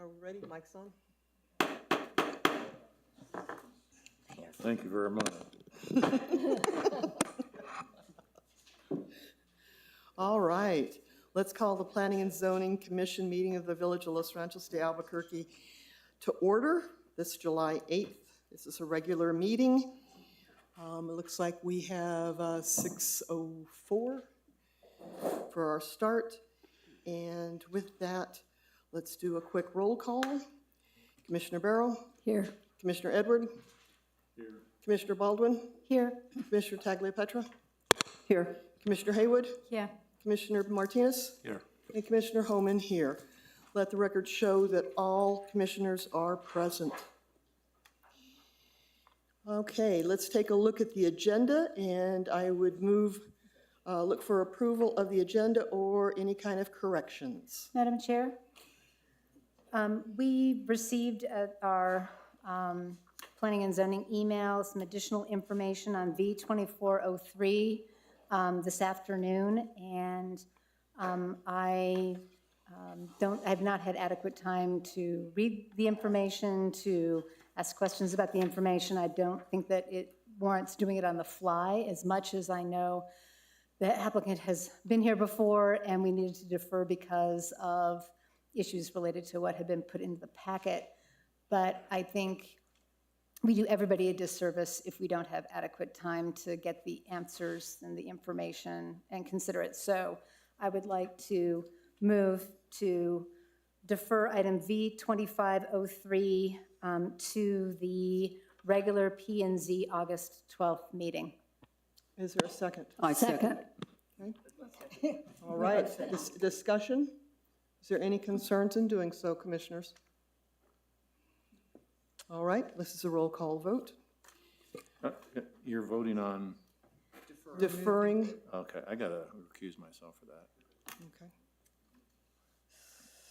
Are we ready? Mic's on? Thank you very much. All right, let's call the Planning and Zoning Commission meeting of the Village of Los Ranchos de Albuquerque to order this July 8th. This is a regular meeting. It looks like we have 6:04 for our start. And with that, let's do a quick roll call. Commissioner Barrow? Here. Commissioner Edward? Here. Commissioner Baldwin? Here. Commissioner Tagliapetra? Here. Commissioner Haywood? Yeah. Commissioner Martinez? Here. And Commissioner Homan here. Let the record show that all commissioners are present. Okay, let's take a look at the agenda, and I would look for approval of the agenda or any kind of corrections. Madam Chair, we received at our planning and zoning email some additional information on V2403 this afternoon, and I have not had adequate time to read the information, to ask questions about the information. I don't think that it warrants doing it on the fly, as much as I know the applicant has been here before and we needed to defer because of issues related to what had been put into the packet. But I think we do everybody a disservice if we don't have adequate time to get the answers and the information and consider it. So I would like to move to defer item V2503 to the regular P&Z August 12th meeting. Is there a second? I second. Okay. All right, discussion? Is there any concerns in doing so, commissioners? All right, this is a roll call vote. You're voting on, Deferring, okay, I gotta recuse myself for that. okay.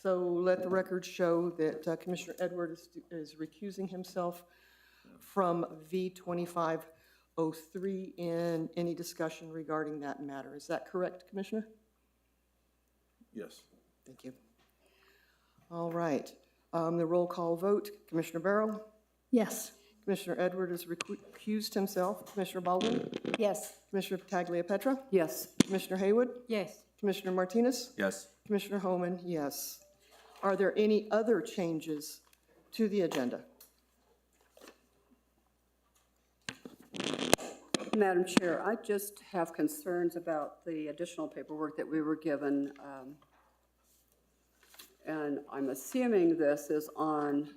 So let the record show that Commissioner Edward is recusing himself from V2503 in any discussion regarding that matter. Is that correct, Commissioner? Yes. Thank you. All right, the roll call vote, Commissioner Barrow? Yes. Commissioner Edward has recused himself. Commissioner Baldwin? Yes. Commissioner Tagliapetra? Yes. Commissioner Haywood? Yes. Commissioner Martinez? Yes. Commissioner Homan, yes. Are there any other changes to the agenda? Madam Chair, I just have concerns about the additional paperwork that we were given. And I'm assuming this is on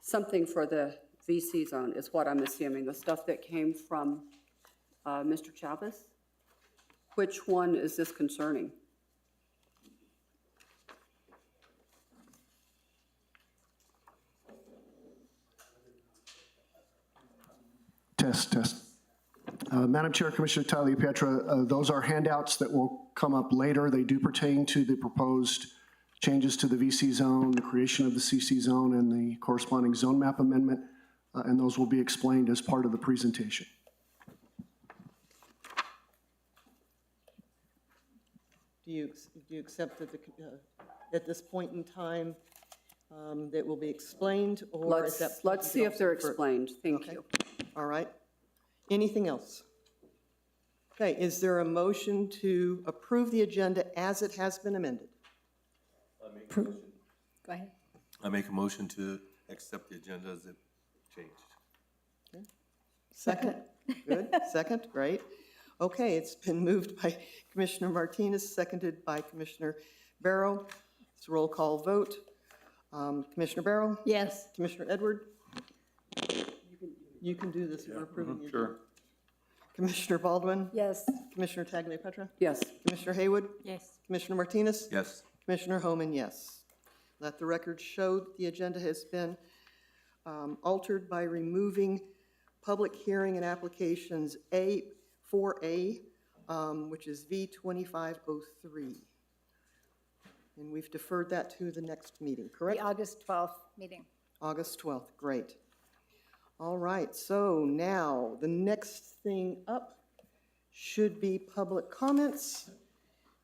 something for the VC zone, is what I'm assuming, the stuff that came from Mr. Chavez. Which one is this concerning? Test. Madam Chair, Commissioner Tagliapetra, those are handouts that will come up later. They do pertain to the proposed changes to the VC zone, the creation of the CC zone, and the corresponding zone map amendment, and those will be explained as part of the presentation. Do you accept that at this point in time that will be explained, or is that? Let's see if they're explained. Thank Okay. you. All right. Anything else? Okay, is there a motion to approve the agenda as it has been amended? Go ahead. I make a motion to accept the agenda as it changed. Second? Good, second, great. Okay, it's been moved by Commissioner Martinez, seconded by Commissioner Barrow. It's a roll call vote. Commissioner Barrow? Yes. Commissioner Edward? You can do this, we're approving the Sure. agenda. Commissioner Baldwin? Yes. Commissioner Tagliapetra? Yes. Commissioner Haywood? Yes. Commissioner Martinez? Yes. Commissioner Homan, yes. Let the record show the agenda has been altered by removing public hearing and applications 4A, which is V2503. And we've deferred that to the next meeting, correct? The August 12th meeting. August 12th, great. All right, so now the next thing up should be public comments.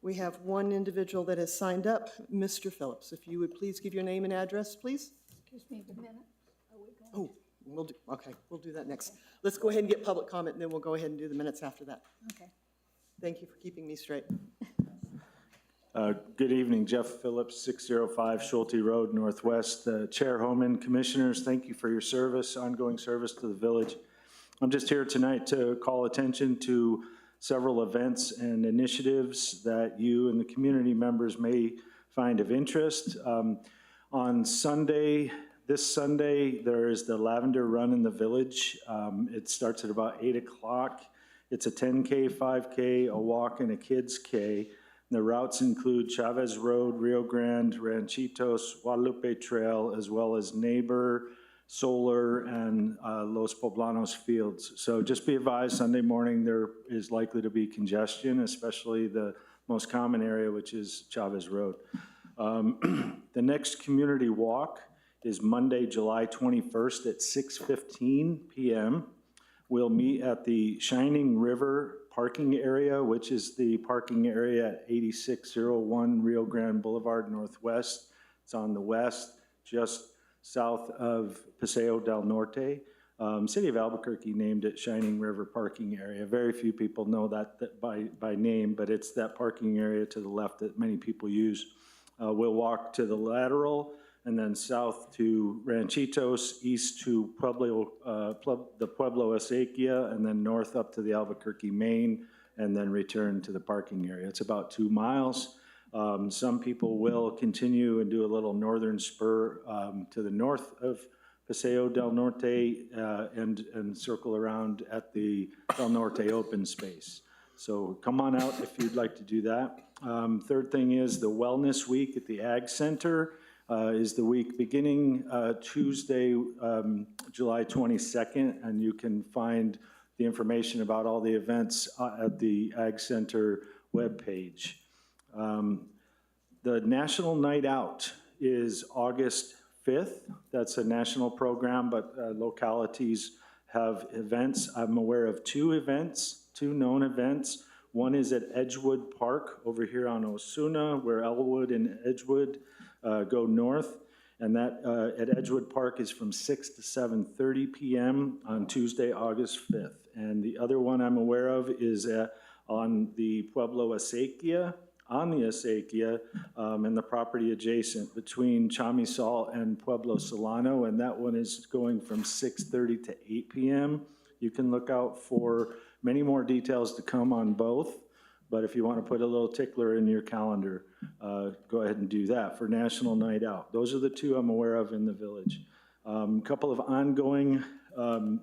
We have one individual that has signed up, Mr. Phillips. If you would please give your name and address, please? Excuse me a minute. Oh, we'll do that next. Let's go ahead and get public comment, and then we'll go ahead and do the minutes after that. Okay. Thank you for keeping me straight. Good evening, Jeff Phillips, 605 Schulte Road, Northwest. Chair Homan, Commissioners, thank you for your service, ongoing service to the village. I'm just here tonight to call attention to several events and initiatives that you and the community members may find of interest. On Sunday, this Sunday, there is the Lavender Run in the Village. It starts at about 8 o'clock. It's a 10K, 5K, a walk, and a Kids K. The routes include Chavez Road, Rio Grande, Ranchitos, Guadalupe Trail, as well as Neighbor, Solar, and Los Poblanos Fields. So just be advised, Sunday morning there is likely to be congestion, especially the most common area, which is Chavez Road. The next community walk is Monday, July 21st at 6:15 p.m. We'll meet at the Shining River parking area, which is the parking area at 8601 Rio Grande Boulevard Northwest. It's on the west, just south of Paseo del Norte. City of Albuquerque named it Shining River Parking Area. Very few people know that by name, but it's that parking area to the left that many people use. We'll walk to the lateral and then south to Ranchitos, east to the Pueblo Acequia, and then north up to the Albuquerque Main, and then return to the parking area. It's about 2 miles. Some people will continue and do a little northern spur to the north of Paseo del Norte and circle around at the Del Norte open space. So come on out if you'd like to do that. Third thing is the Wellness Week at the Ag Center is the week beginning Tuesday, July 22nd, and you can find the information about all the events at the Ag Center webpage. The National Night Out is August 5th. That's a national program, but localities have events. I'm aware of two known events. One is at Edgewood Park over here on Osuna, where Elwood and Edgewood go north. And that at Edgewood Park is from 6 to 7:30 p.m. on Tuesday, August 5th. And the other one I'm aware of is on the Pueblo Acequia, and the property adjacent between Chamisal and Pueblo Solano, and that one is going from 6:30 to 8 p.m. You can look out for many more details to come on both, but if you want to put a little tickler in your calendar, go ahead and do that for National Night Out. Those are the two I'm aware of in the village. A couple of ongoing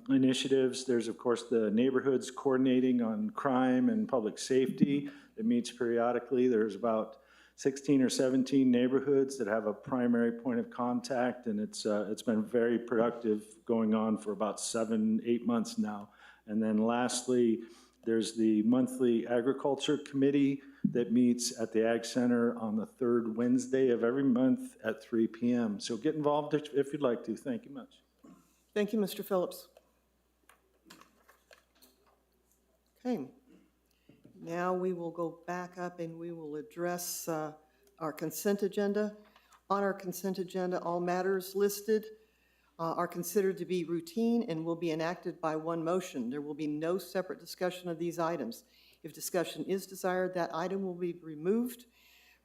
initiatives. There's, of course, the neighborhoods coordinating on crime and public safety. It meets periodically. There's about 16 or 17 neighborhoods that have a primary point of contact, and it's been very productive, going on for about 7-8 months now. And then lastly, there's the monthly agriculture committee that meets at the Ag Center on the third Wednesday of every month at 3 p.m. So get involved if you'd like to. Thank you much. Thank you, Mr. Phillips. Okay. Now we will go back up and we will address our consent agenda. On our consent agenda, all matters listed are considered to be routine and will be enacted by one motion. There will be no separate discussion of these items. If discussion is desired, that item will be removed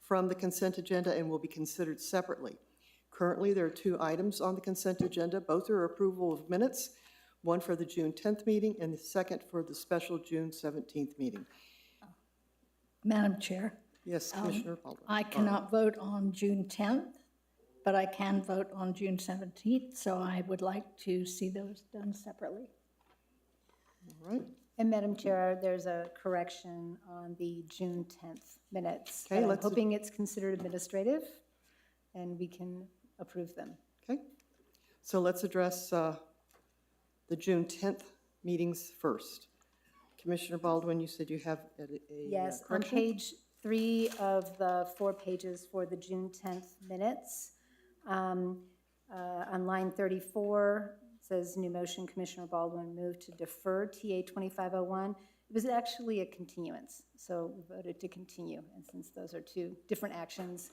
from the consent agenda and will be considered separately. Currently, there are two items on the consent agenda. Both are approval of minutes, one for the June 10th meeting and the second for the special June 17th meeting. Madam Chair, Yes, Commissioner Baldwin. I cannot vote on June 10th, but I can vote on June 17th, so I would like to see those done separately. All right. And Madam Chair, there's a correction on the June 10th minutes. Okay, I'm let's- hoping it's considered administrative, and we can approve them. Okay. So let's address the June 10th meetings first. Commissioner Baldwin, you said you have a Yes, on correction? page 3 of the 4 pages for the June 10th minutes, on line 34, it says new motion, Commissioner Baldwin moved to defer TA 2501. It was actually a continuance, so we voted to continue. And since those are two different actions,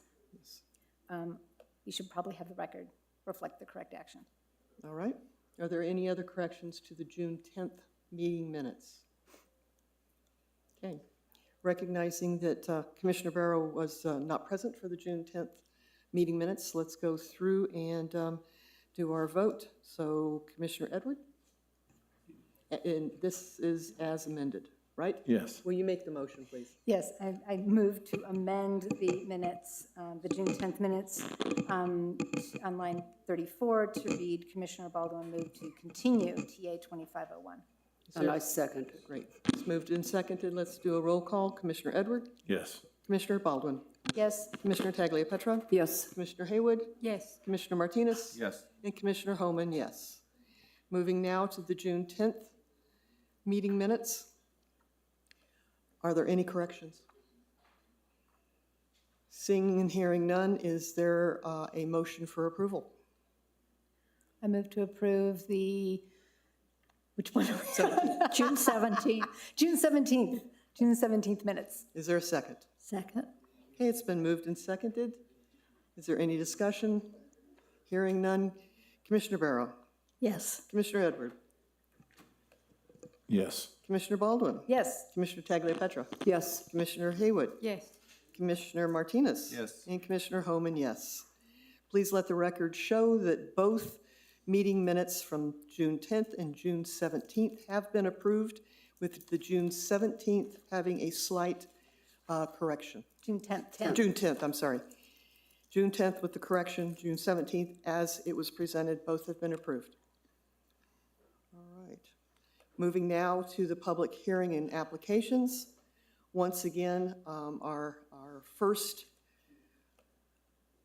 you should probably have the record reflect the correct action. All right. Are there any other corrections to the June 10th meeting minutes? Okay. Recognizing that Commissioner Barrow was not present for the June 10th meeting minutes, let's go through and do our vote. So Commissioner Edward? And this is as amended, right? Yes. Will you make the motion, please? Yes, I move to amend the minutes, the June 10th minutes, on line 34 to read Commissioner Baldwin moved to continue TA 2501. And I second. Great. It's moved and seconded. Let's do a roll call. Commissioner Edward? Yes. Commissioner Baldwin? Yes? Commissioner Tagliapetra? Yes. Commissioner Haywood? Yes. Commissioner Martinez? Yes. And Commissioner Homan, yes. Moving now to the June 10th meeting minutes. Are there any corrections? Seeing and hearing none, is there a motion for approval? I move to approve the, which one? June 17th. June 17th minutes. Is there a second? Second. Okay, it's been moved and seconded. Is there any discussion? Hearing none. Commissioner Barrow? Yes. Commissioner Edward? Yes. Commissioner Baldwin? Yes. Commissioner Tagliapetra? Yes. Commissioner Haywood? Yes. Commissioner Martinez? Yes. And Commissioner Homan, yes. Please let the record show that both meeting minutes from June 10th and June 17th have been approved, with the June 17th having a slight correction. June 10th. June 10th, I'm sorry. June 10th with the correction, June 17th as it was presented, both have been approved. All right. Moving now to the public hearing and applications. Once again, our first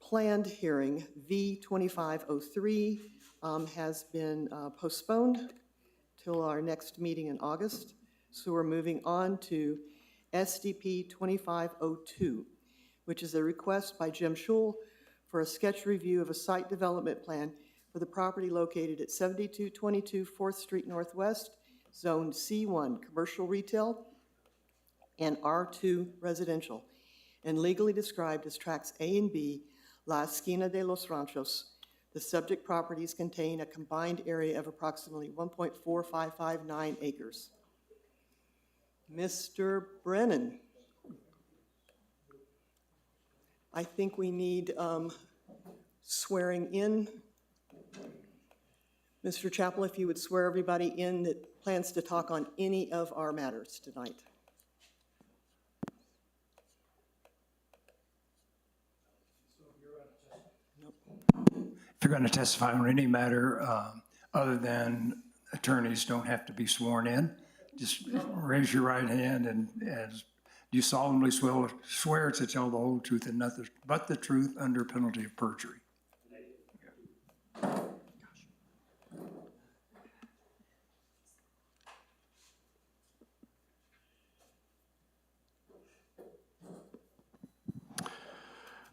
planned hearing, V2503, has been postponed till our next meeting in August. So we're moving on to SDP 2502, which is a request by Jim Schul for a sketch review of a site development plan for the property located at 7222 4th Street Northwest, Zone C1, Commercial Retail, and R2 Residential, and legally described as Tracts A and B, La Esquina de los Ranchos. The subject properties contain a combined area of approximately 1.4559 acres. Mr. Brennan, I think we need swearing in. Mr. Chappell, if you would swear everybody in that plans to talk on any of our matters tonight. If you're going to testify on any matter other than attorneys don't have to be sworn in, just raise your right hand and as you solemnly swear to tell the whole truth and nothing but the truth under penalty of perjury.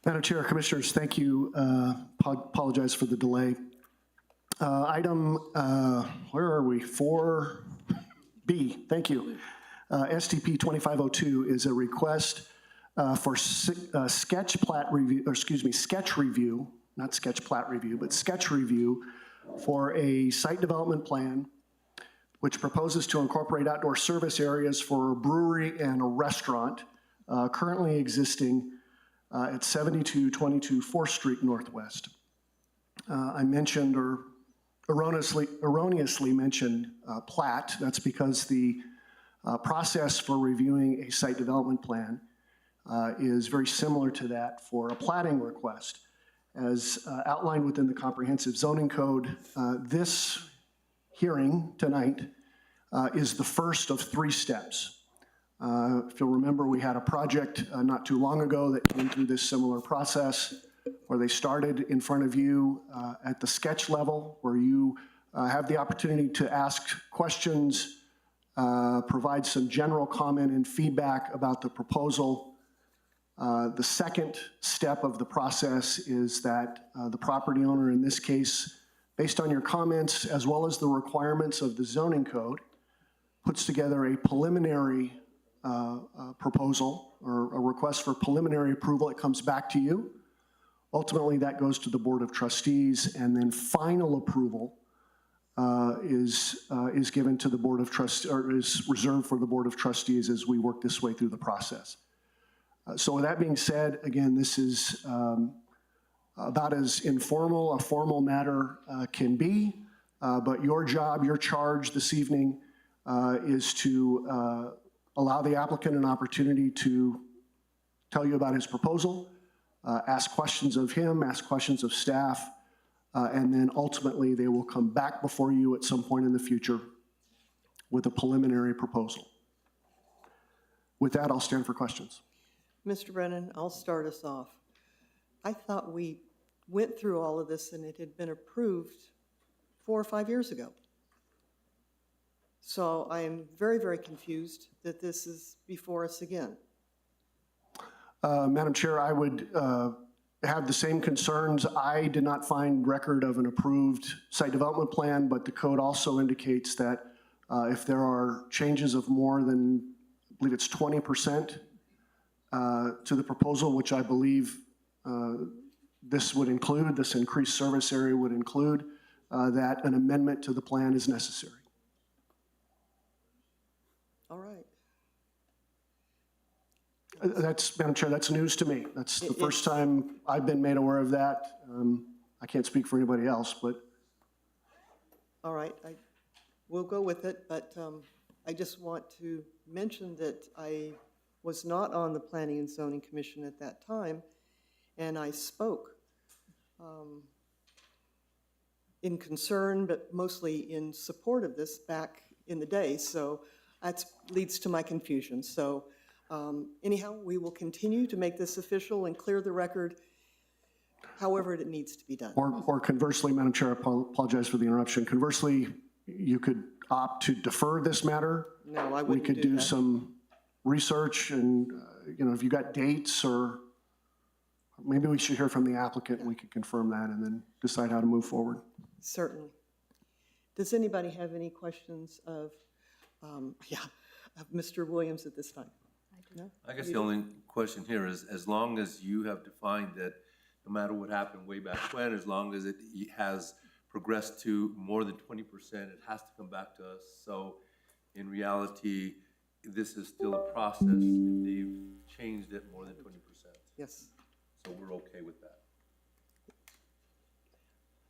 Madam Chair, Commissioners, thank you. Apologize for the delay. Item, where are we? 4B, thank you. SDP 2502 is a request for sketch plat review, or excuse me, sketch review, not sketch plat review, but sketch review for a site development plan which proposes to incorporate outdoor service areas for a brewery and a restaurant currently existing at 7222 4th Street Northwest. I mentioned, or erroneously mentioned, plat. That's because the process for reviewing a site development plan is very similar to that for a platting request. As outlined within the Comprehensive Zoning Code, this hearing tonight is the first of 3 steps. If you'll remember, we had a project not too long ago that came through this similar process where they started in front of you at the sketch level, where you have the opportunity to ask questions, provide some general comment and feedback about the proposal. The second step of the process is that the property owner, in this case, based on your comments as well as the requirements of the zoning code, puts together a preliminary proposal or a request for preliminary approval. It comes back to you. Ultimately, that goes to the Board of Trustees, and then final approval is given to the Board of Trustees, or is reserved for the Board of Trustees as we work this way through the process. So with that being said, again, this is about as informal a formal matter can be, but your job, your charge this evening is to allow the applicant an opportunity to tell you about his proposal, ask questions of him, ask questions of staff, and then ultimately they will come back before you at some point in the future with a preliminary proposal. With that, I'll stand for questions. Mr. Brennan, I'll start us off. I thought we went through all of this and it had been approved 4 or 5 years ago. So I am very, very confused that this is before us again. Madam Chair, I would have the same concerns. I did not find record of an approved site development plan, but the code also indicates that if there are changes of more than, I believe it's 20% to the proposal, which I believe this would include, this increased service area would include, that an amendment to the plan is necessary. All right. That's, Madam Chair, that's news to me. That's the first time I've been made aware of that. I can't speak for anybody else, but. All right, we'll go with it, but I just want to mention that I was not on the Planning and Zoning Commission at that time, and I spoke in concern, but mostly in support of this back in the day, so that leads to my confusion. So anyhow, we will continue to make this official and clear the record however it needs to be done. Or conversely, Madam Chair, I apologize for the interruption. Conversely, you could opt to defer this matter. No, I We wouldn't could do do that. some research and, if you got dates, or maybe we should hear from the applicant and we could confirm that and then decide how to move forward. Certainly. Does anybody have any questions of Mr. Williams at this time? No? I guess the only question here is, as long as you have defined that no matter what happened way back when, as long as it has progressed to more than 20%, it has to come back to us. So in reality, this is still a process if they've changed it more than 20%. Yes. So we're okay with that.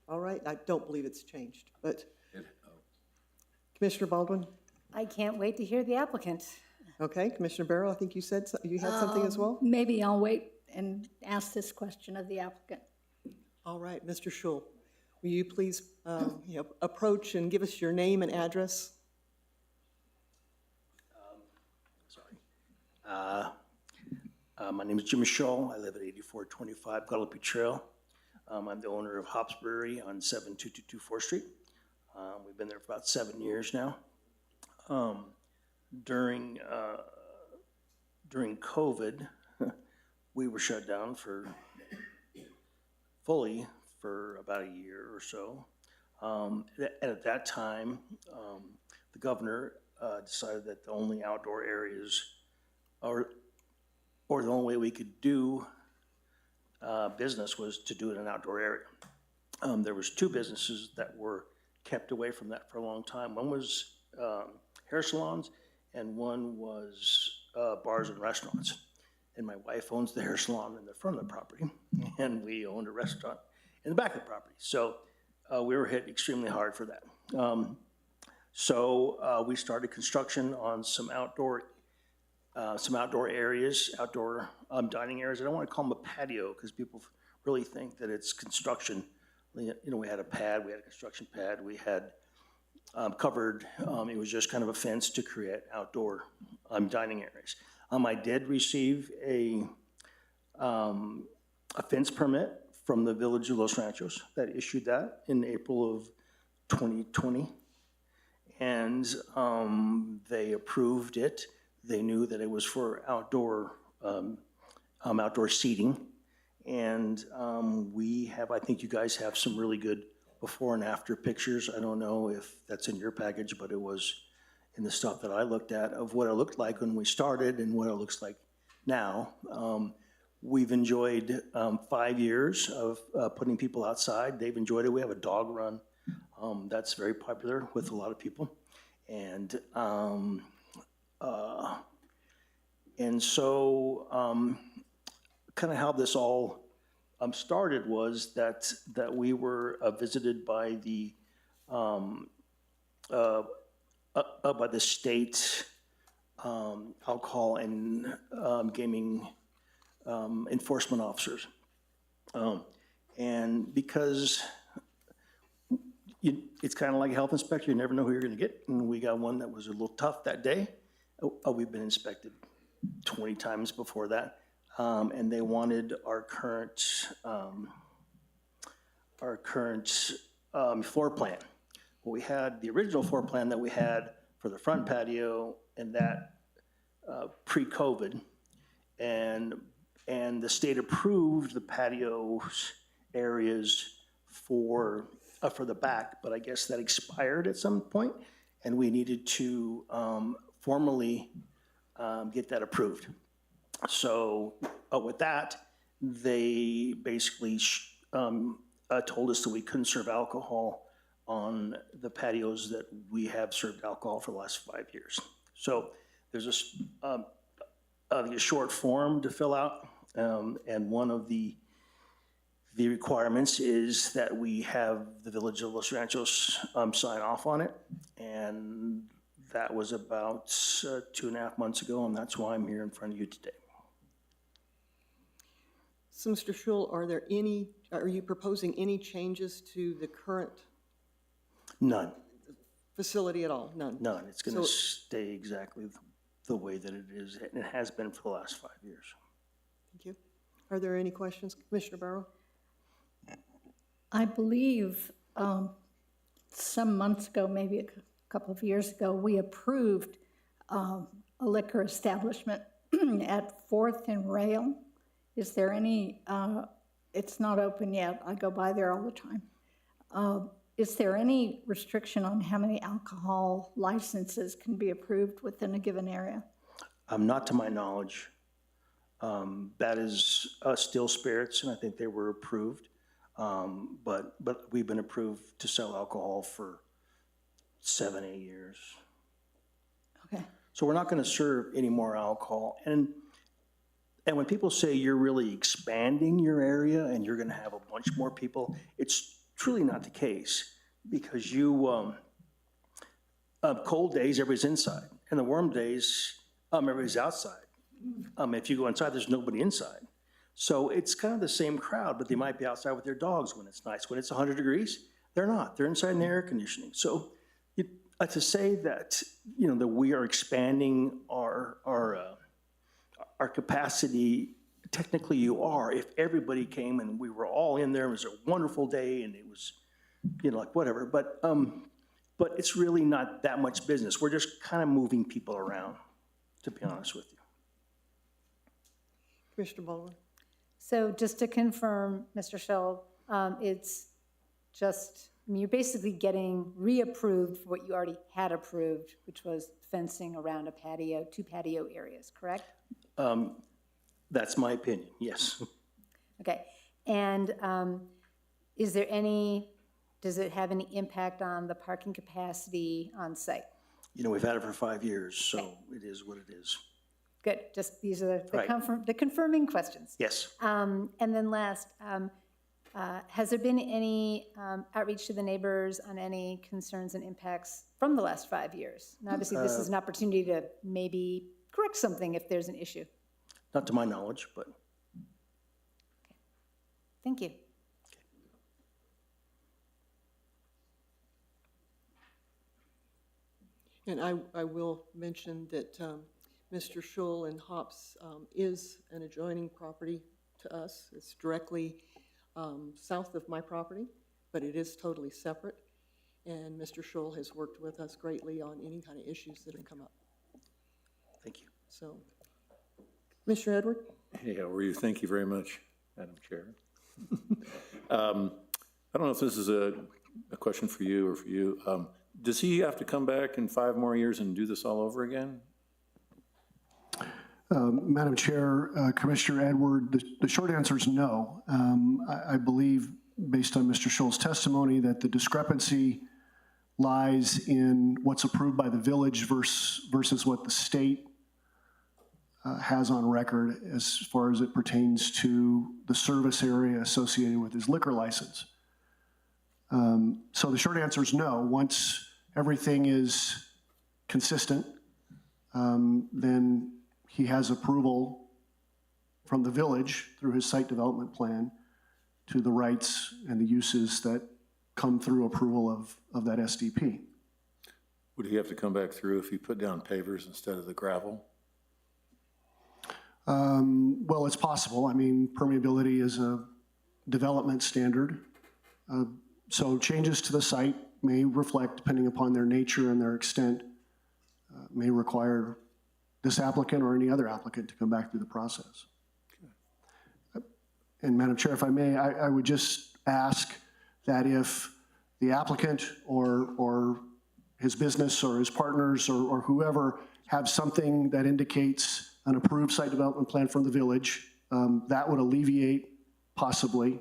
All right, I don't believe it's changed, but It, Commissioner Baldwin? I can't wait to hear the applicant. Okay, Commissioner Barrow, I think you said, you had something as well? Maybe I'll wait and ask this question of the applicant. All right, Mr. Schul, will you please, approach and give us your name and address? My name is Jimmy Shull. I live at 8425 Guadalupe Trail. I'm the owner of Hopsbury on 72224 4th Street. We've been there for about 7 years now. During COVID, we were shut down fully for about a year or so. And at that time, the governor decided that the only outdoor areas, or the only way we could do business was to do it in an outdoor area. There was 2 businesses that were kept away from that for a long time. One was hair salons, and one was bars and restaurants. And my wife owns the hair salon in the front of the property, and we owned a restaurant in the back of the property. So we were hit extremely hard for that. So we started construction on some outdoor areas, outdoor dining areas. I don't want to call them a patio because people really think that it's construction. We had a pad, we had a construction pad, we had covered, it was just kind of a fence to create outdoor dining areas. I did receive a fence permit from the Village of Los Ranchos that issued that in April of 2020. And they approved it. They knew that it was for outdoor seating. And I think you guys have some really good before and after pictures. I don't know if that's in your package, but it was in the stuff that I looked at of what it looked like when we started and what it looks like now. We've enjoyed 5 years of putting people outside. They've enjoyed it. We have a dog run. That's very popular with a lot of people. And so kind of how this all started was that we were visited by the state alcohol and gaming enforcement officers. And because it's kind of like a health inspector, you never know who you're gonna get. And we got one that was a little tough that day. We've been inspected 20 times before that. And they wanted our current floor plan. Well, we had the original floor plan that we had for the front patio and that pre-COVID. And the state approved the patio areas for the back, but I guess that expired at some point, and we needed to formally get that approved. So with that, they basically told us that we couldn't serve alcohol on the patios that we have served alcohol for the last 5 years. So there's a short form to fill out, and one of the requirements is that we have the Village of Los Ranchos sign off on it, and that was about 2.5 months ago, and that's why I'm here in front of you today. So, Mr. Schul, are you proposing any changes to the current None, facility at all? None? none. It's going to So- stay exactly the way that it is, and it has been for the last 5 years. Thank you. Are there any questions, Commissioner Barrow? I believe some months ago, maybe a couple of years ago, we approved a liquor establishment at 4th and Rail. Is there any, it's not open yet, I go by there all the time. Is there any restriction on how many alcohol licenses can be approved within a given area? Not to my knowledge. That is Still Spirits, and I think they were approved. But we've been approved to sell alcohol for 7-8 years. Okay. So we're not going to serve any more alcohol. And when people say you're really expanding your area and you're going to have a bunch more people, it's truly not the case, because cold days, everybody's inside, and the warm days, everybody's outside. If you go inside, there's nobody inside. So it's kind of the same crowd, but they might be outside with their dogs when it's nice. When it's 100 degrees, they're not. They're inside in the air conditioning. So to say that, that we are expanding our capacity, technically you are. If everybody came and we were all in there, it was a wonderful day, and it was, like whatever. But it's really not that much business. We're just kind of moving people around, to be honest with you. Commissioner Baldwin? So just to confirm, Mr. Schell, it's just, you're basically getting reapproved for what you already had approved, which was fencing around a patio, 2 patio areas, correct? That's my opinion, yes. Okay, and does it have any impact on the parking capacity on site? We've had it for 5 years, so it is what it is. Good, just these are Right. the confirming questions. Yes. And then last, has there been any outreach to the neighbors on any concerns and impacts from the last 5 years? And obviously, this is an opportunity to maybe correct something if there's an issue. Not to my knowledge, but Thank you. And I will mention that Mr. Schul and Hops is an adjoining property to us. It's directly south of my property, but it is totally separate. And Mr. Schul has worked with us greatly on any kind of issues that have come up. thank you. So, Commissioner Edward? Hey, how are you? Thank you very much, Madam Chair. I don't know if this is a question for you or for you. Does he have to come back in 5 more years and do this all over again? Madam Chair, Commissioner Edward, the short answer is no. I believe, based on Mr. Scholl's testimony, that the discrepancy lies in what's approved by the village versus what the state has on record as far as it pertains to the service area associated with his liquor license. So the short answer is no. Once everything is consistent, then he has approval from the village through his site development plan to the rights and the uses that come through approval of that SDP. Would he have to come back through if he put down pavers instead of the gravel? Well, it's possible. I mean, permeability is a development standard. So changes to the site may reflect, depending upon their nature and their extent, may require this applicant or any other applicant to come back through the process. And Madam Chair, if I may, I would just ask that if the applicant or his business or his partners or whoever have something that indicates an approved site development plan from the village, that would alleviate possibly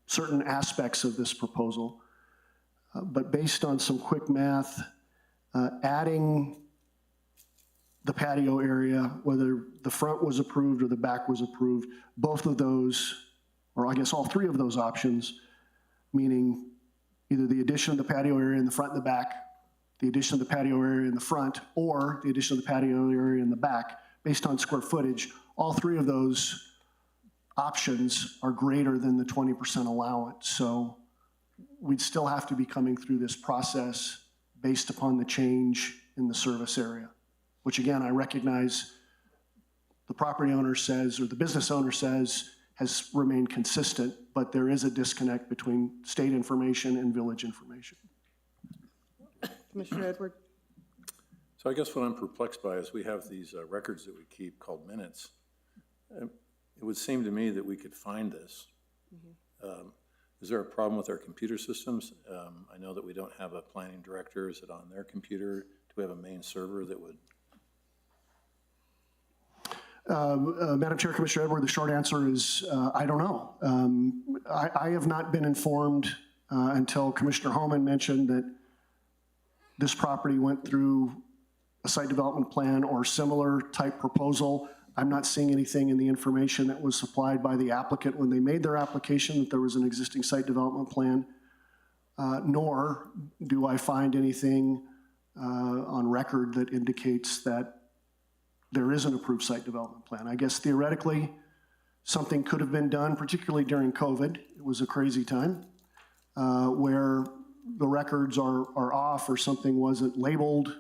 certain aspects of this proposal. But based on some quick math, adding the patio area, whether the front was approved or the back was approved, both of those, or I guess all 3 of those options, meaning either the addition of the patio area in the front and the back, the addition of the patio area in the front, or the addition of the patio area in the back, based on square footage, all 3 of those options are greater than the 20% allowance. So we'd still have to be coming through this process based upon the change in the service area, which again, I recognize the property owner says, or the business owner says, has remained consistent, but there is a disconnect between state information and village information. Commissioner Edward? So I guess what I'm perplexed by is we have these records that we keep called minutes. It would seem to me that we could find this. Is there a problem with our computer systems? I know that we don't have a planning director. Is it on their computer? Do we have a main server that would? Madam Chair, Commissioner Edward, the short answer is I don't know. I have not been informed until Commissioner Homan mentioned that this property went through a site development plan or similar type proposal. I'm not seeing anything in the information that was supplied by the applicant when they made their application that there was an existing site development plan, nor do I find anything on record that indicates that there is an approved site development plan. I guess theoretically, something could have been done, particularly during COVID. It was a crazy time where the records are off or something wasn't labeled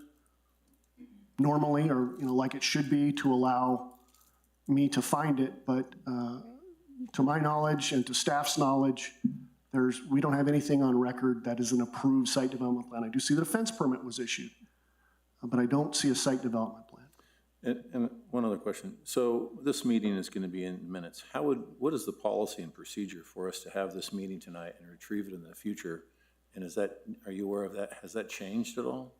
normally or like it should be to allow me to find it. But to my knowledge and to staff's knowledge, we don't have anything on record that is an approved site development plan. I do see that a fence permit was issued, but I don't see a site development plan. And one other question. So this meeting is going to be in minutes. What is the policy and procedure for us to have this meeting tonight and retrieve it in the future? And are you aware of that? Has that changed at all?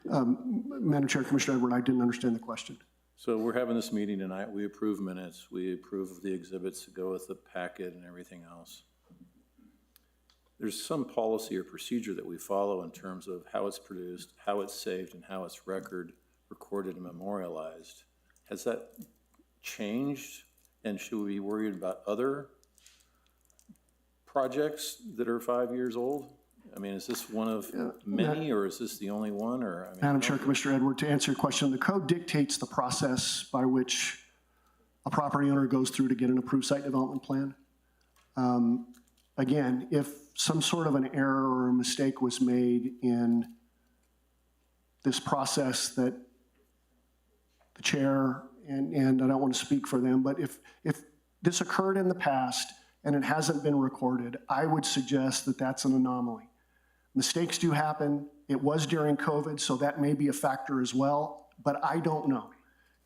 Madam Chair, Commissioner Edward, I didn't understand the question. So we're having this meeting tonight. We approve minutes. We approve the exhibits that go with the packet and everything else. There's some policy or procedure that we follow in terms of how it's produced, how it's saved, and how it's recorded and memorialized. Has that changed? And should we be worried about other projects that are 5 years old? I mean, is this one of many, or is this the only one? Or Madam Chair, Commissioner Edward, to answer your question, the code dictates the process by which a property owner goes through to get an approved site development plan. Again, if some sort of an error or a mistake was made in this process that the chair, and I don't want to speak for them, but if this occurred in the past and it hasn't been recorded, I would suggest that that's an anomaly. Mistakes do happen. It was during COVID, so that may be a factor as well, but I don't know.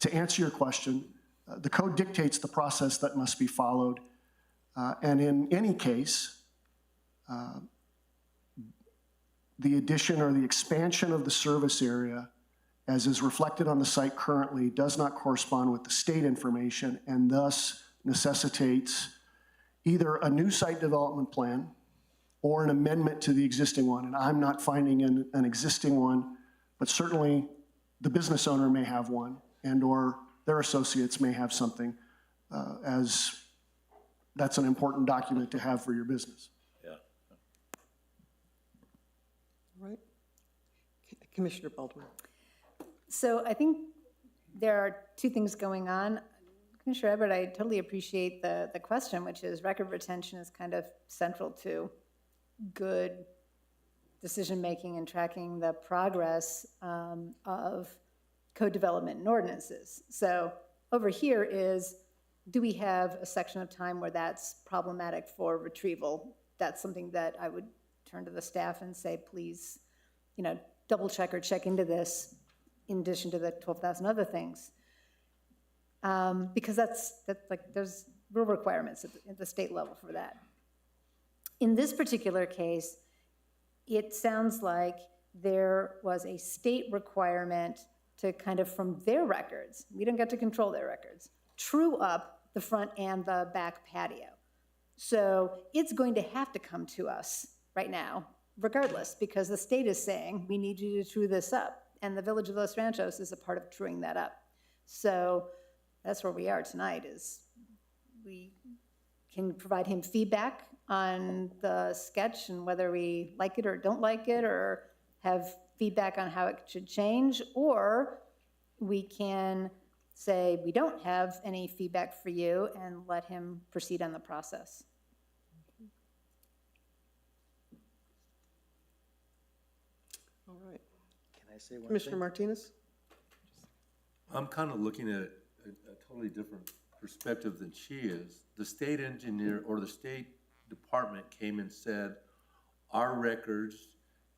To answer your question, the code dictates the process that must be followed. And in any case, the addition or the expansion of the service area, as is reflected on the site currently, does not correspond with the state information and thus necessitates either a new site development plan or an amendment to the existing one. And I'm not finding an existing one, but certainly the business owner may have one, and/or their associates may have something, as that's an important document to have for your business. Yeah. All right. Commissioner Baldwin. So I think there are two things going on. Commissioner Everett, I totally appreciate the question, which is record retention is kind of central to good decision-making and tracking the progress of code development and ordinances. So over here is, do we have a section of time where that's problematic for retrieval? That's something that I would turn to the staff and say, please, double check or check into this in addition to the 12,000 other things. Because that's like, there's real requirements at the state level for that. In this particular case, it sounds like there was a state requirement to kind of, from their records, we don't get to control their records, true up the front and the back patio. So it's going to have to come to us right now, regardless, because the state is saying, we need you to true this up. And the Village of Los Ranchos is a part of truing that up. So that's where we are tonight, is we can provide him feedback on the sketch and whether we like it or don't like it, or have feedback on how it should change, or we can say we don't have any feedback for you and let him proceed on the process. All right. Can I say one thing? Commissioner Martinez? I'm kind of looking at a totally different perspective than she is. The state engineer or the state department came and said, our records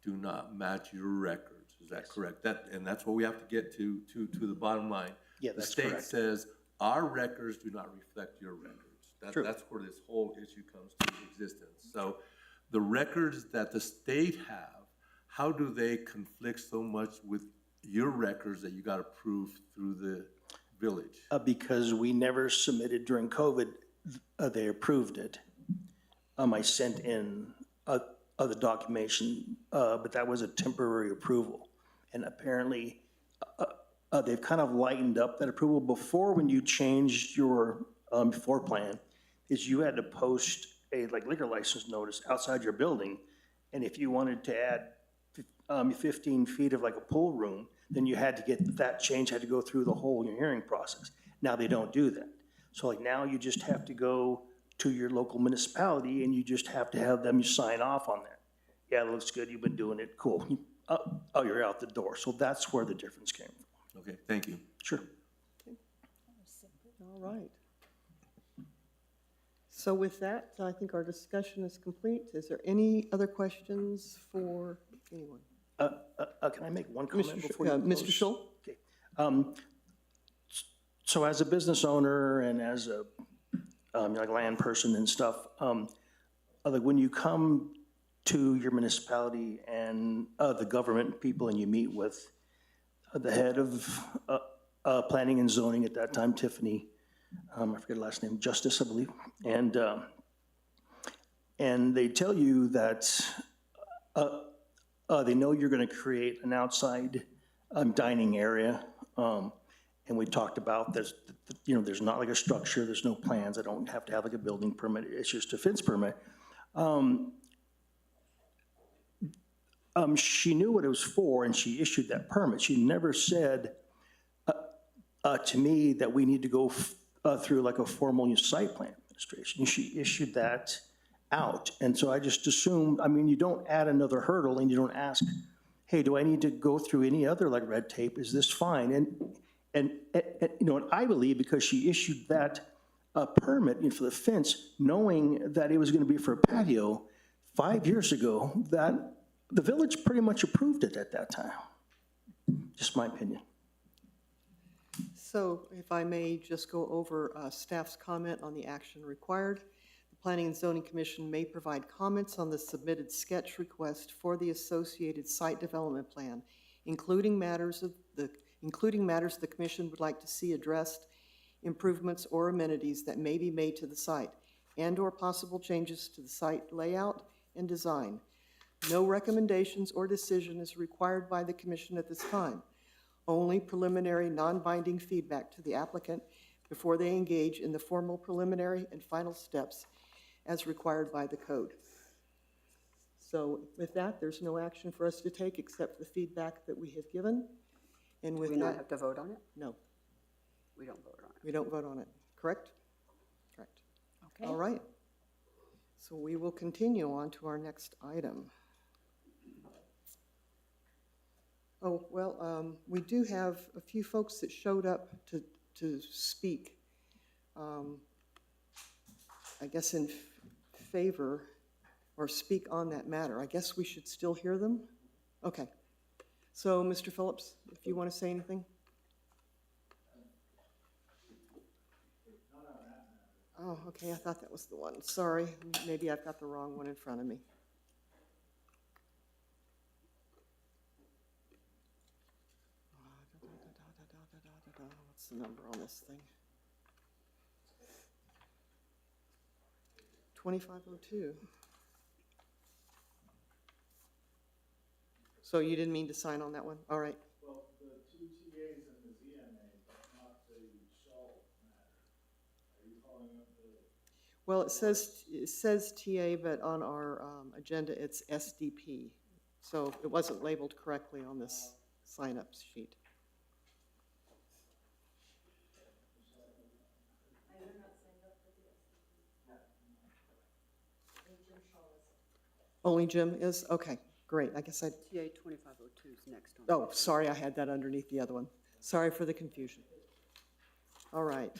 do not match your records. Is that correct? And that's what we have to get to the bottom line. Yeah, that's The correct. state says, our records do not reflect your records. True. That's where this whole issue comes to existence. So the records that the state have, how do they conflict so much with your records that you got approved through the village? Because we never submitted during COVID, they approved it. I sent in other documentation, but that was a temporary approval. And apparently, they've kind of lightened up that approval. Before, when you changed your floor plan, is you had to post a liquor license notice outside your building. And if you wanted to add 15 feet of like a pool room, then you had to get that change, had to go through the whole hearing process. Now they don't do that. So like now you just have to go to your local municipality and you just have to have them sign off on that. Yeah, it looks good, you've been doing it, cool. Oh, you're out the door. So that's where the difference came from. Okay, thank you. Sure. All right. So with that, I think our discussion is complete. Is there any other questions for anyone? Can I make one comment before you Mr. close? Schull? Okay. So as a business owner and as a like land person and stuff, like when you come to your municipality and the government people and you meet with the head of planning and zoning at that time, Tiffany, I forget her last name, Justice, I believe, and they tell you that they know you're going to create an outside dining area. And we talked about there's not like a structure, there's no plans. I don't have to have like a building permit. It's just a fence permit. She knew what it was for and she issued that permit. She never said to me that we need to go through like a formal site plan administration. She issued that out. And so I just assumed, you don't add another hurdle and you don't ask, hey, do I need to go through any other like red tape? Is this fine? And I believe because she issued that permit for the fence, knowing that it was going to be for a patio 5 years ago, that the village pretty much approved it at that time. Just my opinion. So if I may just go over staff's comment on the action required. The Planning and Zoning Commission may provide comments on the submitted sketch request for the associated site development plan, including matters the commission would like to see addressed, improvements or amenities that may be made to the site, and/or possible changes to the site layout and design. No recommendations or decision is required by the commission at this time. Only preliminary, non-binding feedback to the applicant before they engage in the formal preliminary and final steps as required by the code. So with that, there's no action for us to take except the feedback that we have given. And Do with we not that, have to vote on it? no, We don't vote on it. we don't vote on it, correct? Correct. Okay. All right. So we will continue on to our next item. Oh, well, we do have a few folks that showed up to speak, I guess in favor, or speak on that matter. I guess we should still hear them? Okay. So, Mr. Phillips, if you want to say anything? Oh, okay, I thought that was the one. Sorry, maybe I've got the wrong one in front of me. What's the number on this thing? 2502. So you didn't mean to sign on that one? All right. Well, the two TAs and the ZMA, but not the Shaw matter. Are you calling up the? Well, it says TA, but on our agenda, it's SDP. So it wasn't labeled correctly on this sign-up sheet. Only Jim is? Okay, great. I guess I, TA 2502 is next on. oh, sorry, I had that underneath the other one. Sorry for the confusion. All right.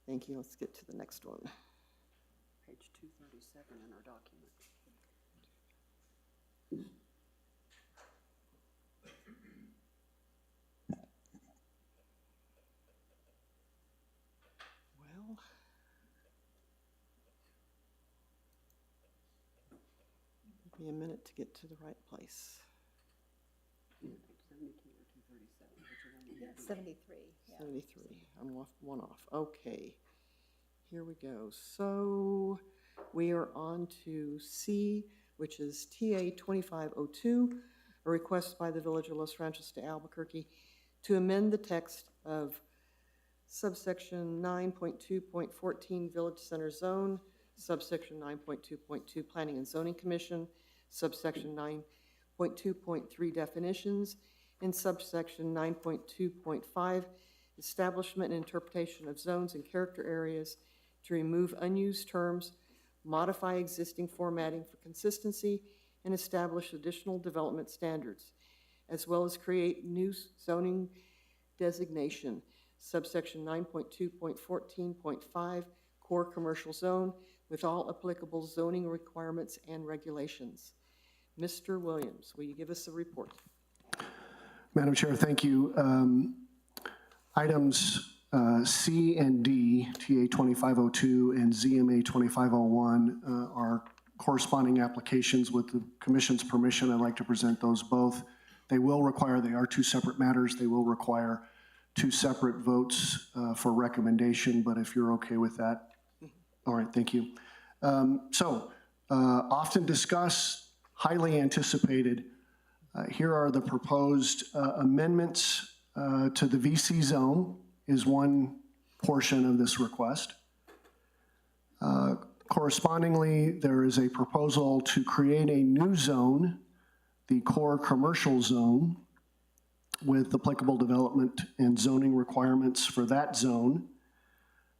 Thank you. Let's get to the next one. Page 237 in our document. Well, give me a minute to get to the right place. Page 72 or 237, which are on the- 73, yeah. 73. I'm off one off. Okay. Here we go. So we are on to C, which is TA 2502, a request by the Village of Los Ranchos de Albuquerque to amend the text of subsection 9.2.14 Village Center Zone, subsection 9.2.2 Planning and Zoning Commission, subsection 9.2.3 Definitions, and subsection 9.2.5 Establishment and Interpretation of Zones and Character Areas, to remove unused terms, modify existing formatting for consistency, and establish additional development standards, as well as create new zoning designation, subsection 9.2.14.5 Core Commercial Zone, with all applicable zoning requirements and regulations. Mr. Williams, will you give us a report? Madam Chair, thank you. Items C and D, TA 2502 and ZMA 2501, are corresponding applications. With the Commission's permission, I'd like to present those both. They are two separate matters. They will require two separate votes for recommendation, but if you're okay with that. All right, thank you. Often discussed, highly anticipated, here are the proposed amendments to the VC zone is one portion of this request. Correspondingly, there is a proposal to create a new zone, the Core Commercial Zone, with applicable development and zoning requirements for that zone,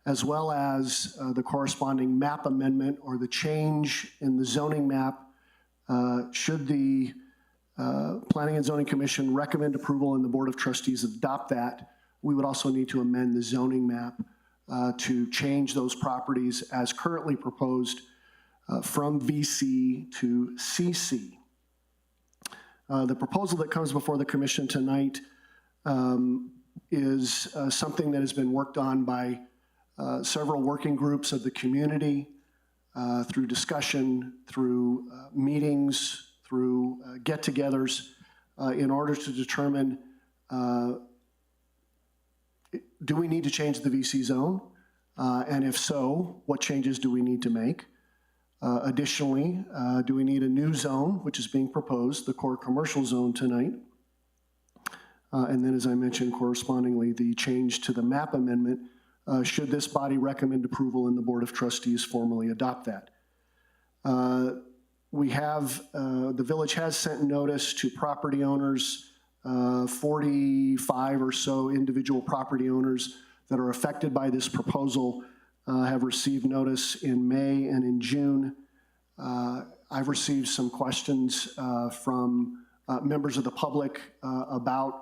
as well as the corresponding map amendment or the change in the zoning map should the Planning and Zoning Commission recommend approval and the Board of Trustees adopt that. We would also need to amend the zoning map to change those properties as currently proposed from VC to CC. The proposal that comes before the Commission tonight is something that has been worked on by several working groups of the community. through discussion, through meetings, through get-togethers, in order to determine, do we need to change the VC zone? And if so, what changes do we need to make? Additionally, do we need a new zone, which is being proposed, the core commercial zone tonight? And then, as I mentioned, correspondingly, the change to the map amendment, should this body recommend approval and the Board of Trustees formally adopt that. We have, the village has sent notice to property owners, 45 or so individual property owners that are affected by this proposal have received notice in May and in June. I've received some questions from members of the public about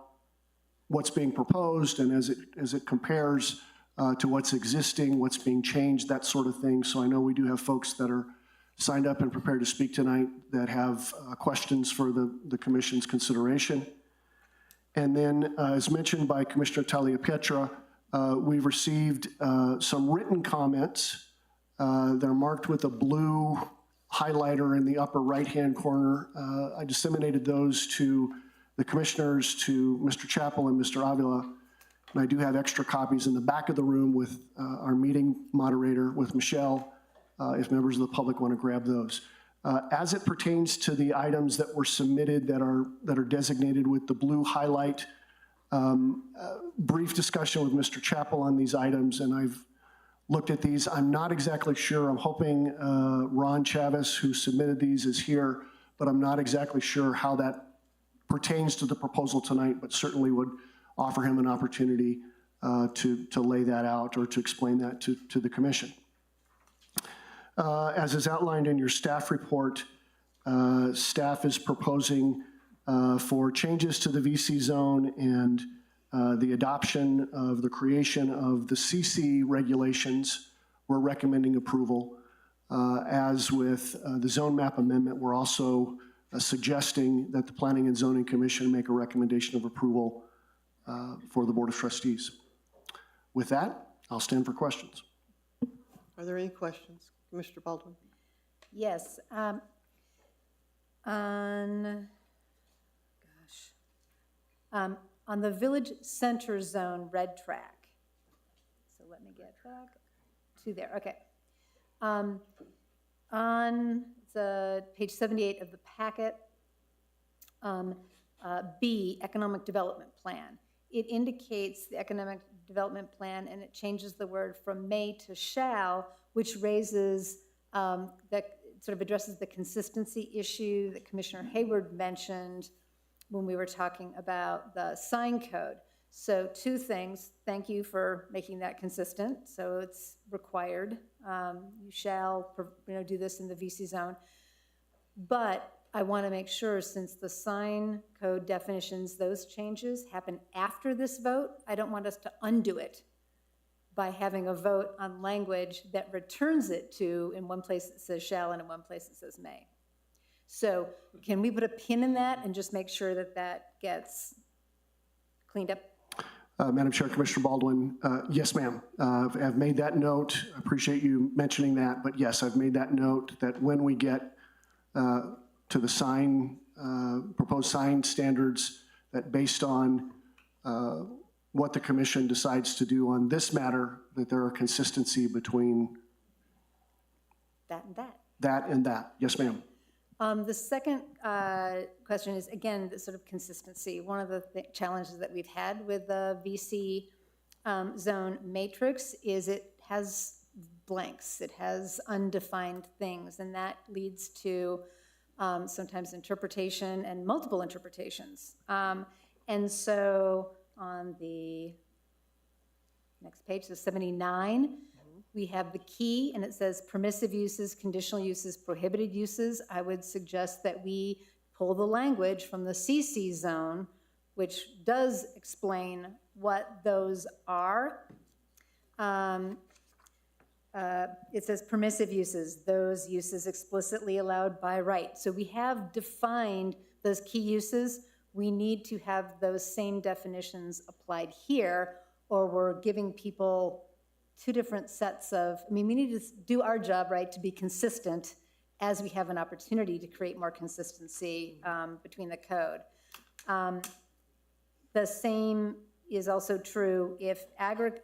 what's being proposed and as it compares to what's existing, what's being changed, that sort of thing. So I know we do have folks that are signed up and prepared to speak tonight that have questions for the commission's consideration. And then, as mentioned by Commissioner Taliapetra, we've received some written comments. They're marked with a blue highlighter in the upper right-hand corner. I disseminated those to the commissioners, to Mr. Chappell and Mr. Avila, and I do have extra copies in the back of the room with our meeting moderator, with Michelle, if members of the public want to grab those. As it pertains to the items that were submitted that are designated with the blue highlight, brief discussion with Mr. Chappell on these items, and I've looked at these. I'm not exactly sure. I'm hoping Ron Chavez, who submitted these, is here, but I'm not exactly sure how that pertains to the proposal tonight, but certainly would offer him an opportunity to lay that out or to explain that to the commission. As is outlined in your staff report, staff is proposing for changes to the VC zone and the adoption of the creation of the CC regulations. We're recommending approval. As with the zone map amendment, we're also suggesting that the Planning and Zoning Commission make a recommendation of approval for the Board of Trustees. With that, I'll stand for questions. Are there any questions? Commissioner Baldwin? Yes. On the Village Center Zone red track. So let me get back to there. Okay. On the page 78 of the packet, B, Economic Development Plan. It indicates the Economic Development Plan, and it changes the word from may to shall, which raises, that sort of addresses the consistency issue that Commissioner Hayward mentioned when we were talking about the sign code. So two things. Thank you for making that consistent. So it's required. You shall do this in the VC zone. But I want to make sure, since the sign code definitions, those changes happen after this vote, I don't want us to undo it by having a vote on language that returns it to, in one place it says shall and in one place it says may. So can we put a pin in that and just make sure that that gets cleaned up? Madam Chair, Commissioner Baldwin, yes, ma'am. I've made that note. I appreciate you mentioning that, but yes, I've made that note that when we get to the sign, proposed sign standards, that based on what the commission decides to do on this matter, that there are consistency between That and that. that and that. Yes, ma'am. The second question is, again, the sort of consistency. One of the challenges that we've had with the VC zone matrix is it has blanks. It has undefined things, and that leads to sometimes interpretation and multiple interpretations. And so on the next page, so 79, we have the key, and it says permissive uses, conditional uses, prohibited uses. I would suggest that we pull the language from the CC zone, which does explain what those are. It says permissive uses, those uses explicitly allowed by right. So we have defined those key uses. We need to have those same definitions applied here, or we're giving people two different sets of, I mean, we need to do our job, right, to be consistent as we have an opportunity to create more consistency between the code. The same is also true if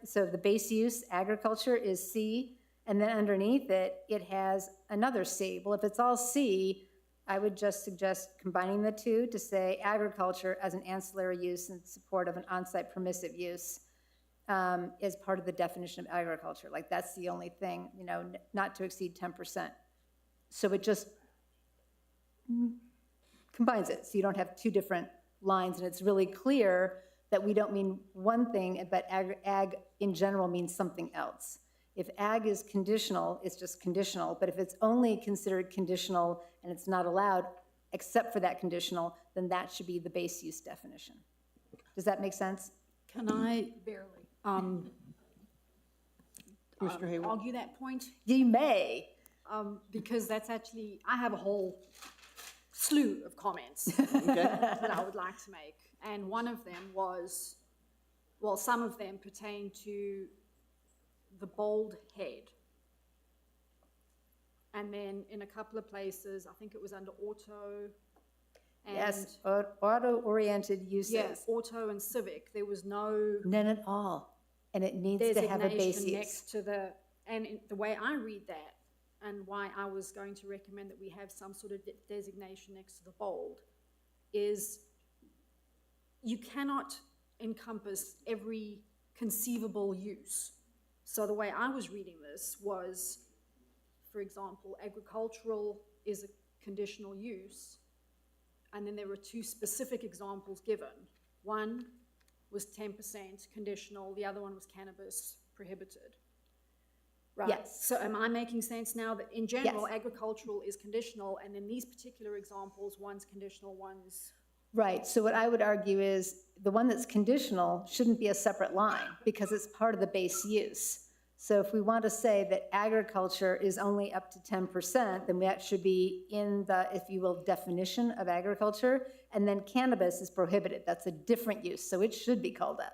so the base use, agriculture, is C, and then underneath it, it has another C. Well, if it's all C, I would just suggest combining the two to say agriculture as an ancillary use in support of an on-site permissive use is part of the definition of agriculture. Like, that's the only thing, you know, not to exceed 10%. So it just combines it, so you don't have two different lines, and it's really clear that we don't mean one thing, but ag in general means something else. If ag is conditional, it's just conditional, but if it's only considered conditional and it's not allowed except for that conditional, then that should be the base use definition. Does that make sense? Can I barely Commissioner Hayward? argue that point? You may. Because that's actually, I have a whole slew of comments that I would like to make. And one of them was, well, some of them pertain to the bold head. And then in a couple of places, I think it was under auto and. Yes, auto-oriented uses. Yeah, auto and civic, there was no None at all. And it needs to have a base designation use. next to the, and the way I read that, and why I was going to recommend that we have some sort of designation next to the bold, is you cannot encompass every conceivable use. So the way I was reading this was, for example, agricultural is a conditional use, and then there were two specific examples given. One was 10% conditional, the other one was cannabis prohibited. Right? Yes. So am I making sense now that in general, Yes. agricultural is conditional, and in these particular examples, one's conditional, one's. Right, so what I would argue is the one that's conditional shouldn't be a separate line because it's part of the base use. So if we want to say that agriculture is only up to 10%, then that should be in the, if you will, definition of agriculture, and then cannabis is prohibited. That's a different use, so it should be called out.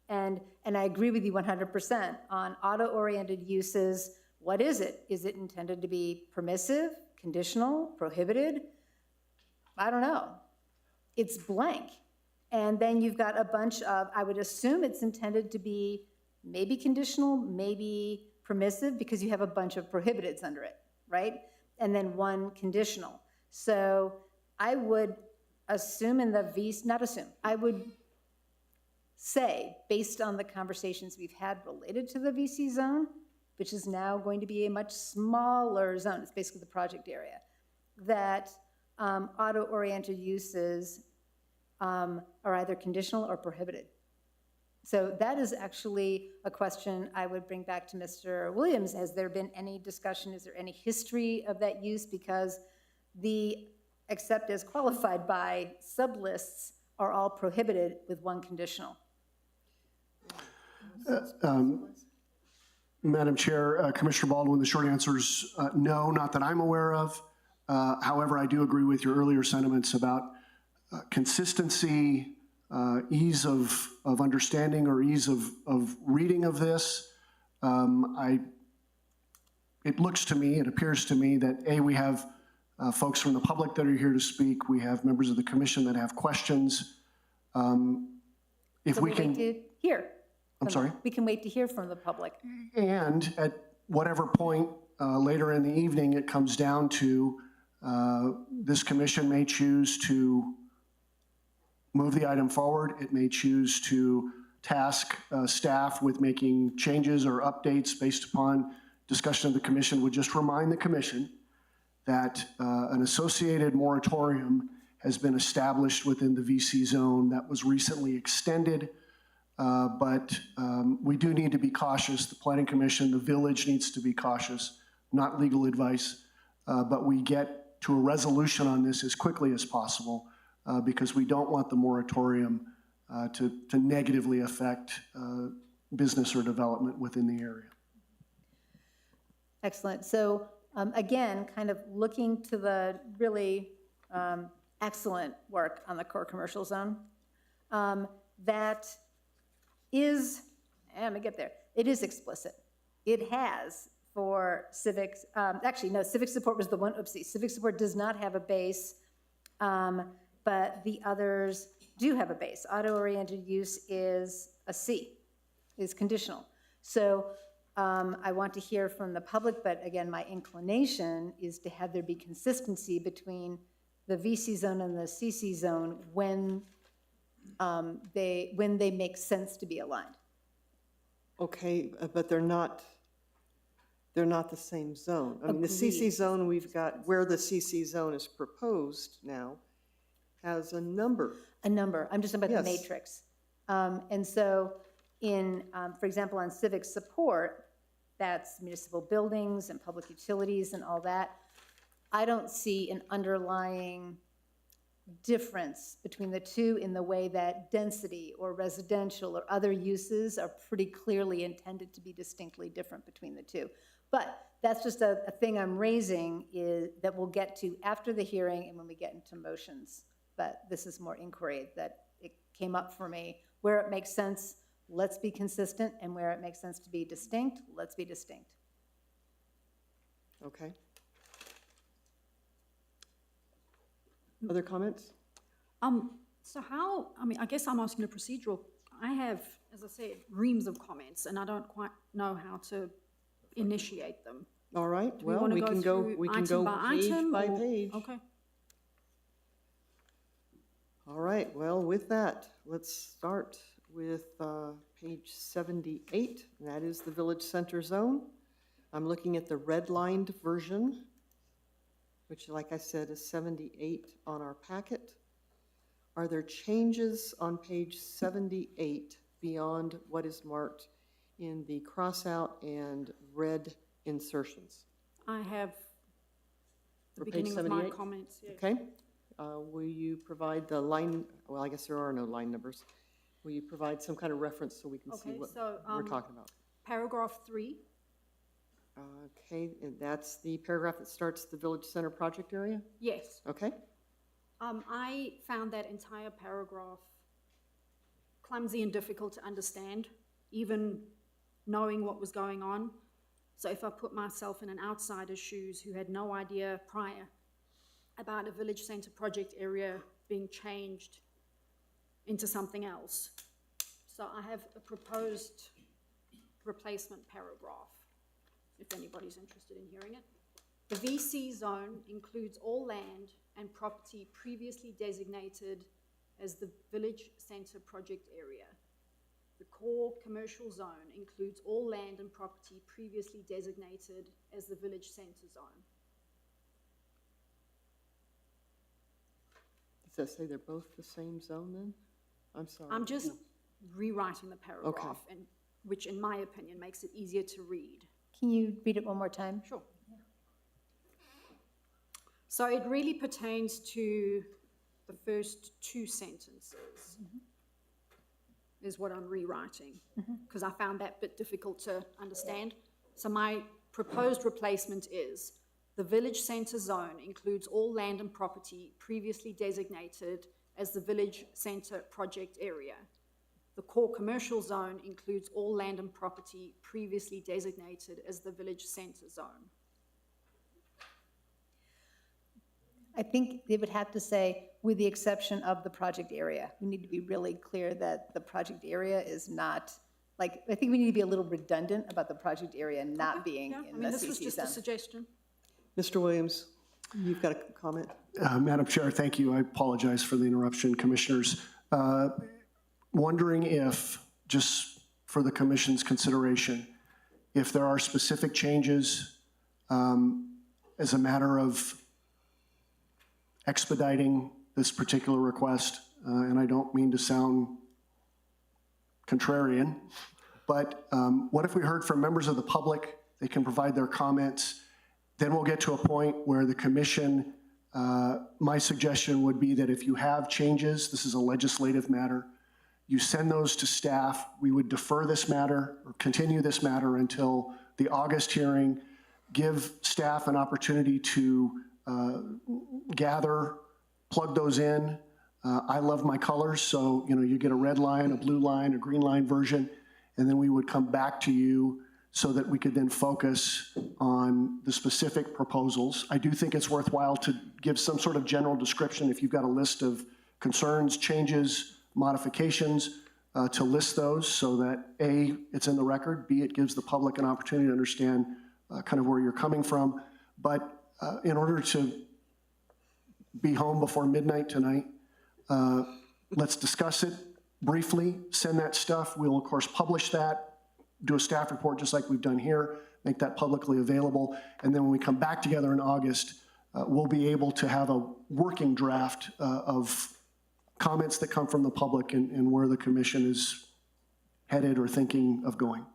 And I agree with you 100% on auto-oriented uses. What is it? Is it intended to be permissive, conditional, prohibited? I don't know. It's blank. And then you've got a bunch of, I would assume it's intended to be maybe conditional, maybe permissive, because you have a bunch of prohibiteds under it, right? And then one conditional. So I would assume in the I would say, based on the conversations we've had related to the VC zone, which is now going to be a much smaller zone, it's basically the project area, that auto-oriented uses are either conditional or prohibited. So that is actually a question I would bring back to Mr. Williams. Has there been any discussion? Is there any history of that use? Because the except as qualified by sublists are all prohibited with one conditional. Madam Chair, Commissioner Baldwin, the short answer is no, not that I'm aware of. However, I do agree with your earlier sentiments about consistency, ease of understanding or ease of reading of this. It looks to me, it appears to me that A, we have folks from the public that are here to speak. We have members of the commission that have questions. If So we wait can, to hear. I'm sorry? We can wait to hear from the public. And at whatever point later in the evening it comes down to, this commission may choose to move the item forward. It may choose to task staff with making changes or updates based upon discussion of the commission. Would just remind the commission that an associated moratorium has been established within the VC zone that was recently extended. But we do need to be cautious. The Planning Commission, the village needs to be cautious, not legal advice. But we get to a resolution on this as quickly as possible because we don't want the moratorium to negatively affect business or development within the area. Excellent. So again, kind of looking to the really excellent work on the core commercial zone, that is, I'm gonna get there, It is explicit. It has for civics, actually, no, civic support was the one, oopsie. Civic support does not have a base, but the others do have a base. Auto-oriented use is a C, is conditional. So I want to hear from the public, but again, my inclination is to have there be consistency between the VC zone and the CC zone when they make sense to be aligned. Okay, but they're not the same zone. I mean, the CC Agreed. zone, we've got, where the CC zone is proposed now, has a number. A number, I'm just talking about the Yes. matrix. And so in, for example, on civic support, that's municipal buildings and public utilities and all that. I don't see an underlying difference between the two in the way that density or residential or other uses are pretty clearly intended to be distinctly different between the two. But that's just a thing I'm raising that we'll get to after the hearing and when we get into motions. But this is more inquiry that it came up for me. Where it makes sense, let's be consistent, and where it makes sense to be distinct, let's be distinct. Okay. Other comments? So how, I mean, I guess I'm asking a procedural, I have, as I said, reams of comments, and I don't quite know how to initiate them. All right, Do we well, want to we go can go, through we can item go by page item, by or- page. Okay. All right, well, with that, let's start with page 78, and that is the Village Center Zone. I'm looking at the redlined version, which, like I said, is 78 on our packet. Are there changes on page 78 beyond what is marked in the crossout and red insertions? I have the For page beginning of my 78? comments, yeah. Okay, will you provide the line, well, I guess there are no line numbers. Will you provide some kind of reference so we can see Okay, what so, we're talking about? Paragraph 3, Okay, and that's the paragraph that starts the Village Center project area? yes. Okay, I found that entire paragraph clumsy and difficult to understand, even knowing what was going on. So if I put myself in an outsider's shoes who had no idea prior about a village center project area being changed into something else. So I have a proposed replacement paragraph, if anybody's interested in hearing it. The VC zone includes all land and property previously designated as the village center project area. The core commercial zone includes all land and property previously designated as the village center zone. does that say they're both the same zone then? I'm sorry. I'm just rewriting the paragraph, and which in my opinion makes it easier to read. Can you read it one more time? Sure. So it really pertains to the first two sentences, is what I'm rewriting, because I found that bit difficult to understand. So my proposed replacement is, the village center zone includes all land and property previously designated as the village center project area. The core commercial zone includes all land and property previously designated as the village center zone. I think they would have to say, with the exception of the project area. We need to be really clear that the project area is not, like, I think we need to be a little redundant about the project area not being Yeah, I in mean, the this was CC just a zone. suggestion. Mr. Williams, you've got a comment? Madam Chair, thank you. I apologize for the interruption, Commissioners. Wondering if, just for the Commission's consideration, if there are specific changes as a matter of expediting this particular request, and I don't mean to sound contrarian, but what if we heard from members of the public? They can provide their comments. Then we'll get to a point where the Commission, my suggestion would be that if you have changes, this is a legislative matter, you send those to staff. We would defer this matter or continue this matter until the August hearing, give staff an opportunity to gather, plug those in. I love my colors, so you get a red line, a blue line, a green line version, and then we would come back to you so that we could then focus on the specific proposals. I do think it's worthwhile to give some sort of general description if you've got a list of concerns, changes, modifications, to list those so that A, it's in the record, B, it gives the public an opportunity to understand kind of where you're coming from. But in order to be home before midnight tonight, let's discuss it briefly, send that stuff. We'll, of course, publish that, do a staff report just like we've done here, make that publicly available. And then when we come back together in August, we'll be able to have a working draft of comments that come from the public and where the commission is headed or thinking of going.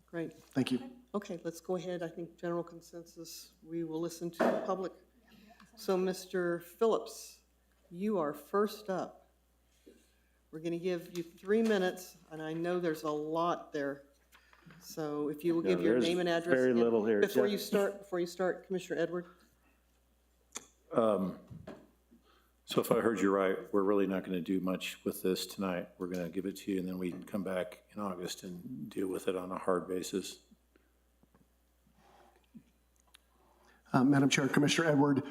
Great. Thank you. Okay, let's go ahead. I think general consensus, we will listen to the public. So Mr. Phillips, you are first up. We're going to give you 3 minutes, and I know there's a lot there. So if you will give your there's name and address. very again. little here. Before Jeff? you start, Commissioner Edward. So if I heard you right, we're really not going to do much with this tonight. We're going to give it to you, and then we can come back in August and deal with it on a hard basis. Madam Chair, Commissioner Edward,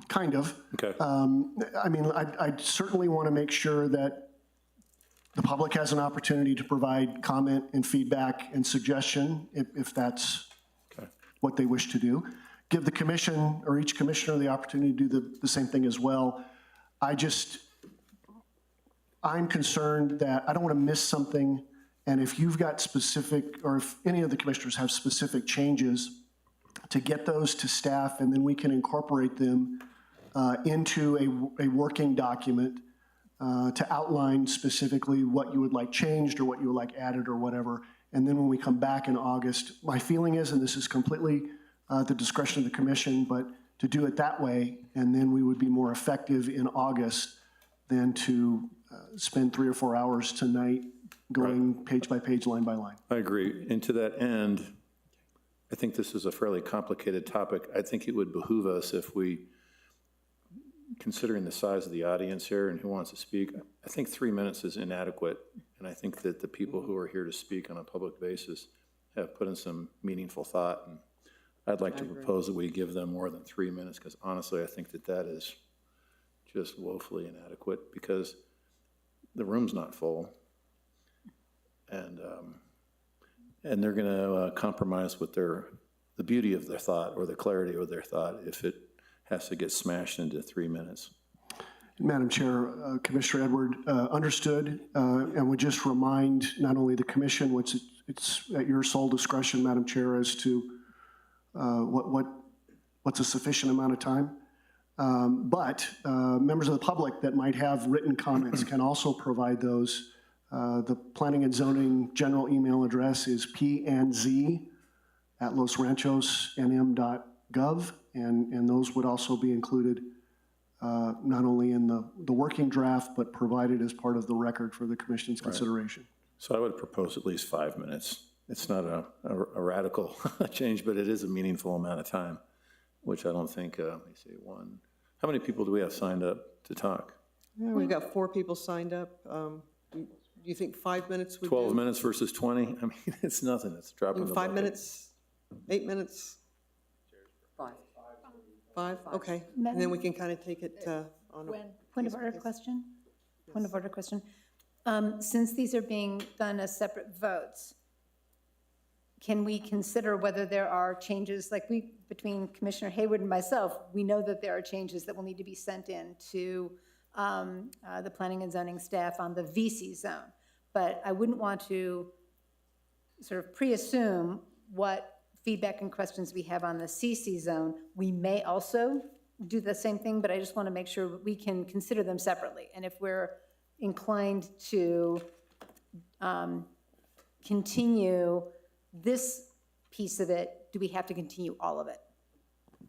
kind of. Okay. I mean, I certainly want to make sure that the public has an opportunity to provide comment and feedback and suggestion if that's Okay. what they wish to do. Give the commission or each commissioner the opportunity to do the same thing as well. I'm concerned that I don't want to miss something. And if you've got specific, or if any of the commissioners have specific changes, to get those to staff, and then we can incorporate them into a working document to outline specifically what you would like changed or what you would like added or whatever. And then when we come back in August, my feeling is, and this is completely the discretion of the commission, but to do it that way, and then we would be more effective in August than to spend 3 or 4 hours tonight going page by page, line by line. I agree. And to that end, I think this is a fairly complicated topic. I think it would behoove us if we, considering the size of the audience here and who wants to speak, I think 3 minutes is inadequate. And I think that the people who are here to speak on a public basis have put in some meaningful thought. And I'd like to propose that we give them more than 3 minutes, because honestly, I think that is just woefully inadequate, because the room's not full. And they're going to compromise with the beauty of their thought or the clarity of their thought if it has to get smashed into 3 minutes. Madam Chair, Commissioner Edward, understood, and would just remind not only the commission, which it's at your sole discretion, Madam Chair, as to what's a sufficient amount of time, but members of the public that might have written comments can also provide those. The Planning and Zoning general email address is pnz@losranchosnm.gov, and those would also be included not only in the working draft, but provided as part of the record for the commission's consideration. So I would propose at least 5 minutes. It's not a radical change, but it is a meaningful amount of time, which I don't think, let me see, how many people do we have signed up to talk? Yeah, we've got 4 people signed up. Do you think 5 minutes would 12 do? minutes versus 20? I mean, it's nothing, it's dropping the 5 bucket. minutes, 8 minutes, 5. 5? Okay. And then we can kind of take it on a. Point of order question? Point of order question. Since these are being done as separate votes, can we consider whether there are changes, like between Commissioner Hayward and myself, we know that there are changes that will need to be sent in to the planning and zoning staff on the VC zone. But I wouldn't want to sort of pre-assume what feedback and questions we have on the CC zone. We may also do the same thing, but I just want to make sure we can consider them separately. And if we're inclined to continue this piece of it, do we have to continue all of it?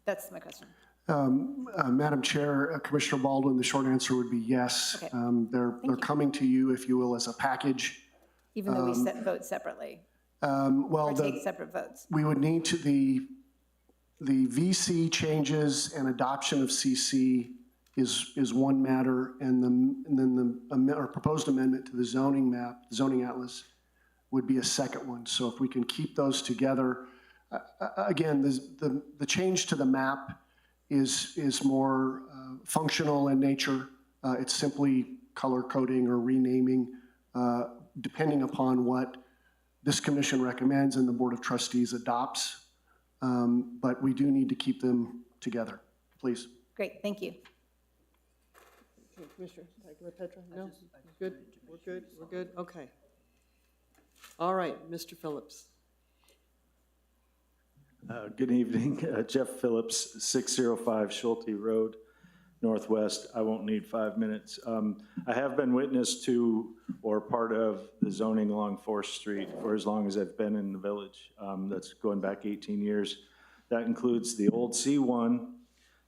That's my question. Madam Chair, Commissioner Baldwin, the short answer would be yes. Okay. They're coming to you, if you will, as a package. Even though we vote separately, Well, or take separate votes. we would need to, the VC changes and adoption of CC is one matter, and then the proposed amendment to the zoning map, zoning atlas, would be a second one. So if we can keep those together, again, the change to the map is more functional in nature. It's simply color coding or renaming, depending upon what this commission recommends and the Board of Trustees adopts. But we do need to keep them together, please. Great, thank you. Commissioner Petra, no? Good, we're good, we're good, okay. All right, Mr. Phillips. Good evening, Jeff Phillips, 605 Schulte Road, Northwest. I won't need 5 minutes. I have been witness to or part of the zoning along 4th Street for as long as I've been in the village. That's going back 18 years. That includes the old C1,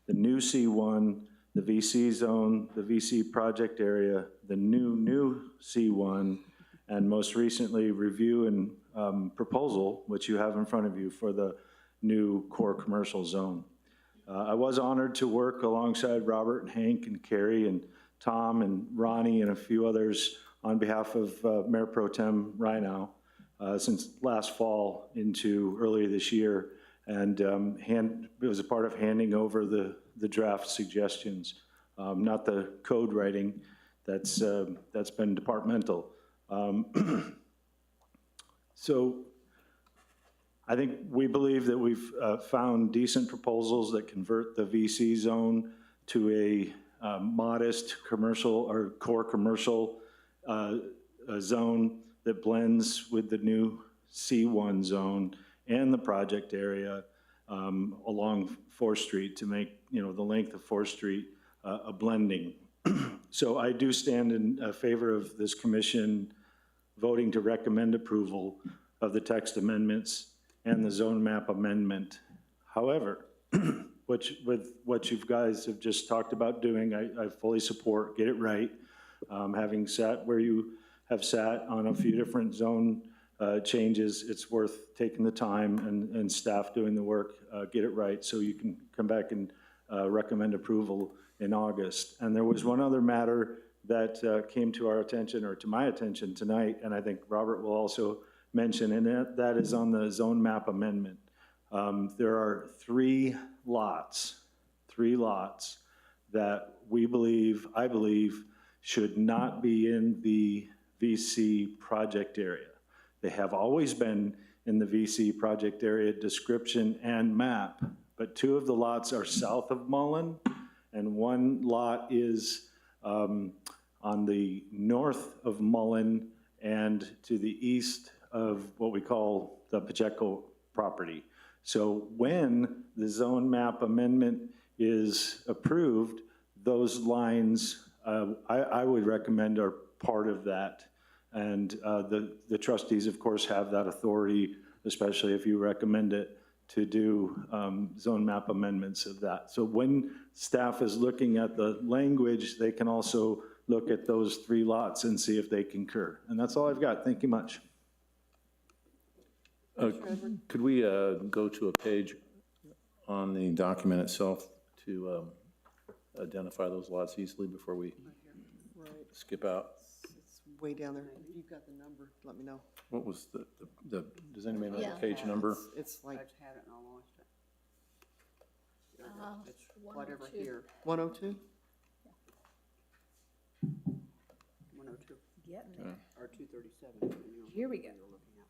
the new C1, the VC zone, the VC project area, the new C1, and most recently review and proposal, which you have in front of you for the new core commercial zone. I was honored to work alongside Robert and Hank and Carrie and Tom and Ronnie and a few others on behalf of Mayor Pro Tem Rhino since last fall into earlier this year. And it was a part of handing over the draft suggestions, not the code writing that's been departmental. So I think we believe that we've found decent proposals that convert the VC zone to a modest commercial or core commercial zone that blends with the new C1 zone and the project area along 4th Street to make, the length of 4th Street a blending. So I do stand in favor of this commission voting to recommend approval of the text amendments and the zone map amendment. However, with what you guys have just talked about doing, I fully support, get it right. Having sat where you have sat on a few different zone changes, it's worth taking the time and staff doing the work, get it right, so you can come back and recommend approval in August. And there was one other matter that came to our attention, or to my attention tonight, and I think Robert will also mention, and that is on the zone map amendment. There are three lots that I believe, should not be in the VC project area. They have always been in the VC project area description and map, but two of the lots are south of Mullen, and one lot is on the north of Mullen and to the east of what we call the Pacheco property. So when the zone map amendment is approved, those lines, I would recommend, are part of that. And the trustees, of course, have that authority, especially if you recommend it, to do zone map amendments of that. So when staff is looking at the language, they can also look at those three lots and see if they concur. And that's all I've got. Thank you much. Could we go to a page on the document itself to identify those lots easily before we skip out? It's way down there. If you've got the number, let me know. What was does anybody know the page number? It's like I've had it and I lost it. It's whatever here, 102? 102, Getting there. or 237. depending on Here we what go. you're looking at.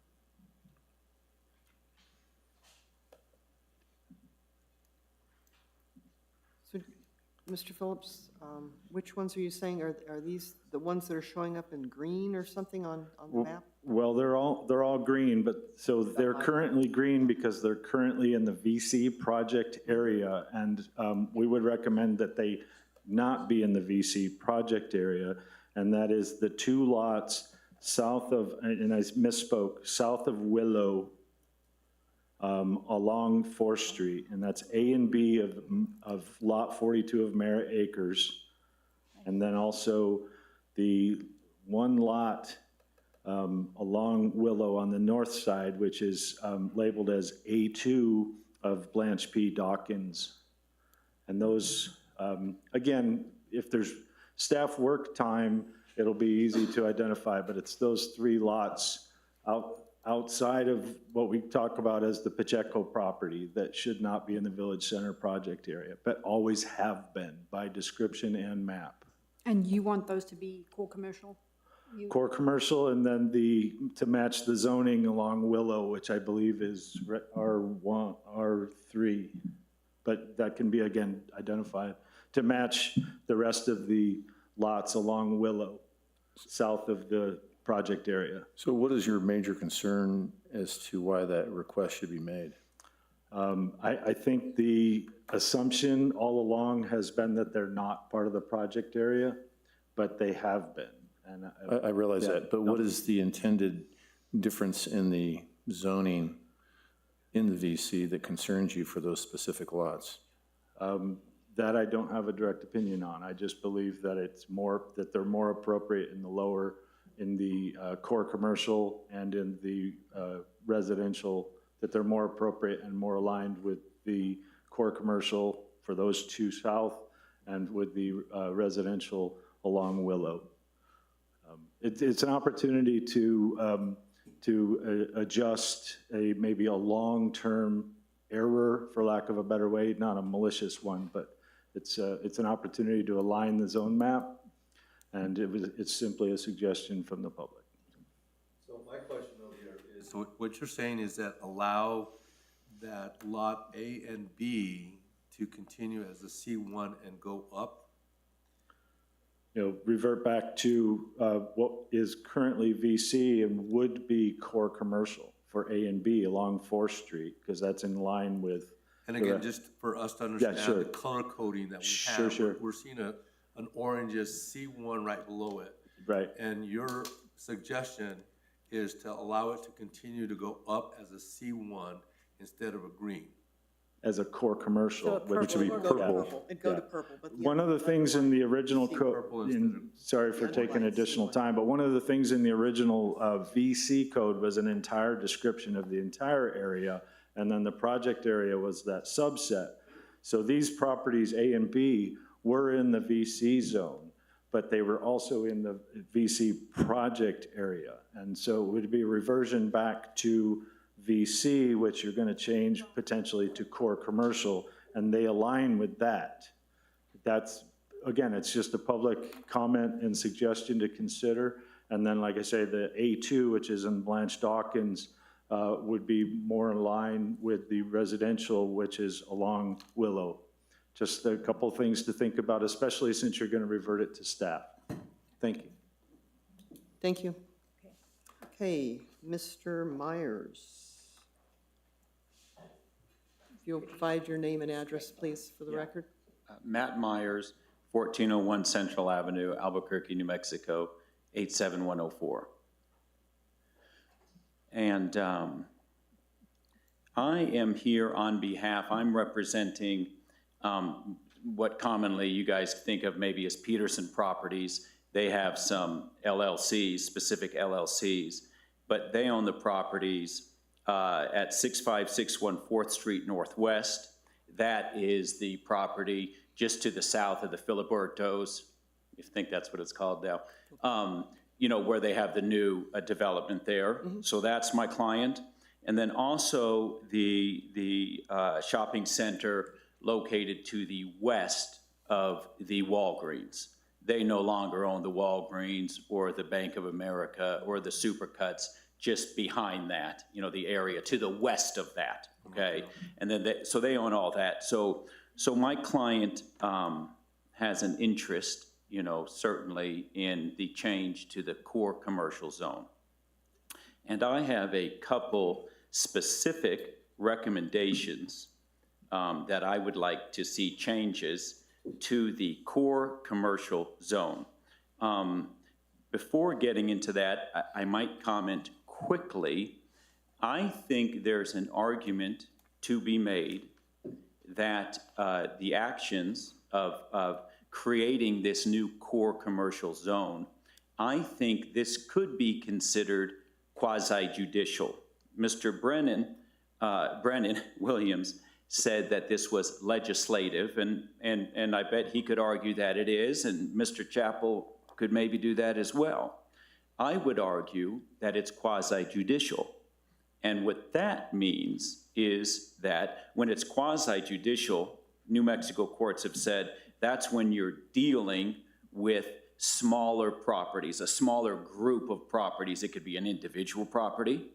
So, Mr. Phillips, which ones are you saying? Are these the ones that are showing up in green or something on the map? Well, they're all green, but so they're currently green because they're currently in the VC project area, and we would recommend that they not be in the VC project area, and that is the two lots south of, and I misspoke, south of Willow along 4th Street, and that's A and B of Lot 42 of Merritt Acres, and then also the one lot along Willow on the north side, which is labeled as A2 of Blanche P. Dawkins. And those, again, if there's staff work time, it'll be easy to identify, but it's those three lots outside of what we talk about as the Pacheco property that should not be in the Village Center project area, but always have been by description and map. And you want those to be core commercial? Core commercial, and then to match the zoning along Willow, which I believe is R1, R3. But that can be, again, identified to match the rest of the lots along Willow, south of the project area. So what is your major concern as to why that request should be made? I think the assumption all along has been that they're not part of the project area, but they have been. And I realize Yeah, that, but what is the intended difference in the zoning in the VC that concerns you for those specific lots? That I don't have a direct opinion on. I just believe that that they're more appropriate in the core commercial and in the residential, that they're more appropriate and more aligned with the core commercial for those two south and with the residential along Willow. It's an opportunity to adjust maybe a long-term error, for lack of a better way, not a malicious one, but it's an opportunity to align the zone map, and it's simply a suggestion from the public. So my question though here is, so what you're saying is that allow that lot A and B to continue as a C1 and go up? Revert back to what is currently VC and would be core commercial for A and B along 4th Street, because that's in line with. And again, just for us to understand sure. the color coding that we Sure, have, sure. we're seeing an orange as C1 right below it. Right. And your suggestion is to allow it to continue to go up as a C1 instead of a green. As a core commercial, which would be It'd go to purple. It'd go to Yeah. purple, but. One of the things in the original purple code, instead of- sorry for taking additional time, but one of the things in the original VC code was an entire description of the entire area, and then the project area was that subset. So these properties, A and B, were in the VC zone, but they were also in the VC project area. And so it would be a reversion back to VC, which you're going to change potentially to core commercial, and they align with that. That's, again, it's just a public comment and suggestion to consider. And then, like I say, the A2, which is in Blanche Dawkins, would be more in line with the residential, which is along Willow. Just a couple of things to think about, especially since you're going to revert it to staff. Thank you. Thank you. Okay, Mr. Myers. If you'll provide your name and address, please, for the record. Matt Myers, 1401 Central Avenue, Albuquerque, New Mexico, 87104. And I am here on behalf, I'm representing what commonly you guys think of maybe as Peterson Properties. They have some LLCs, specific LLCs, but they own the properties at 6561 4th Street Northwest. That is the property just to the south of the Filibertos, if you think that's what it's called now, where they have the new development there. So that's my client. And then also the shopping center located to the west of the Walgreens. They no longer own the Walgreens or the Bank of America or the Supercuts, just behind that, the area to the west of that, okay? And then so they own all that. So my client has an interest, certainly in the change to the core commercial zone. And I have a couple specific recommendations that I would like to see changes to the core commercial zone. Before getting into that, I might comment quickly. I think there's an argument to be made that the actions of creating this new core commercial zone, I think this could be considered quasi-judicial. Mr. Brennan Williams said that this was legislative, and I bet he could argue that it is, and Mr. Chappell could maybe do that as well. I would argue that it's quasi-judicial. And what that means is that when it's quasi-judicial, New Mexico courts have said that's when you're dealing with smaller properties, a smaller group of properties. It could be an individual property,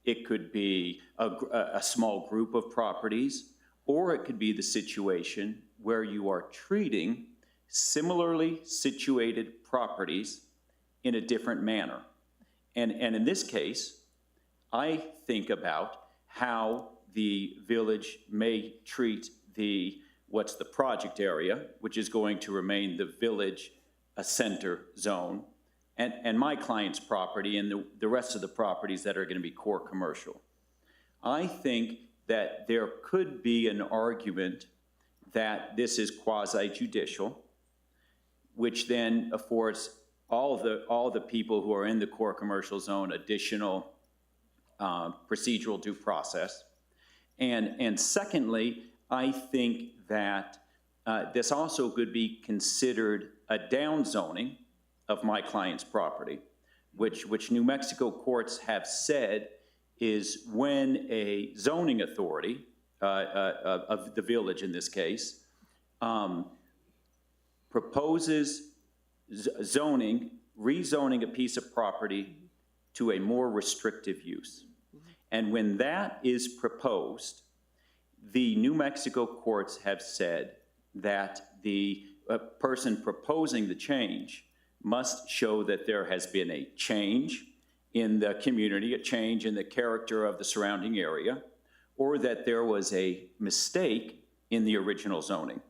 it could be a small group of properties, or it could be the situation where you are treating similarly situated properties in a different manner. And in this case, I think about how the village may treat what's the project area, which is going to remain the village center zone, and my client's property and the rest of the properties that are going to be core commercial. I think that there could be an argument that this is quasi-judicial, which then affords all the people who are in the core commercial zone additional procedural due process. And secondly, I think that this also could be considered a downzoning of my client's property, which New Mexico courts have said is when a zoning authority, of the village in this case, proposes rezoning a piece of property to a more restrictive use. And when that is proposed, the New Mexico courts have said that the person proposing the change must show that there has been a change in the community, a change in the character of the surrounding area, or that there was a mistake in the original zoning.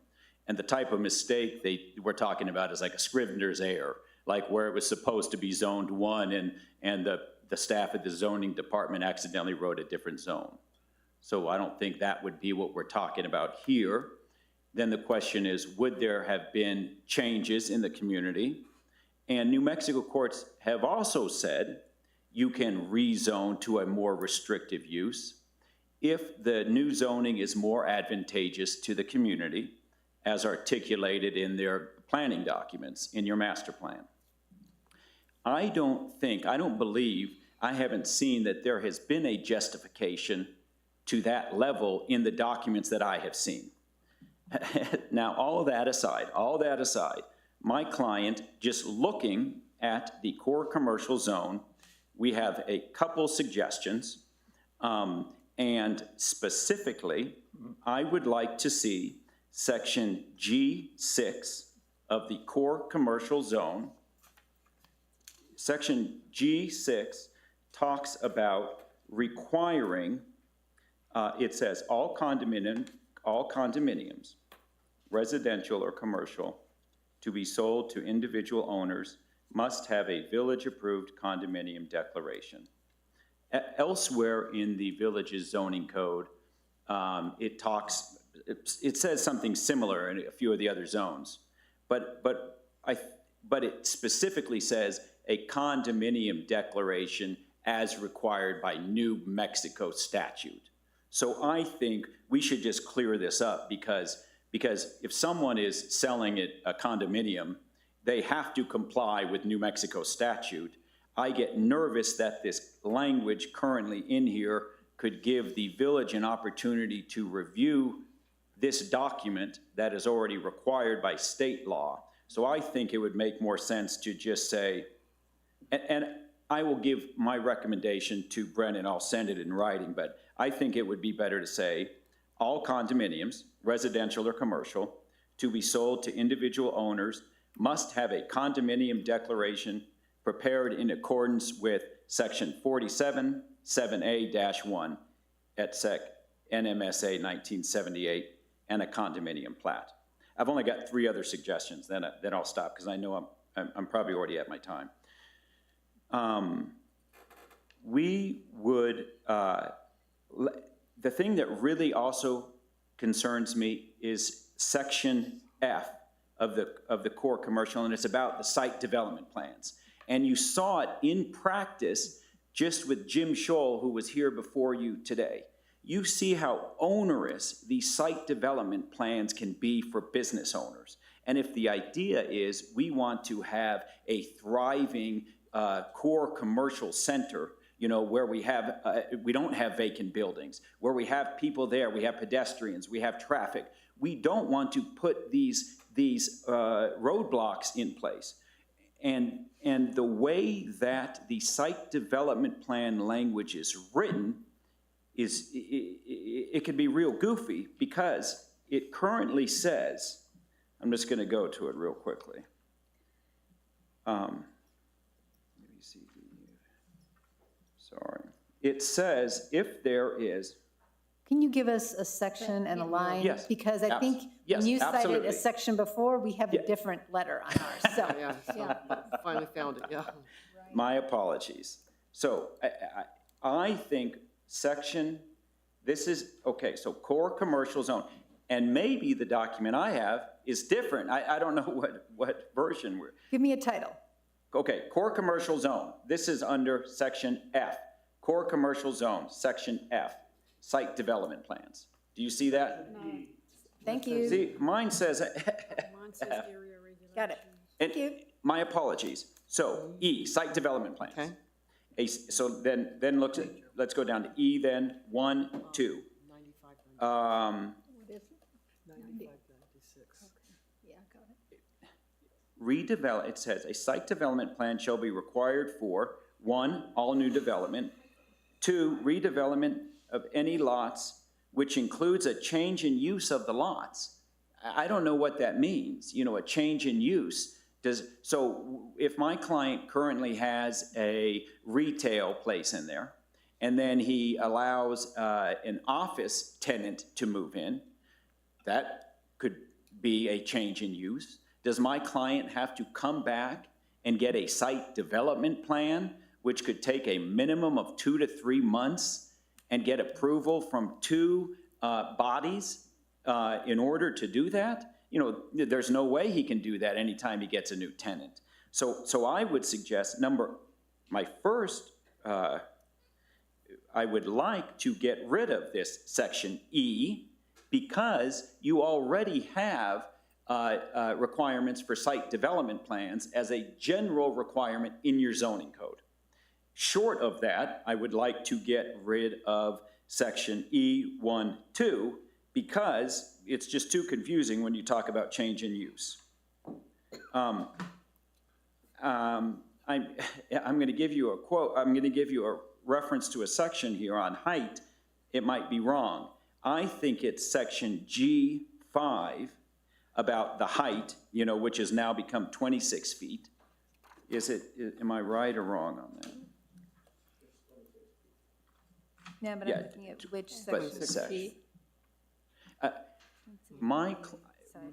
And the type of mistake we're talking about is like a Scrivener's error, like where it was supposed to be zoned one and the staff at the zoning department accidentally wrote a different zone. So I don't think that would be what we're talking about here. Then the question is, would there have been changes in the community? And New Mexico courts have also said you can rezone to a more restrictive use if the new zoning is more advantageous to the community, as articulated in their planning documents, in your master plan. I don't believe, I haven't seen that there has been a justification to that level in the documents that I have seen. Now, all that aside, my client, just looking at the core commercial zone, we have a couple suggestions, and specifically, I would like to see section G6 of the core commercial zone. Section G6 talks about requiring, it says all condominiums, residential or commercial, to be sold to individual owners must have a village-approved condominium declaration. Elsewhere in the village's zoning code, it says something similar in a few of the other zones, but it specifically says a condominium declaration as required by New Mexico statute. So I think we should just clear this up because if someone is selling it a condominium, they have to comply with New Mexico statute. I get nervous that this language currently in here could give the village an opportunity to review this document that is already required by state law. So I think it would make more sense to just say, and I will give my recommendation to Brennan, I'll send it in writing, but I think it would be better to say all condominiums, residential or commercial, to be sold to individual owners must have a condominium declaration prepared in accordance with section 47, 7A-1 at Sec NMSA 1978 and a condominium plat. I've only got 3 other suggestions, then I'll stop because I know I'm probably already at my time. We would, the thing that really also concerns me is section F of the core commercial, and it's about the site development plans. And you saw it in practice just with Jim Scholl, who was here before you today. You see how onerous these site development plans can be for business owners. And if the idea is we want to have a thriving core commercial center, you know, where we have, we don't have vacant buildings, where we have people there, we have pedestrians, we have traffic. We don't want to put these roadblocks in place. And the way that the site development plan language is written is, it can be real goofy, because it currently says, I'm just gonna go to it real quickly. Let me see. Sorry. It says if there is, Can you give us a section and a line? Yes. Because I think Yes, when you cited absolutely. a section before, we have a different letter on ours, so. Yeah, so finally found it, yeah. my apologies. So I think section, this is, okay, so core commercial zone. And maybe the document I have is different. I don't know what version we're, Give me a title. okay, core commercial zone. This is under section F. Core commercial zone, section F, site development plans. Do you see that? Thank you. See, mine says, Mine says area regulation. Got it. and Thank you. my apologies. So E, site development plans. Okay. So then let's go down to E then, 1, 2. What is it? 9596. Yeah, got it. Redevelop, it says, a site development plan shall be required for, 1, all new development, 2, redevelopment of any lots, which includes a change in use of the lots. I don't know what that means, you know, a change in use. So if my client currently has a retail place in there, and then he allows an office tenant to move in, that could be a change in use. Does my client have to come back and get a site development plan, which could take a minimum of 2 to 3 months, and get approval from 2 bodies in order to do that? You know, there's no way he can do that anytime he gets a new tenant. So I would suggest, my first, I would like to get rid of this section E, because you already have requirements for site development plans as a general requirement in your zoning code. Short of that, I would like to get rid of section E12, because it's just too confusing when you talk about change in use. I'm going to give you a quote, I'm going to give you a reference to a section here on height. It might be wrong. I think it's section G5 about the height, you know, which has now become 26 feet. Am I right or wrong on that? Yeah, but Yeah, I'm looking at which but section. section. My, Sorry.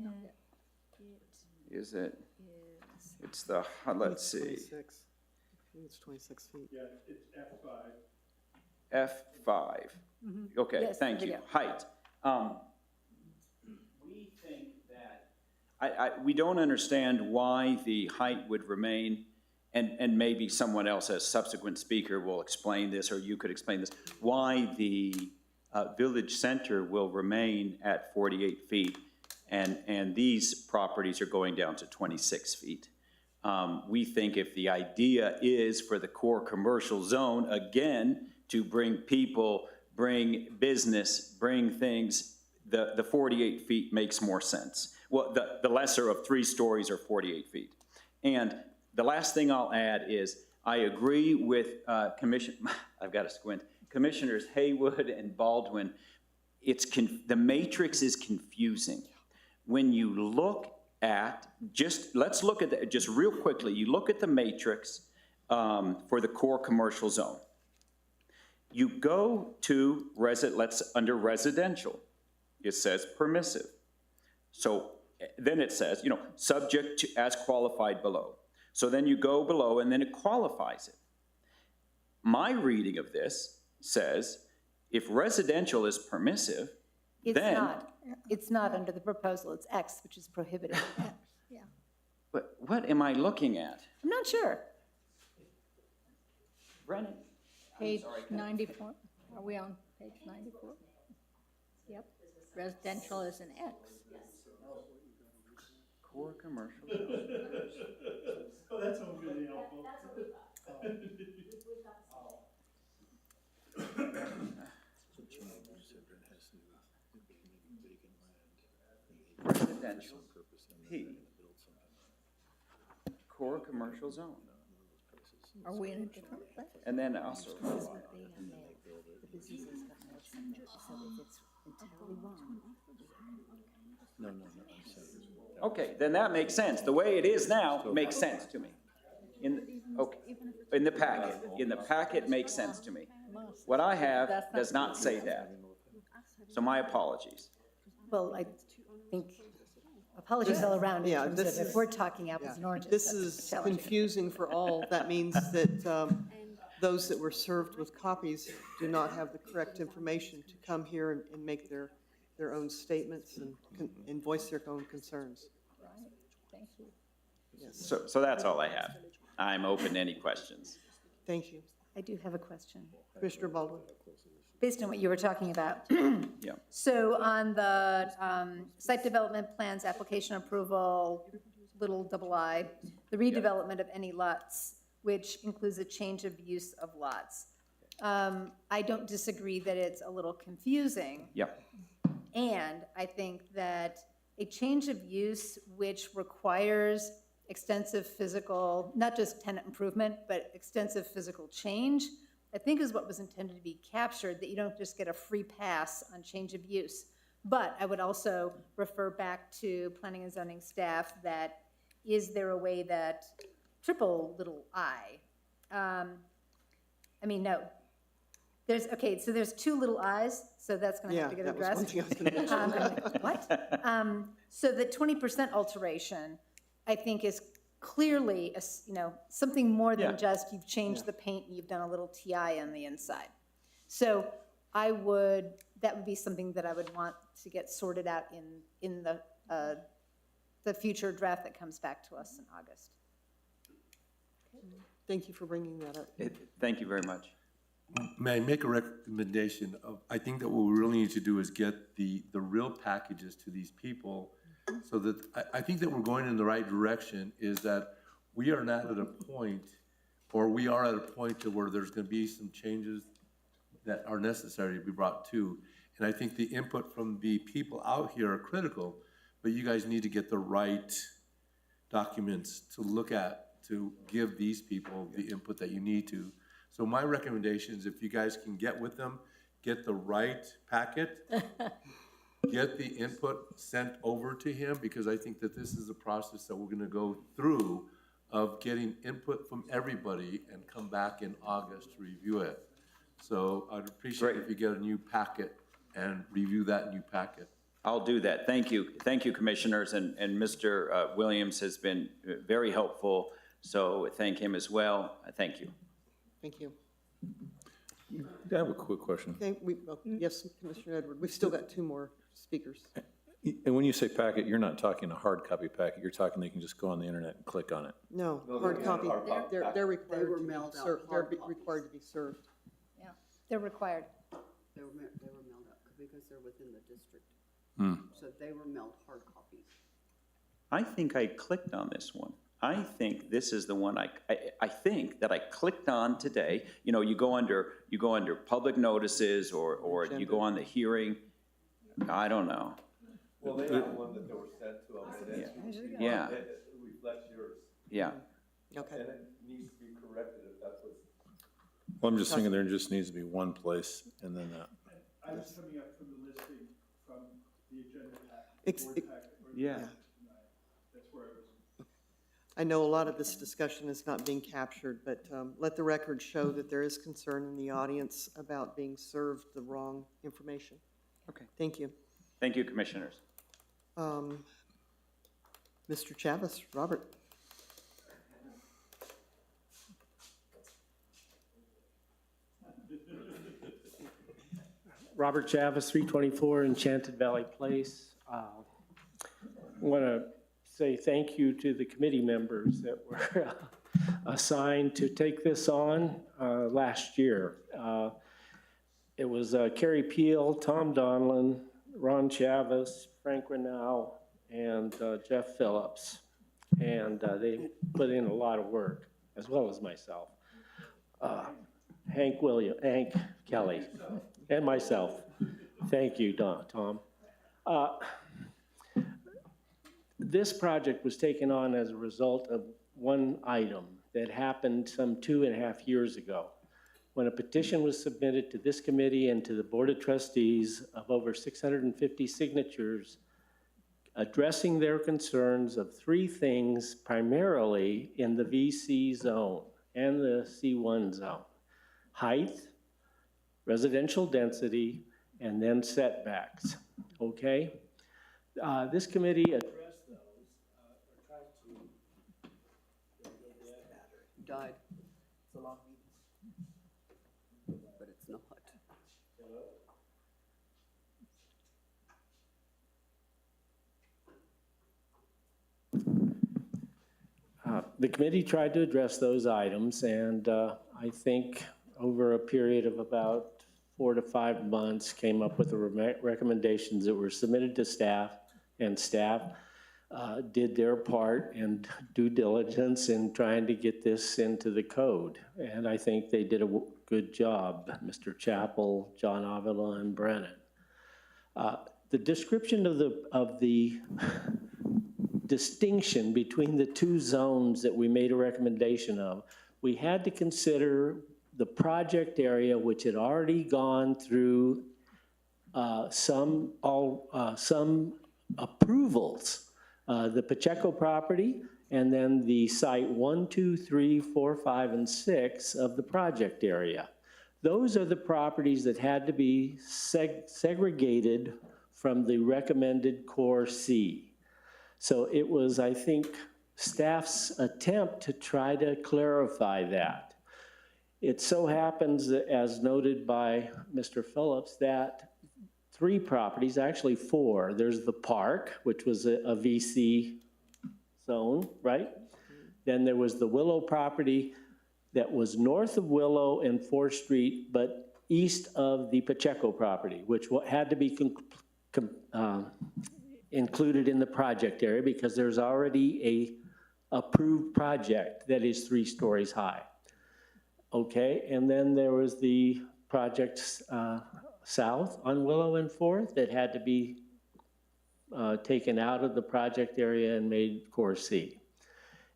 No. is it, it's the, let's see, 26. I think it's 26 feet. F5. Okay, Yes, thank there we you. go. Height. We think that, we don't understand why the height would remain, and maybe someone else, as subsequent speaker, will explain this, or you could explain this, why the village center will remain at 48 feet, and these properties are going down to 26 feet. We think if the idea is for the core commercial zone, again, to bring people, bring business, bring things, the 48 feet makes more sense. Well, the lesser of 3 stories are 48 feet. And the last thing I'll add is, I agree with I've got to squint, Commissioners Haywood and Baldwin. The matrix is confusing. When you look at, let's look at just real quickly, you look at the matrix for the core commercial zone. You go to under residential, it says permissive. So then it says, you know, subject to as qualified below. So then you go below and then it qualifies it. My reading of this says, if residential is permissive, It's not under the proposal, it's X, which is prohibited. Yeah. but what am I looking at? I'm not sure. Brennan? Page 94. Are we on page 94? Yep. Residential is an X. Core commercial zone. Residential P. Core commercial zone. Are we in a different place? And then also, okay, then that makes sense. The way it is now makes sense to me. Okay, in the packet makes sense to me. What I have does not say that. So my apologies. Well, I think apologies all around in Yeah, terms this of if is- we're talking apples and oranges. This that's is challenging. confusing for all. That means that those that were served with copies do not have the correct information to come here and make their own statements and voice their own concerns. Thank you. So that's all I have. I'm open to any questions. Thank you. I do have a question, Commissioner Baldwin? based on what you were talking about. Yeah. So on the site development plans, application approval, little double I, the redevelopment of any lots, which includes a change of use of lots. I don't disagree that it's a little confusing. Yeah. And I think that a change of use which requires extensive physical, not just tenant improvement, but extensive physical change, I think is what was intended to be captured, that you don't just get a free pass on change of use. But I would also refer back to planning and zoning staff that, is there a way that triple little I? No. So there's two little i's, so that's gonna Yeah, have to get that was one addressed. thing I was gonna mention. What? So the 20% alteration, I think, is clearly, something more Yeah. than just you've changed the paint and you've done a little TI on the inside. So that would be something that I would want to get sorted out in the future draft that comes back to us in August. Thank you for bringing that up. Thank you very much. May I make a recommendation of, I think that what we really need to do is get the real packages to these people, so that, I think that we're going in the right direction, is that we are not at a point, or we are at a point to where there's gonna be some changes that are necessary to be brought to. And I think the input from the people out here are critical, but you guys need to get the right documents to look at, to give these people the input that you need to. So my recommendation is, if you guys can get with them, get the right packet, get the input sent over to him, because I think that this is a process that we're gonna go through of getting input from everybody and come back in August to review it. So I'd appreciate if you get a new packet and review that new packet. I'll do that. Thank you. Thank you, commissioners, and Mr. Williams has been very helpful, so thank him as well. Thank you. Thank you. I have a quick question. Yes, Commissioner Edward, we've still got two more speakers. And when you say packet, you're not talking a hard copy packet, you're talking they can just go on the internet and click on it. No, hard copy, they're required They were to be mailed out served, hard they're copies. required to be served. Yeah, they're required. They were mailed out because they're within the district. So they were mailed hard copies. I think I clicked on this one. I think this is the one I think that I clicked on today. You know, you go under public notices or you go on the hearing. I don't know. Well, they have one that they were sent to them, and Yeah, it reflects yours, yeah. Okay, and it needs to be corrected if that's what's. Well, I'm just thinking there just needs to be one place and then that. I was coming up from the listing from the agenda Ex- board packet, or the Yeah. packet tonight. That's where it was. I know a lot of this discussion is not being captured, but let the record show that there is concern in the audience about being served the wrong information. Okay. Thank you. Thank you, commissioners. Mr. Chavez, Robert. Robert Chavis, 324 Enchanted Valley Place. Want to say thank you to the committee members that were assigned to take this on last year. It was Kerry Peel, Tom Donlin, Ron Chavis, Frank Renau, and Jeff Phillips. And they put in a lot of work, as well as myself. Hank Kelly, and myself. Thank you, Tom. This project was taken on as a result of one item that happened some 2.5 years ago, when a petition was submitted to this committee and to the Board of Trustees of over 650 signatures addressing their concerns of 3 things, primarily in the VC zone and the C1 zone: height, residential density, and then setbacks, okay? This committee addressed those, or tried to. Died. But it's not. The committee tried to address those items, and I think over a period of about 4 to 5 months, came up with the recommendations that were submitted to staff, and staff did their part and due diligence in trying to get this into the code. And I think they did a good job, Mr. Chappell, John Avila, and Brennan. The description of the distinction between the 2 zones that we made a recommendation of, we had to consider the project area, which had already gone through some approvals. The Pacheco property, and then the site 1, 2, 3, 4, 5, and 6 of the project area. Those are the properties that had to be segregated from the recommended Core C. So it was, I think, staff's attempt to try to clarify that. It so happens that, as noted by Mr. Phillips, that 3 properties, actually 4, there's the park, which was a VC zone, right? Then there was the Willow property that was north of Willow and 4th Street, but east of the Pacheco property, which had to be included in the project area because there's already a approved project that is 3 stories high. Okay, and then there was the project south on Willow and 4th that had to be taken out of the project area and made Core C.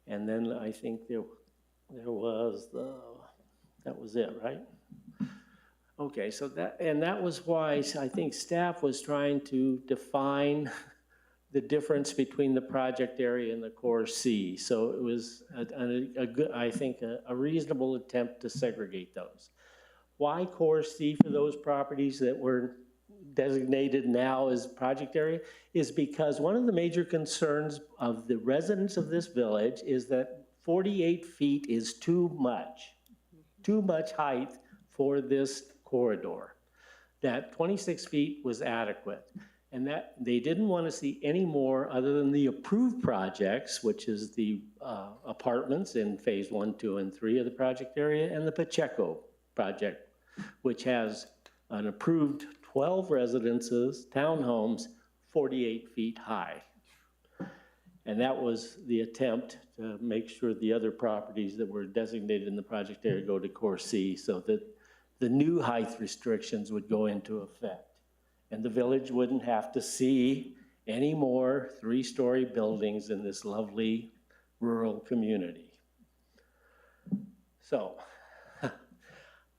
And then I think there was that was it, right? Okay, so that was why I think staff was trying to define the difference between the project area and the Core C. So it was a good, I think, a reasonable attempt to segregate those. Why Core C for those properties that were designated now as project area is because one of the major concerns of the residents of this village is that 48 feet is too much height for this corridor. That 26 feet was adequate. And that they didn't want to see any more other than the approved projects, which is the apartments in phase 1, 2, and 3 of the project area, and the Pacheco project, which has an approved 12 residences, townhomes, 48 feet high. And that was the attempt to make sure the other properties that were designated in the project area go to Core C so that the new height restrictions would go into effect. And the village wouldn't have to see any more 3-story buildings in this lovely rural community. So,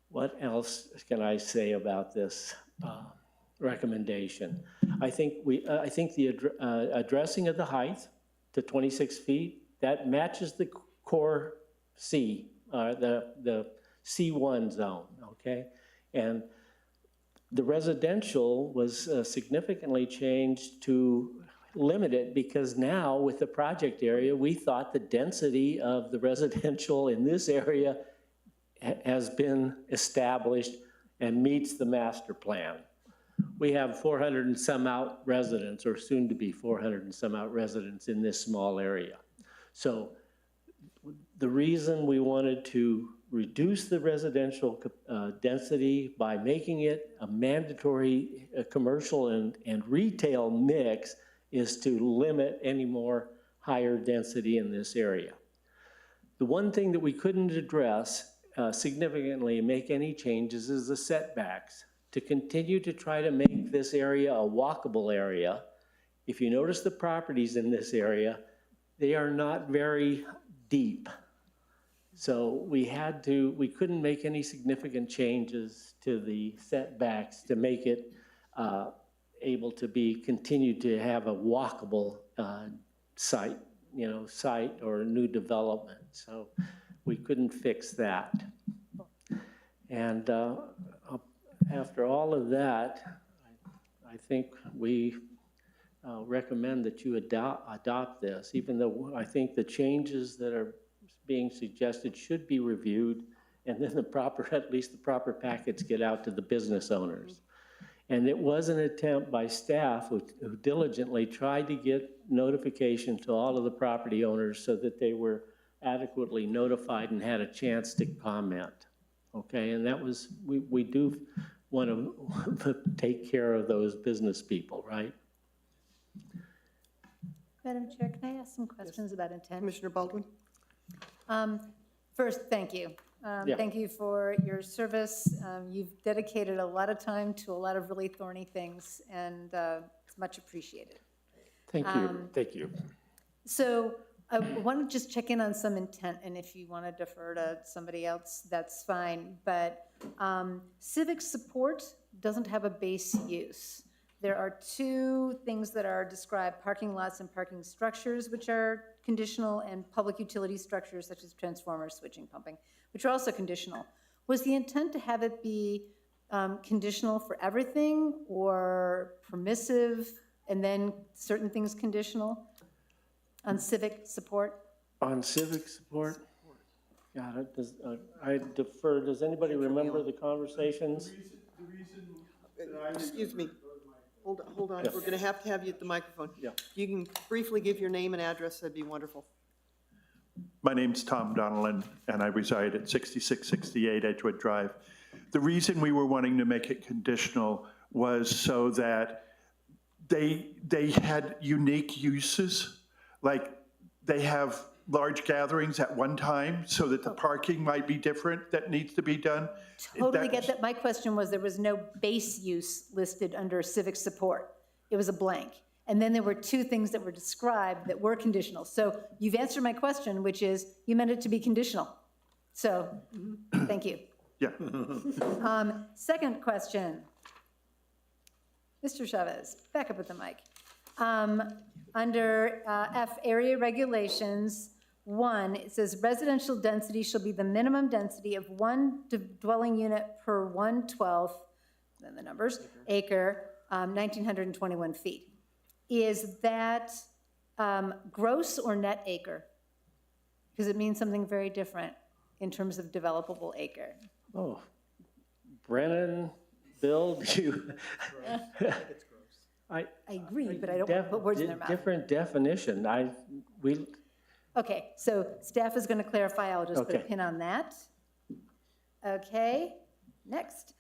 what else can I say about this recommendation? I think the addressing of the height to 26 feet, that matches the Core C, the C1 zone, okay? And the residential was significantly changed to limit it because now with the project area, we thought the density of the residential in this area has been established and meets the master plan. We have 400 and some out residents, or soon to be 400 and some out residents in this small area. So the reason we wanted to reduce the residential density by making it a mandatory commercial and retail mix is to limit any more higher density in this area. The one thing that we couldn't address significantly and make any changes is the setbacks. To continue to try to make this area a walkable area, if you notice the properties in this area, they are not very deep. So we couldn't make any significant changes to the setbacks to make it able to be continued to have a walkable site or new development. So we couldn't fix that. And after all of that, I think we recommend that you adopt this, even though I think the changes that are being suggested should be reviewed, and then at least the proper packets get out to the business owners. And it was an attempt by staff who diligently tried to get notification to all of the property owners so that they were adequately notified and had a chance to comment. Okay, and that was, we do want to take care of those business people, right? Madam Chair, can I ask some questions about intent? Commissioner Baldwin? First, thank you. Yeah. Thank you for your service. You've dedicated a lot of time to a lot of really thorny things, and it's much appreciated. Thank you, thank you. So I want to just check in on some intent, and if you want to defer to somebody else, that's fine. But civic support doesn't have a base use. There are two things that are described: parking lots and parking structures, which are conditional, and public utility structures such as transformers, switching, pumping, which are also conditional. Was the intent to have it be conditional for everything, or permissive and then certain things conditional on civic support? On civic support? Got it. I defer, does anybody remember the conversations? Excuse me. Hold on. We're going to have you at the microphone. Yeah. You can briefly give your name and address, that'd be wonderful. My name's Tom Donnellan, and I reside at 6668 Edgewood Drive. The reason we were wanting to make it conditional was so that they had unique uses, like they have large gatherings at one time, so that the parking might be different that needs to be done. Totally get that. My question was, there was no base use listed under civic support. It was a blank. And then there were two things that were described that were conditional. So you've answered my question, which is you meant it to be conditional. So, thank you. Yeah. Second question. Mr. Chavez, back up at the mic. Under F, area regulations, 1, it says residential density shall be the minimum density of one dwelling unit per 1/12, then the numbers, acre, 1,921 feet. Is that gross or net acre? Because it means something very different in terms of developable acre. Oh, Brennan, Bill, do you? I agree, but I don't want to put words in their mouth. Different definition. Okay, so staff is going to clarify. I'll just put a Okay. pin on that. Okay, next.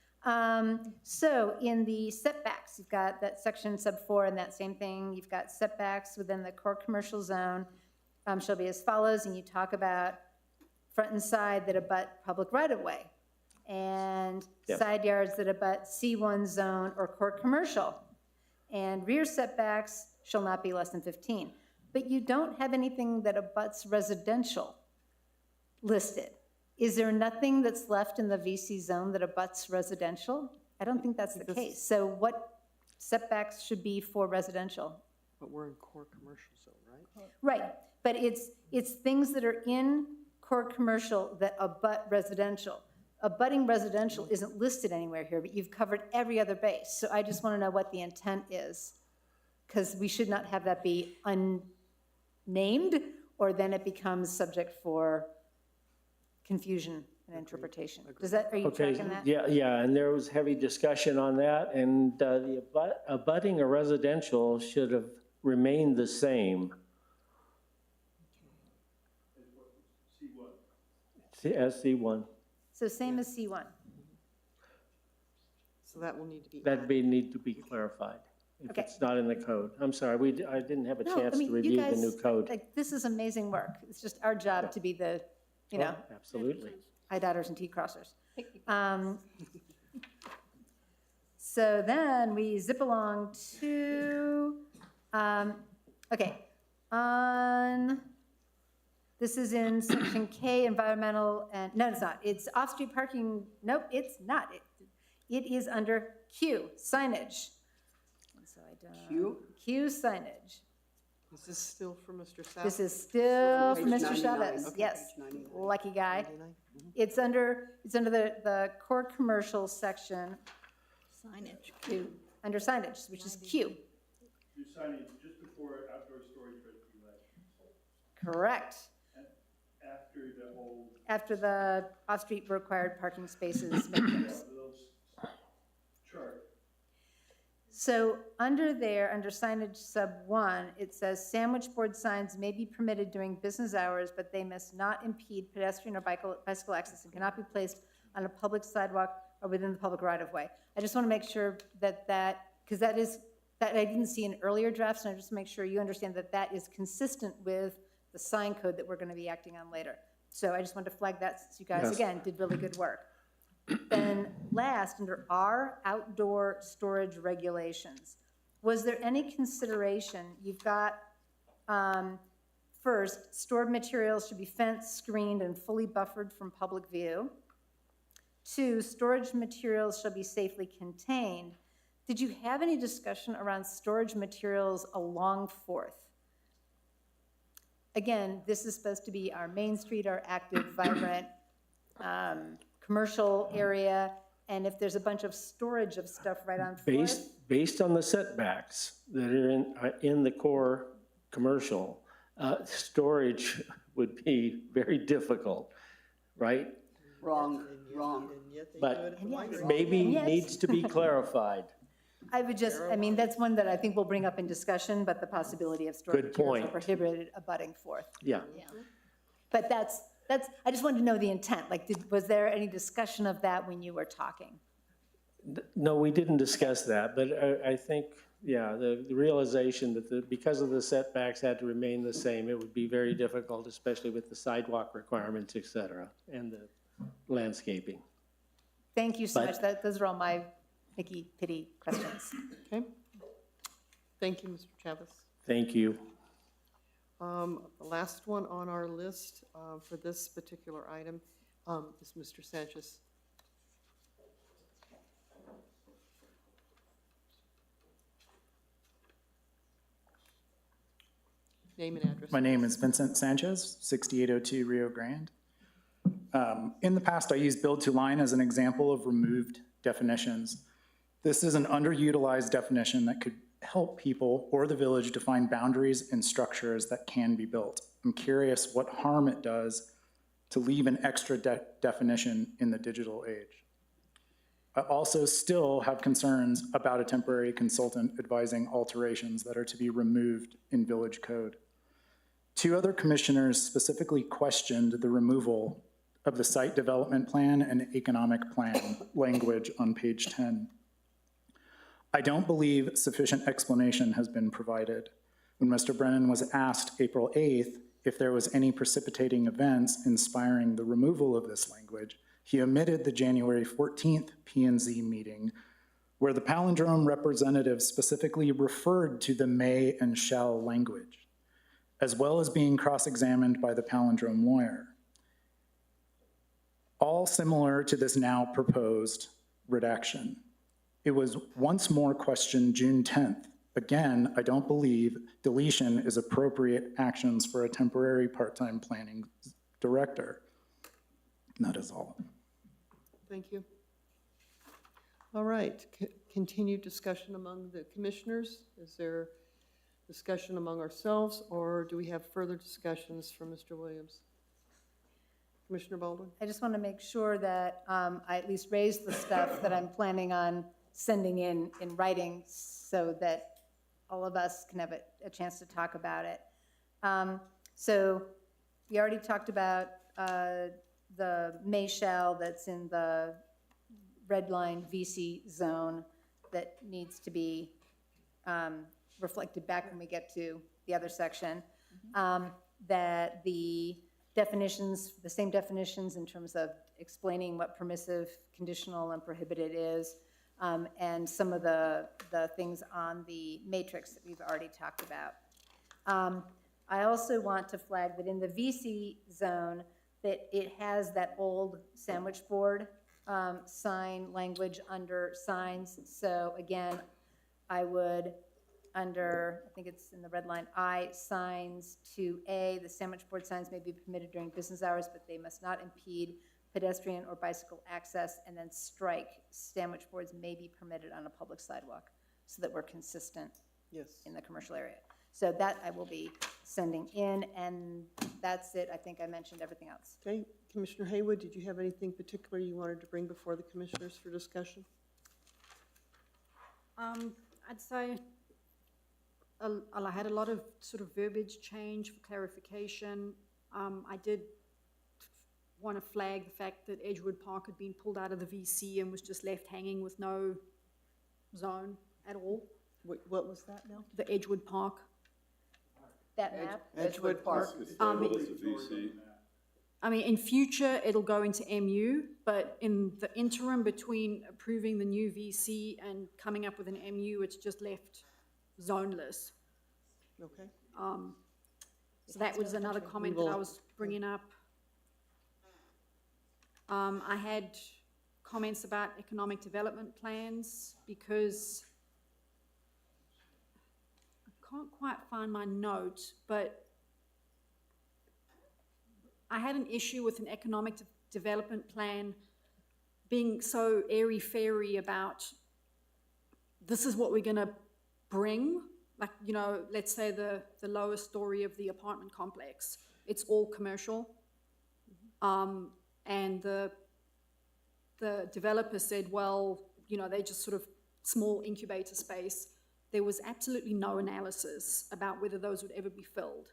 So in the setbacks, you've got that section sub 4 and that same thing. You've got setbacks within the core commercial zone shall be as follows, and you talk about front and side that abut public right-of-way, and Yep. side yards that abut C1 zone or core commercial, and rear setbacks shall not be less than 15. But you don't have anything that abuts residential listed. Is there nothing that's left in the VC zone that abuts residential? I don't think that's the case. So what setbacks should be for residential? But we're in core commercial zone, right? Right, but it's things that are in core commercial that abut residential. Abutting residential isn't listed anywhere here, but you've covered every other base. So I just want to know what the intent is, because we should not have that be unnamed, or then it becomes subject for confusion and interpretation. Are you Okay, tracking that? yeah, and there was heavy discussion on that, and the abutting a residential should have remained the same. As C1. So same as C1. So that will need to be. That'd need to be clarified. if Okay. it's not in the code. I'm sorry, I didn't have a No, chance I mean, to you review the guys, new code. like, this is amazing work. It's just our job to be the, you know, Oh, absolutely. I dotters and T crossers. So then we zip along to, okay, this is in section K, environmental, and, no, it's not. It's off-street parking, nope, it's not. It is under Q, signage. And so I don't. Q? Q signage. Is this still for Mr. South? This is still for Page Mr. 99. Chavez, Okay, yes. page 99. Lucky guy. 99? It's under the core commercial section, Signage. Q, under signage, which is Q. Your signage just before outdoor storage regulations, Correct. after the whole, After the off-street required parking spaces matrix. chart. So under there, under signage sub 1, it says sandwich board signs may be permitted during business hours, but they must not impede pedestrian or bicycle access and cannot be placed on a public sidewalk or within the public right-of-way. I just want to make sure that because that I didn't see in earlier drafts, and I just make sure you understand that that is consistent with the sign code that we're going to be acting on later. So I just wanted to flag that since you guys, Yes. again, did really good work. Then last, under R, outdoor storage regulations, was there any consideration, you've got, first, stored materials should be fenced, screened, and fully buffered from public view. 2, storage materials shall be safely contained. Did you have any discussion around storage materials along Fourth? Again, this is supposed to be our Main Street, our active, vibrant, commercial area, and if there's a bunch of storage of stuff right on Fourth, Based on the setbacks that are in the core commercial, storage would be very difficult, right? Wrong. And yet they do But it at the And yet- library. maybe Yes. needs to be clarified. I would just, I mean, that's one that I think we'll bring up in discussion, but the possibility of storage Good materials point. are prohibited abutting Fourth. Yeah. But that's, I just wanted to know the intent, like, was there any discussion of that when you were talking? No, we didn't discuss that, but I think, yeah, the realization that because of the setbacks had to remain the same, it would be very difficult, especially with the sidewalk requirements, et cetera, and the landscaping. Thank you so But- much, those are all my picky, pity questions. Okay. Thank you, Mr. Chavez. Thank you. The last one on our list for this particular item is Mr. Sanchez. Name and address. My name is Vincent Sanchez, 6802 Rio Grande. In the past, I used build to line as an example of removed definitions. This is an underutilized definition that could help people or the village define boundaries and structures that can be built. I'm curious what harm it does to leave an extra definition in the digital age. I also still have concerns about a temporary consultant advising alterations that are to be removed in village code. 2 other commissioners specifically questioned the removal of the site development plan and economic plan language on page 10. I don't believe sufficient explanation has been provided. When Mr. Brennan was asked April 8th if there was any precipitating events inspiring the removal of this language, he omitted the January 14th P&Z meeting where the palindrome representative specifically referred to the may and shall language, as well as being cross-examined by the palindrome lawyer. All similar to this now proposed redaction. It was once more questioned June 10th. Again, I don't believe deletion is appropriate actions for a temporary part-time planning director. And that is all. Thank you. All right, continued discussion among the commissioners. Is there discussion among ourselves, or do we have further discussions from Mr. Williams? Commissioner Baldwin? I just want to make sure that I at least raise the stuff that I'm planning on sending in writing so that all of us can have a chance to talk about it. So we already talked about the may shall that's in the red line VC zone that needs to be reflected back when we get to the other section, that the definitions, the same definitions in terms of explaining what permissive, conditional, and prohibited is, and some of the things on the matrix that we've already talked about. I also want to flag that in the VC zone, that it has that old sandwich board sign language under signs. So again, I would, under, I think it's in the red line, I, signs 2A, the sandwich board signs may be permitted during business hours, but they must not impede pedestrian or bicycle access, and then strike, sandwich boards may be permitted on a public sidewalk, so that we're consistent Yes. in the commercial area. So that I will be sending in, and that's it. I think I mentioned everything else. Okay, Commissioner Haywood, did you have anything particular you wanted to bring before the commissioners for discussion? I'd say I had a lot of sort of verbiage change for clarification. I did want to flag the fact that Edgewood Park had been pulled out of the VC and was just left hanging with no zone at all. What was that now? The Edgewood Park. That map? Edgewood Park. I mean, in future, it'll go into MU, but in the interim between approving the new VC and coming up with an MU, it's just left zoneless. Okay. So that was another comment that I was bringing up. I had comments about economic development plans because I can't quite find my note, but I had an issue with an economic development plan being so airy-fairy about this is what we're going to bring. Like, you know, let's say the lower story of the apartment complex, it's all commercial. And the developer said, well, you know, they just sort of small incubator space. There was absolutely no analysis about whether those would ever be filled.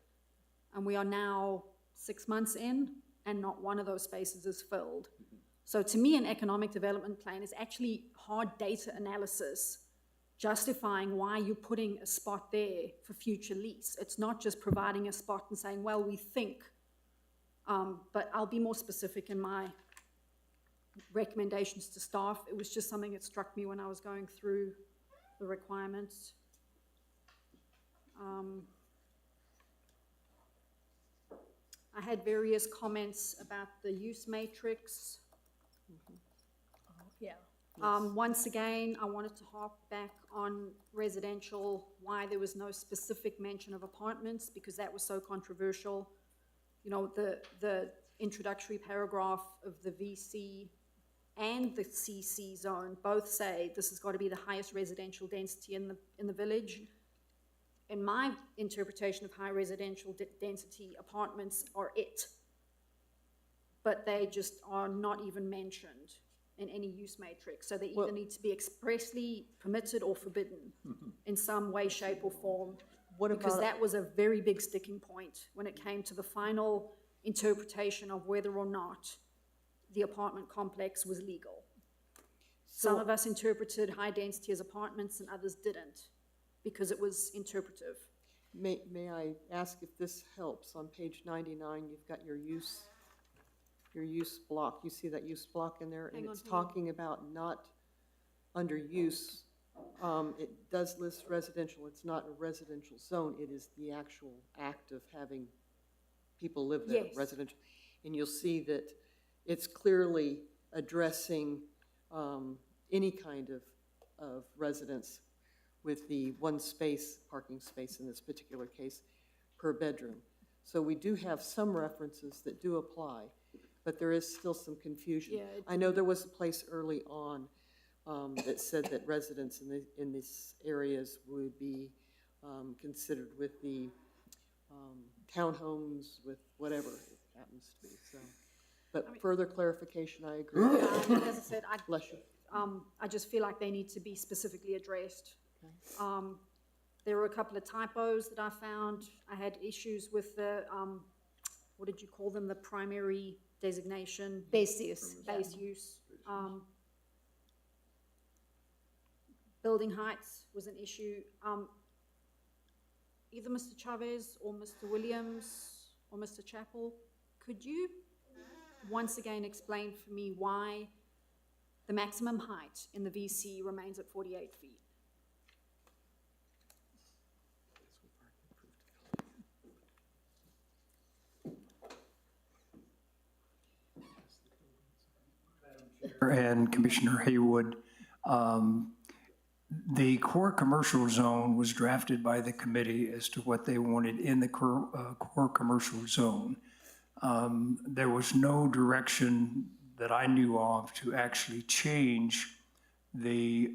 And we are now 6 months in, and not one of those spaces is filled. So to me, an economic development plan is actually hard data analysis justifying why you're putting a spot there for future lease. It's not just providing a spot and saying, well, we think, but I'll be more specific in my recommendations to staff. It was just something that struck me when I was going through the requirements. I had various comments about the use matrix. Yeah. Once again, I wanted to harp back on residential, why there was no specific mention of apartments, because that was so controversial. You know, the introductory paragraph of the VC and the CC zone both say this has got to be the highest residential density in the village. In my interpretation of high residential density, apartments are it, but they just are not even mentioned in any use matrix. So they either need to be expressly permitted or forbidden in some way, shape, or form. Because that was a very big sticking point when it came to the final interpretation of whether or not the apartment complex was legal. Some of us interpreted high density as apartments and others didn't, because it was interpretive. May I ask if this helps? On page 99, you've got your use block. You see that use block in there? And it's talking about not under use. It does list residential. It's not a residential zone. It is the actual act of having people live there, Yes. residential. And you'll see that it's clearly addressing any kind of residence with the one space, parking space in this particular case, per bedroom. So we do have some references that do apply, but there is still some confusion. Yeah, I know there was a place early on that said that residents in these areas would be considered with the townhomes, with whatever it happens to be, so. But further clarification, I agree. As I said, Bless you. I just feel like they need to be specifically addressed. There were a couple of typos that I found. I had issues with the, what did you call them, the primary designation? Base use. Base use. building heights was an issue. Either Mr. Chavez or Mr. Williams or Mr. Chappell, could you once again explain for me why the maximum height in the VC remains at 48 feet? And Commissioner Haywood, the core commercial zone was drafted by the committee as to what they wanted in the core commercial zone. There was no direction that I knew of to actually change the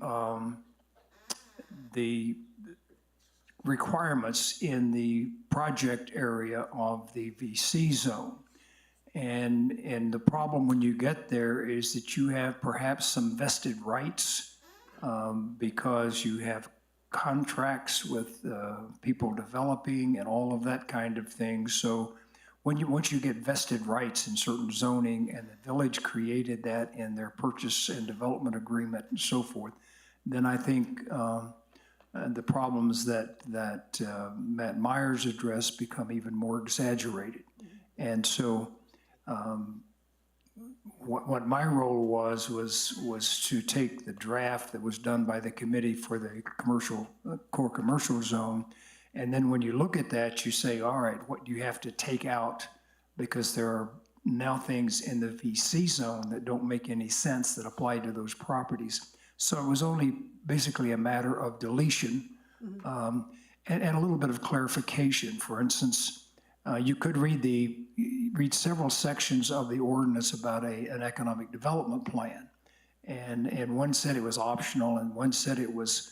requirements in the project area of the VC zone. And the problem when you get there is that you have perhaps some vested rights because you have contracts with people developing and all of that kind of thing. So once you get vested rights in certain zoning, and the village created that in their purchase and development agreement and so forth, then I think the problems that Matt Myers addressed become even more exaggerated. And so what my role was to take the draft that was done by the committee for the core commercial zone, and then when you look at that, you say, all right, what do you have to take out? Because there are now things in the VC zone that don't make any sense that apply to those properties. So it was only basically a matter of deletion and a little bit of clarification. For instance, you could read several sections of the ordinance about an economic development plan. And one said it was optional, and one said it was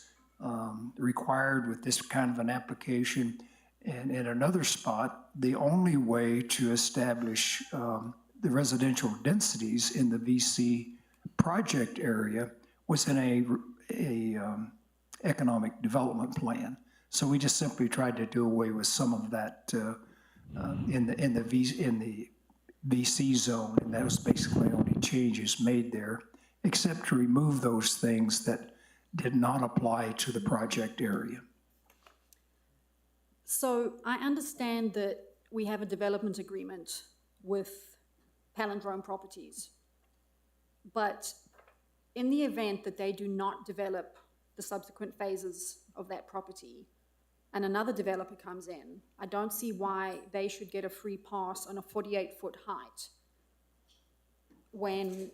required with this kind of an application. And in another spot, the only way to establish the residential densities in the VC project area was in a economic development plan. So we just simply tried to do away with some of that in the VC zone, and that was basically the only changes made there, except to remove those things that did not apply to the project area. So I understand that we have a development agreement with Palindrome Properties, but in the event that they do not develop the subsequent phases of that property and another developer comes in, I don't see why they should get a free pass on a 48-foot height when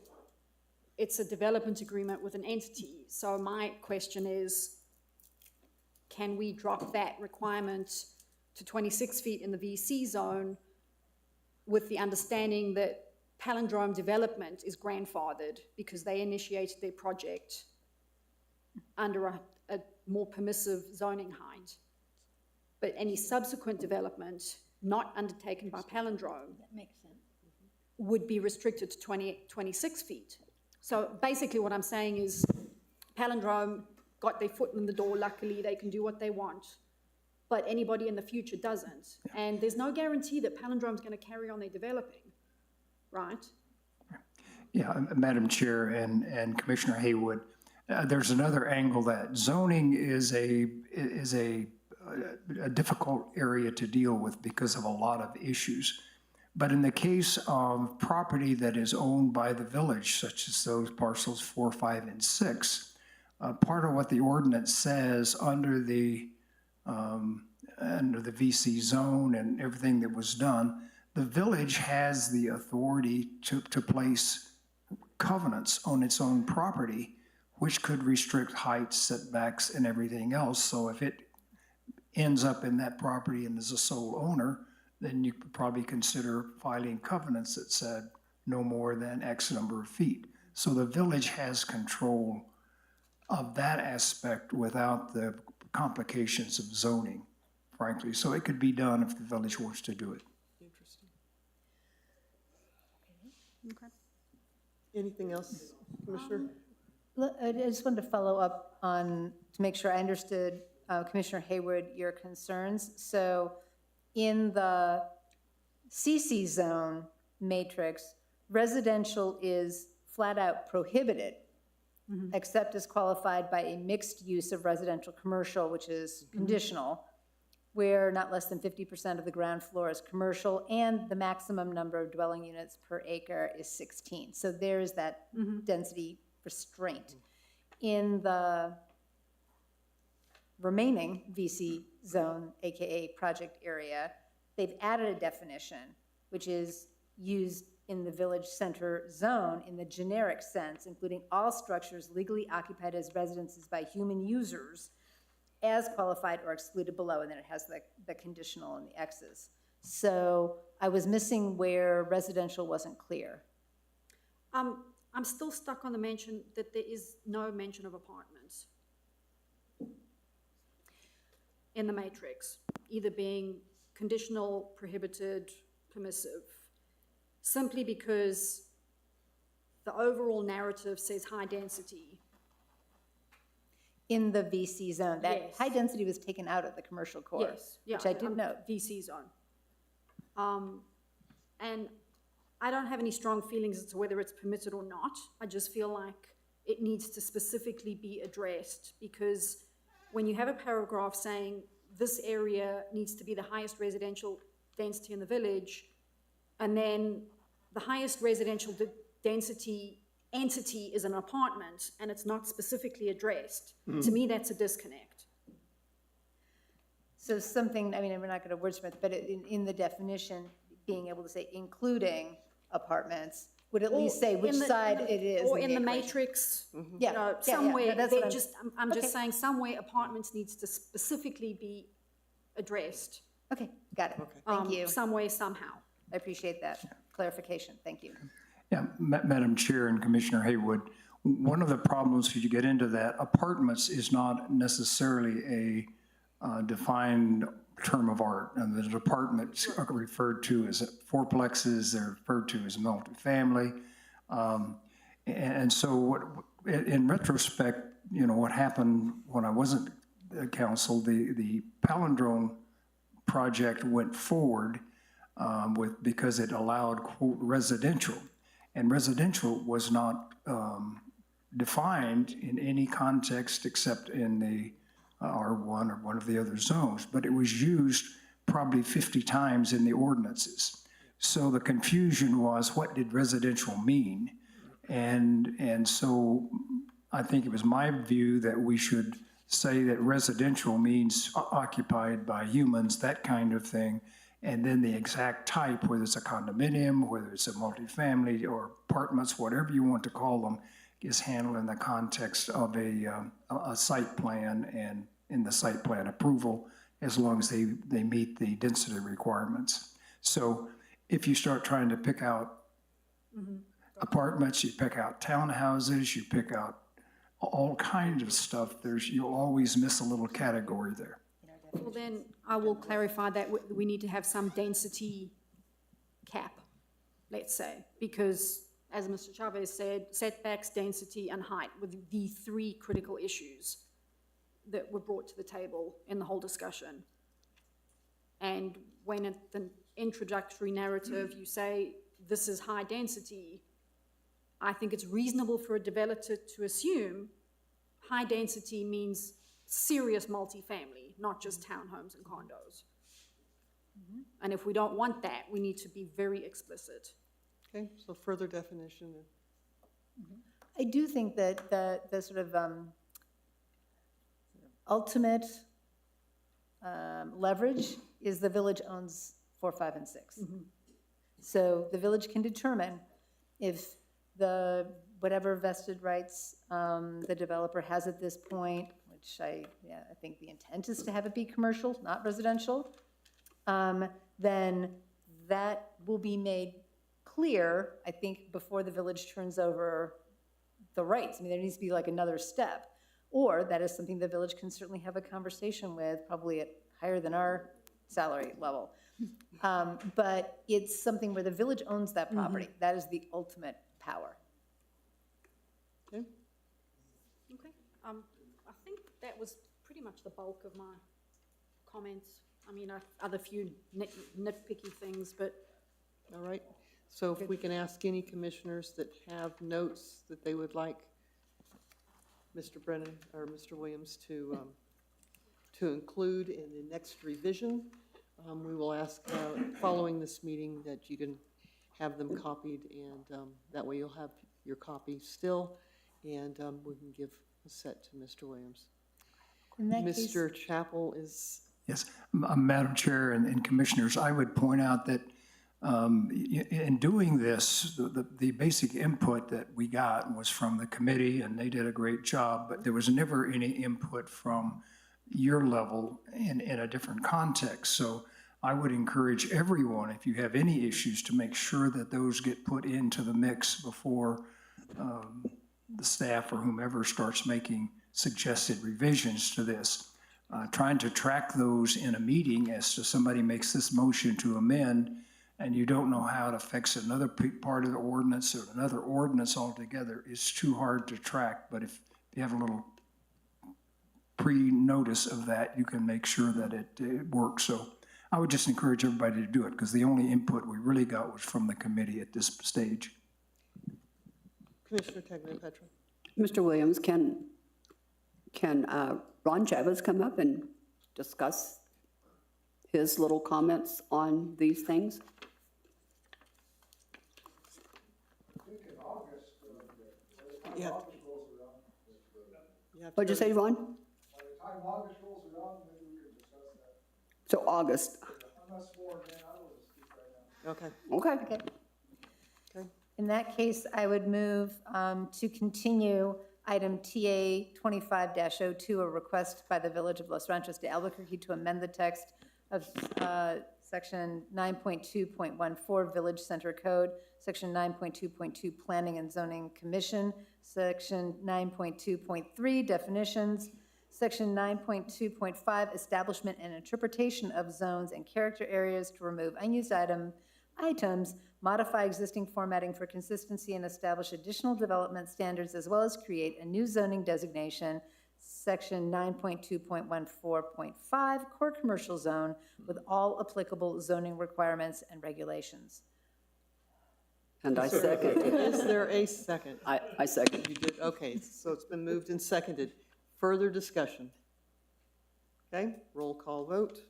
it's a development agreement with an entity. So my question is, can we drop that requirement to 26 feet in the VC zone with the understanding that Palindrome Development is grandfathered because they initiated their project under a more permissive zoning height? But any subsequent development not undertaken by Palindrome would be restricted to 26 feet. So basically what I'm saying is Palindrome got their foot in the door, luckily they can do what they want, but anybody in the future doesn't. Yeah. And there's no guarantee that Palindrome's going to carry on their developing, right? Yeah, Madam Chair and Commissioner Haywood, there's another angle that zoning is a difficult area to deal with because of a lot of issues. But in the case of property that is owned by the village, such as those parcels 4, 5, and 6, part of what the ordinance says under the VC zone and everything that was done, the village has the authority to place covenants on its own property, which could restrict heights, setbacks, and everything else. So if it ends up in that property and is a sole owner, then you could probably consider filing covenants that said no more than X number of feet. So the village has control of that aspect without the complications of zoning, frankly. So it could be done if the village wants to do it. Interesting. Okay. Anything else, Commissioner? I just wanted to follow up on, to make sure I understood, Commissioner Haywood, your concerns. So in the CC zone matrix, residential is flat out prohibited. except as qualified by a mixed use of residential commercial, which is conditional, where not less than 50% of the ground floor is commercial and the maximum number of dwelling units per acre is 16. So there is that density restraint. In the remaining VC zone, AKA project area, they've added a definition, which is used in the village center zone in the generic sense, including all structures legally occupied as residences by human users as qualified or excluded below, and then it has the conditional and the X's. So I was missing where residential wasn't clear. I'm still stuck on the mention that there is no mention of apartments in the matrix, either being conditional, prohibited, permissive, simply because the overall narrative says high density. In the VC zone, that Yes. high density was taken out of the commercial core, Yes, yeah. which I did note. VC zone. And I don't have any strong feelings as to whether it's permitted or not. I just feel like it needs to specifically be addressed, because when you have a paragraph saying this area needs to be the highest residential density in the village, and then the highest residential density entity is an apartment, and it's not specifically addressed, to me, that's a disconnect. So something, I mean, we're not going to wordsmith, but in the definition, being able to say including apartments, would at least say which side it is. Or in the equation. matrix, Yeah, you yeah, know, yeah. somewhere, No, that's they're what I'm- just, I'm just Okay. saying somewhere apartments needs to specifically be addressed. Okay, got it. Thank you. Some way, somehow. I appreciate that clarification. Thank you. Yeah, Madam Chair and Commissioner Haywood, one of the problems if you get into that, apartments is not necessarily a defined term of art. And the apartments are referred to as fourplexes, they're referred to as multifamily. And so in retrospect, you know, what happened when I wasn't council, the palindrome project went forward because it allowed quote residential. And residential was not defined in any context except in the R1 or one of the other zones, but it was used probably 50 times in the ordinances. So the confusion was, what did residential mean? And so I think it was my view that we should say that residential means occupied by humans, that kind of thing. And then the exact type, whether it's a condominium, whether it's a multifamily or apartments, whatever you want to call them, is handled in the context of a site plan and in the site plan approval, as long as they meet the density requirements. So if you start trying to pick out apartments, you pick out townhouses, you pick out all kinds of stuff, you'll always miss a little category there. Well, then I will clarify that we need to have some density cap, let's say, because as Mr. Chavez said, setbacks, density, and height were the three critical issues that were brought to the table in the whole discussion. And when in the introductory narrative you say this is high density, I think it's reasonable for a developer to assume high density means serious multifamily, not just townhomes and condos. And if we don't want that, we need to be very explicit. Okay, so further definition. I do think that the sort of ultimate leverage is the village owns 4, 5, and 6. So the village can determine if whatever vested rights the developer has at this point, which I think the intent is to have it be commercial, not residential, then that will be made clear, I think, before the village turns over the rights. I mean, there needs to be like another step. Or that is something the village can certainly have a conversation with, probably at higher than our salary level. But it's something where the village owns that property. That is the ultimate power. Okay. Okay. I think that was pretty much the bulk of my comments. I mean, other few nitpicky things, but. All right. So if we can ask any commissioners that have notes that they would like Mr. Brennan, or Mr. Williams to include in the next revision. We will ask, following this meeting, that you can have them copied, and that way you'll have your copy still, and we can give a set to Mr. Williams. In that case- Mr. Chappell is, Yes, Madam Chair and Commissioners, I would point out that in doing this, the basic input that we got was from the committee, and they did a great job, but there was never any input from your level in a different context. So I would encourage everyone, if you have any issues, to make sure that those get put into the mix before the staff or whomever starts making suggested revisions to this. Trying to track those in a meeting as to somebody makes this motion to amend, and you don't know how it affects another part of the ordinance or another ordinance altogether, is too hard to track. But if you have a little pre-notice of that, you can make sure that it works. So I would just encourage everybody to do it, because the only input we really got was from the committee at this stage. Commissioner Tagliapetra. Mr. Williams, can Ron Chavez come up and discuss his little comments on these things? You have to What'd you say, Ron? By the time August rolls around, maybe we can discuss that. So August. I'm not sworn in, I don't want to speak right now. Okay. Okay. Okay. In that case, I would move to continue item TA 25-02, a request by the Village of Los Ranchos de Albuquerque to amend the text of Section 9.2.14 Village Center Code, Section 9.2.2 Planning and Zoning Commission, Section 9.2.3 Definitions, Section 9.2.5 Establishment and Interpretation of Zones and Character Areas to remove unused items, modify existing formatting for consistency, and establish additional development standards, as well as create a new zoning designation, Section 9.2.14.5, Core Commercial Zone, with all applicable zoning requirements and regulations. And I second. Is there a second? I second. You did, okay, so it's been moved and seconded. Further discussion? Okay, roll call vote.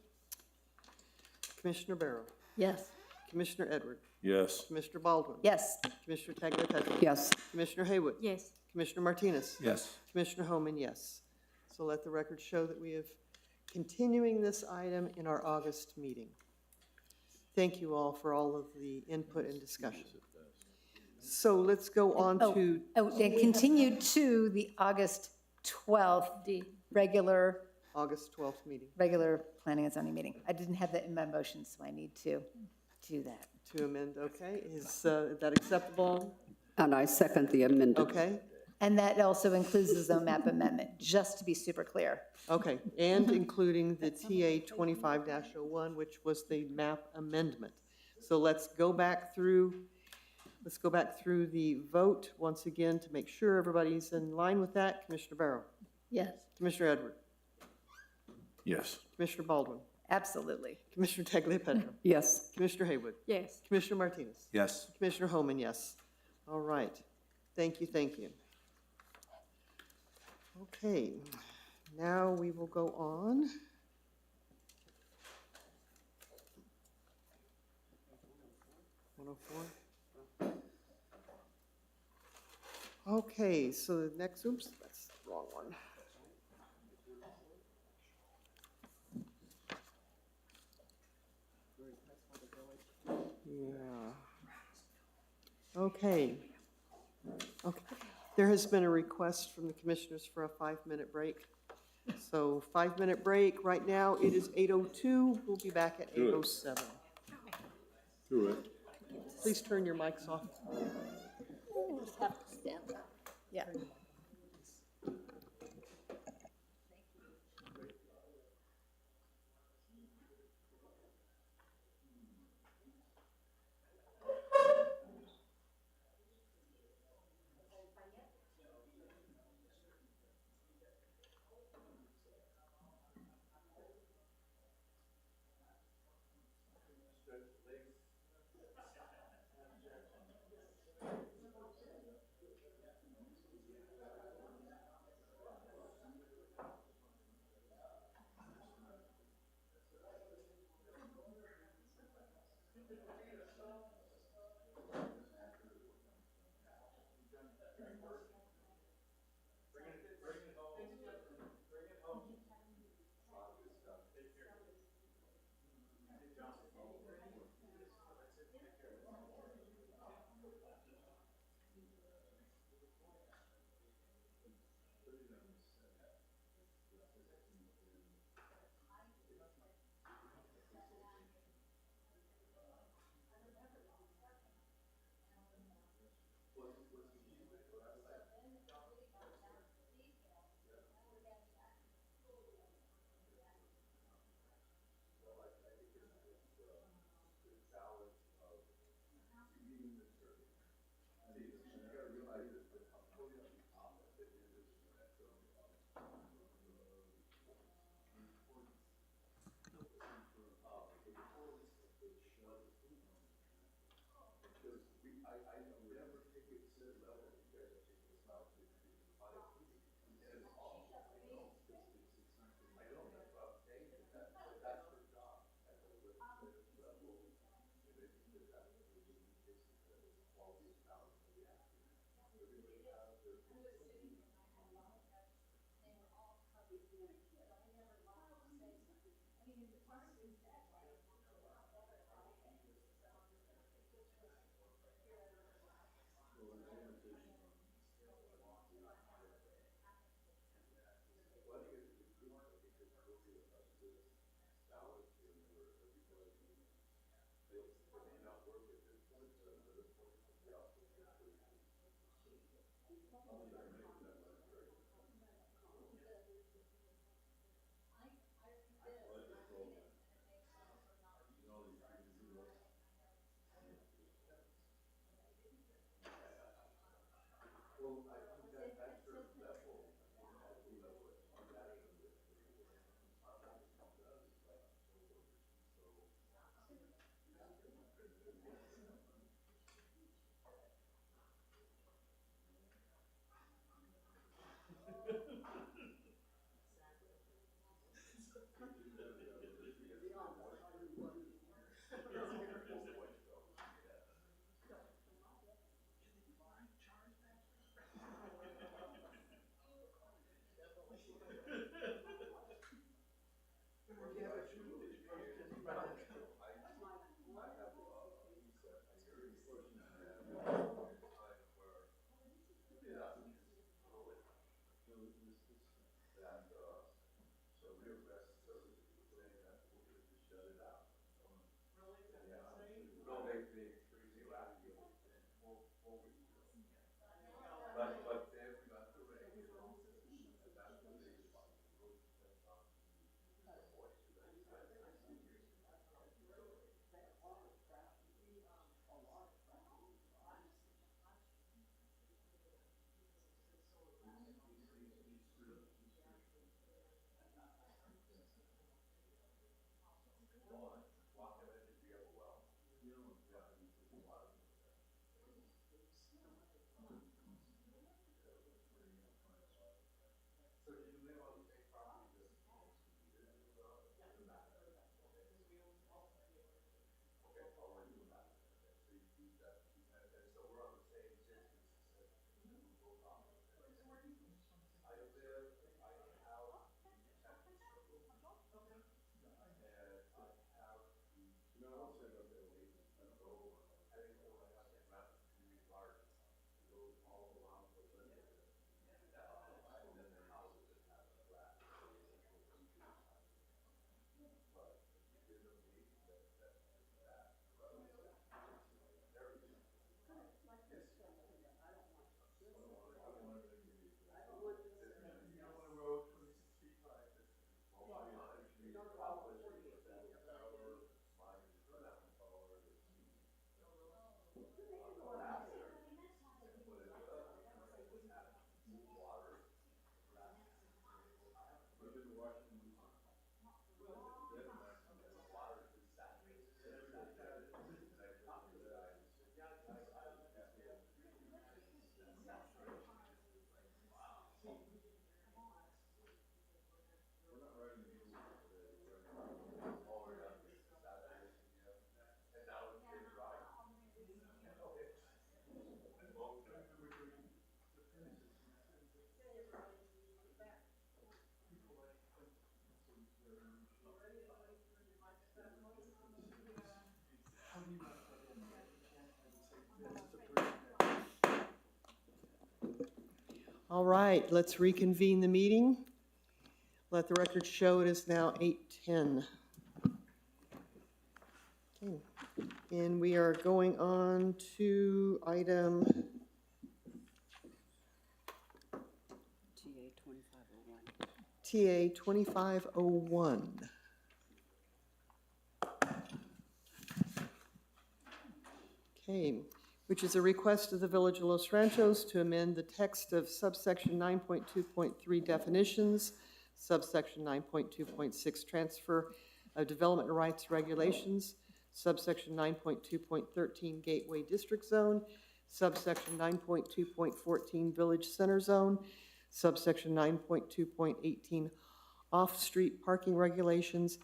Commissioner Barrow. Yes. Commissioner Edward. Yes. Commissioner Baldwin. Yes. Commissioner Tagliapetra. Yes. Commissioner Haywood. Yes. Commissioner Martinez. Yes. Commissioner Homan, yes. So let the record show that we have continuing this item in our August meeting. Thank you all for all of the input and discussion. So let's go on to, And continued to the August 12th regular August 12th meeting. planning and zoning meeting. I didn't have that in my motion, so I need to do that. To amend, okay. Is that acceptable? And I second the amendment. Okay, And that also includes the zone map amendment, just to be super clear. okay. And including the TA 25-01, which was the map amendment. So let's go back through the vote once again to make sure everybody's in line with that. Commissioner Barrow. Yes. Commissioner Edward. Yes. Commissioner Baldwin. Absolutely. Commissioner Tagliapetra. Yes. Commissioner Haywood. Yes. Commissioner Martinez. Yes. Commissioner Homan, yes. All right. Thank you, thank you. Okay, now we will go on. Okay, so the next, oops, that's the wrong one. Yeah. Okay. Okay. There has been a request from the commissioners for a 5-minute break. So 5-minute break. Right now, it is 8:02. We'll be back at 8:07. Do it. Please turn your mics off. Yeah. All right, let's reconvene the meeting. Let the record show it is now 8:10. Okay. And we are going on to item TA 2501. Okay, which is a request of the Village of Los Ranchos to amend the text of subsection 9.2.3 definitions, subsection 9.2.6 transfer of development rights regulations, subsection 9.2.13 gateway district zone, subsection 9.2.14 village center zone, subsection 9.2.18 off-street parking regulations,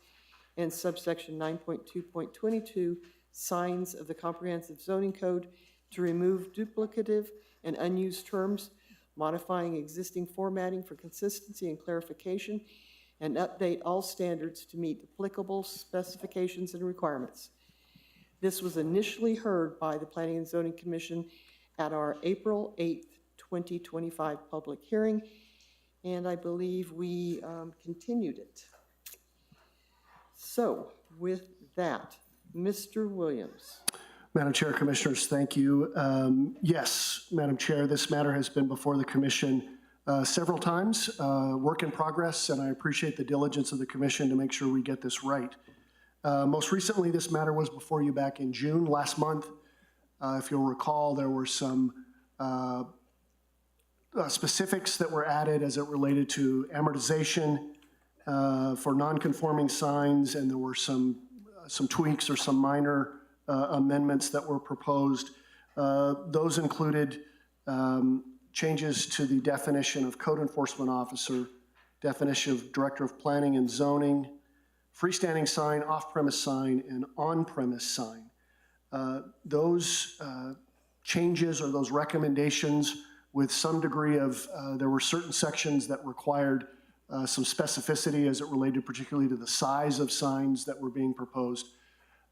and subsection 9.2.22 signs of the comprehensive zoning code to remove duplicative and unused terms, modifying existing formatting for consistency and clarification, and update all standards to meet applicable specifications and requirements. This was initially heard by the Planning and Zoning Commission at our April 8th, 2025 public hearing, and I believe we continued it. So with that, Mr. Williams. Madam Chair, Commissioners, thank you. Yes, Madam Chair, this matter has been before the Commission several times, work in progress, and I appreciate the diligence of the Commission to make sure we get this right. Most recently, this matter was before you back in June last month. If you'll recall, there were some specifics that were added as it related to amortization for non-conforming signs, and there were some tweaks or some minor amendments that were proposed. Those included changes to the definition of code enforcement officer, definition of director of planning and zoning, freestanding sign, off-premise sign, and on-premise sign. Those changes or those recommendations with some degree of, there were certain sections that required some specificity as it related particularly to the size of signs that were being proposed.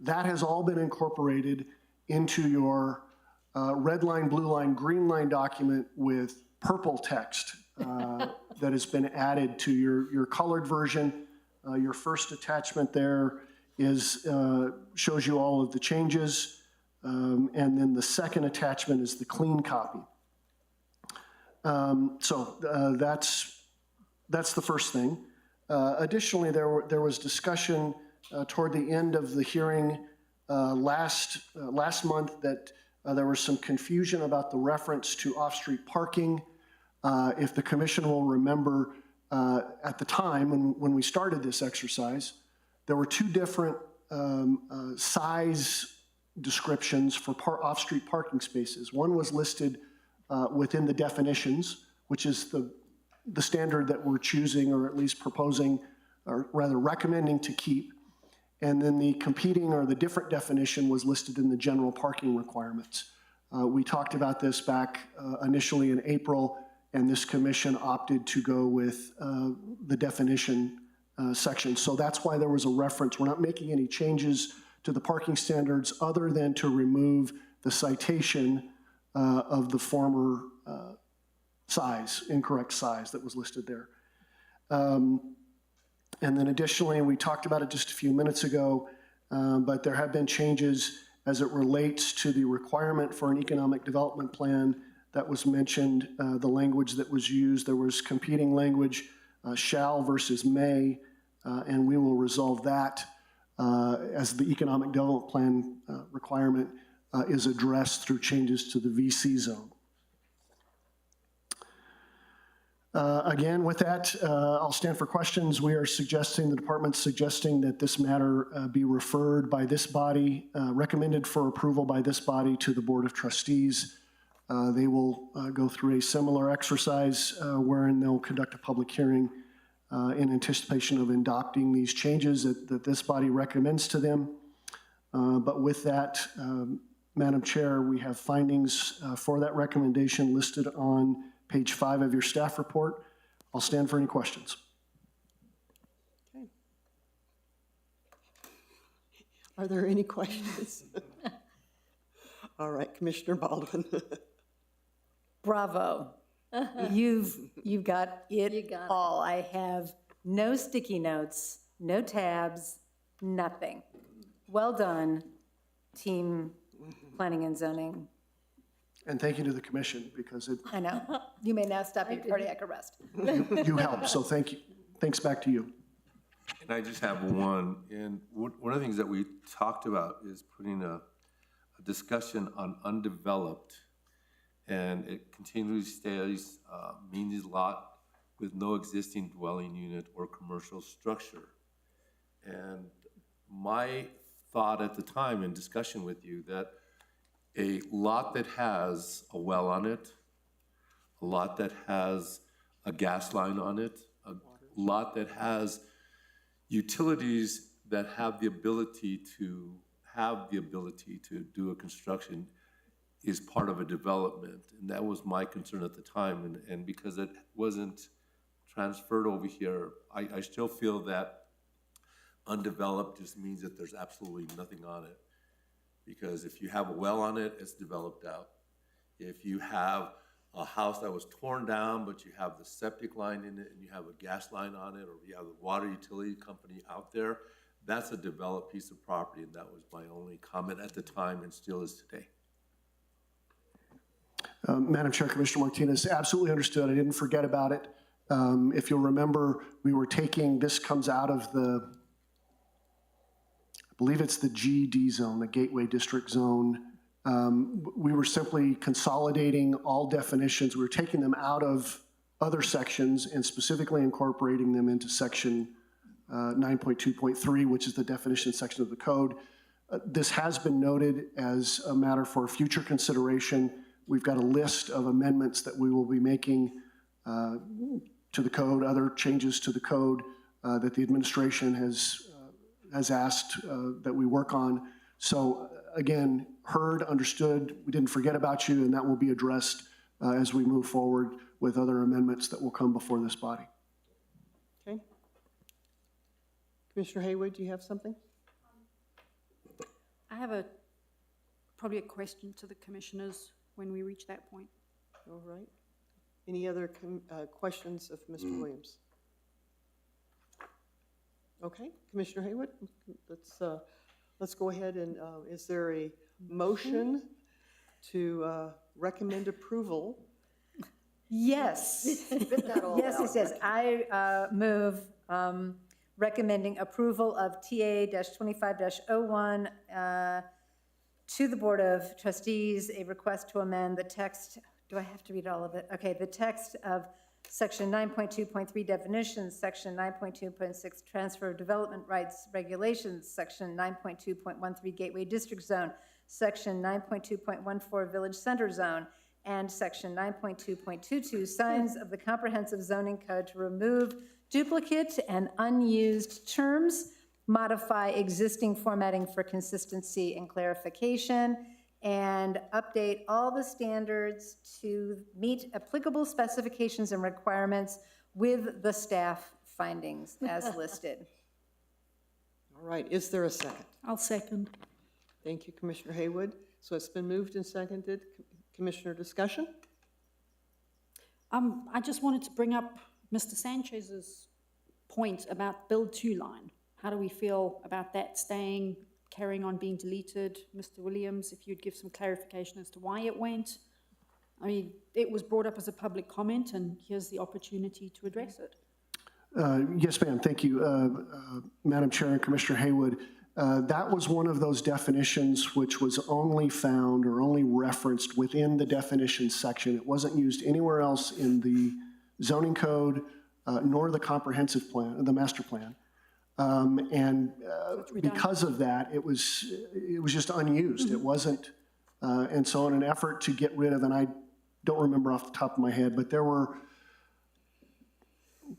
That has all been incorporated into your red line, blue line, green line document with purple text that has been added to your colored version. Your first attachment there is shows you all of the changes, and then the second attachment is the clean copy. That's the first thing. Additionally, there was discussion toward the end of the hearing last month that there was some confusion about the reference to off-street parking. If the Commission will remember, at the time when we started this exercise, there were two different size descriptions for off-street parking spaces. One was listed within the definitions, which is the standard that we're choosing or at least proposing, or rather recommending to keep. And then the competing or the different definition was listed in the general parking requirements. We talked about this back initially in April, and this Commission opted to go with the definition section. So that's why there was a reference. We're not making any changes to the parking standards other than to remove the citation of the former incorrect size that was listed there. And then additionally, we talked about it just a few minutes ago, but there have been changes as it relates to the requirement for an economic development plan that was mentioned, the language that was used. There was competing language, shall versus may, and we will resolve that as the economic development plan requirement is addressed through changes to the VC zone. Again, with that, I'll stand for questions. We are suggesting, the department's suggesting that this matter be referred by this body, recommended for approval by this body to the Board of Trustees. They will go through a similar exercise wherein they'll conduct a public hearing in anticipation of adopting these changes that this body recommends to them. But with that, Madam Chair, we have findings for that recommendation listed on page 5 of your staff report. I'll stand for any questions. Okay. Are there any questions? All right, Commissioner Baldwin. Bravo. You've got it all. I have no sticky notes, no tabs, nothing. Well done, team planning and zoning. And thank you to the commission, because I know. You may now stop your cardiac arrest. you helped, so thank you. Thanks back to you. And I just have one, and one of the things that we talked about is putting a discussion on undeveloped, and it continually stays, means lot with no existing dwelling unit or commercial structure. And my thought at the time in discussion with you that a lot that has a well on it, a lot that has a gas line on it, a lot that has utilities that have the ability to do a construction is part of a development. And that was my concern at the time. And because it wasn't transferred over here, I still feel that undeveloped just means that there's absolutely nothing on it. Because if you have a well on it, it's developed out. If you have a house that was torn down, but you have the septic line in it and you have a gas line on it, or you have the water utility company out there, that's a developed piece of property, and that was my only comment at the time and still is today. Madam Chair, Commissioner Martinez, absolutely understood. I didn't forget about it. If you'll remember, we were taking, this comes out of the, I believe it's the GD zone, the Gateway District Zone. We were simply consolidating all definitions. We were taking them out of other sections and specifically incorporating them into section 9.2.3, which is the definition section of the code. This has been noted as a matter for future consideration. We've got a list of amendments that we will be making to the code, other changes to the code that the administration has asked that we work on. So again, heard, understood, we didn't forget about you, and that will be addressed as we move forward with other amendments that will come before this body. Okay. Commissioner Haywood, do you have something? I have probably a question to the commissioners when we reach that point. All right. Any other questions of Mr. Williams? Okay, Commissioner Haywood, let's go ahead and, is there a motion to recommend approval? Yes. Yes. I move recommending approval of TA-25-01 to the Board of Trustees, a request to amend the text. Do I have to read all of it? Okay, the text of Section 9.2.3 definitions, Section 9.2.6 transfer of development rights regulations, Section 9.2.13 Gateway District Zone, Section 9.2.14 Village Center Zone, and Section 9.2.22 signs of the Comprehensive Zoning Code to remove duplicate and unused terms, modify existing formatting for consistency and clarification, and update all the standards to meet applicable specifications and requirements with the staff findings as listed. All right, is there a second? I'll second. Thank you, Commissioner Haywood. So it's been moved and seconded. Commissioner, discussion? I just wanted to bring up Mr. Sanchez's point about build to line. How do we feel about that staying, carrying on being deleted? Mr. Williams, if you'd give some clarification as to why it went. I mean, it was brought up as a public comment, and here's the opportunity to address it. Yes, ma'am. Thank you, Madam Chair and Commissioner Haywood. That was one of those definitions which was only found or only referenced within the definitions section. It wasn't used anywhere else in the zoning code, nor the comprehensive plan, the master plan. Because of that, it was just unused. It wasn't, and so in an effort to get rid of, and I don't remember off the top of my head, but there were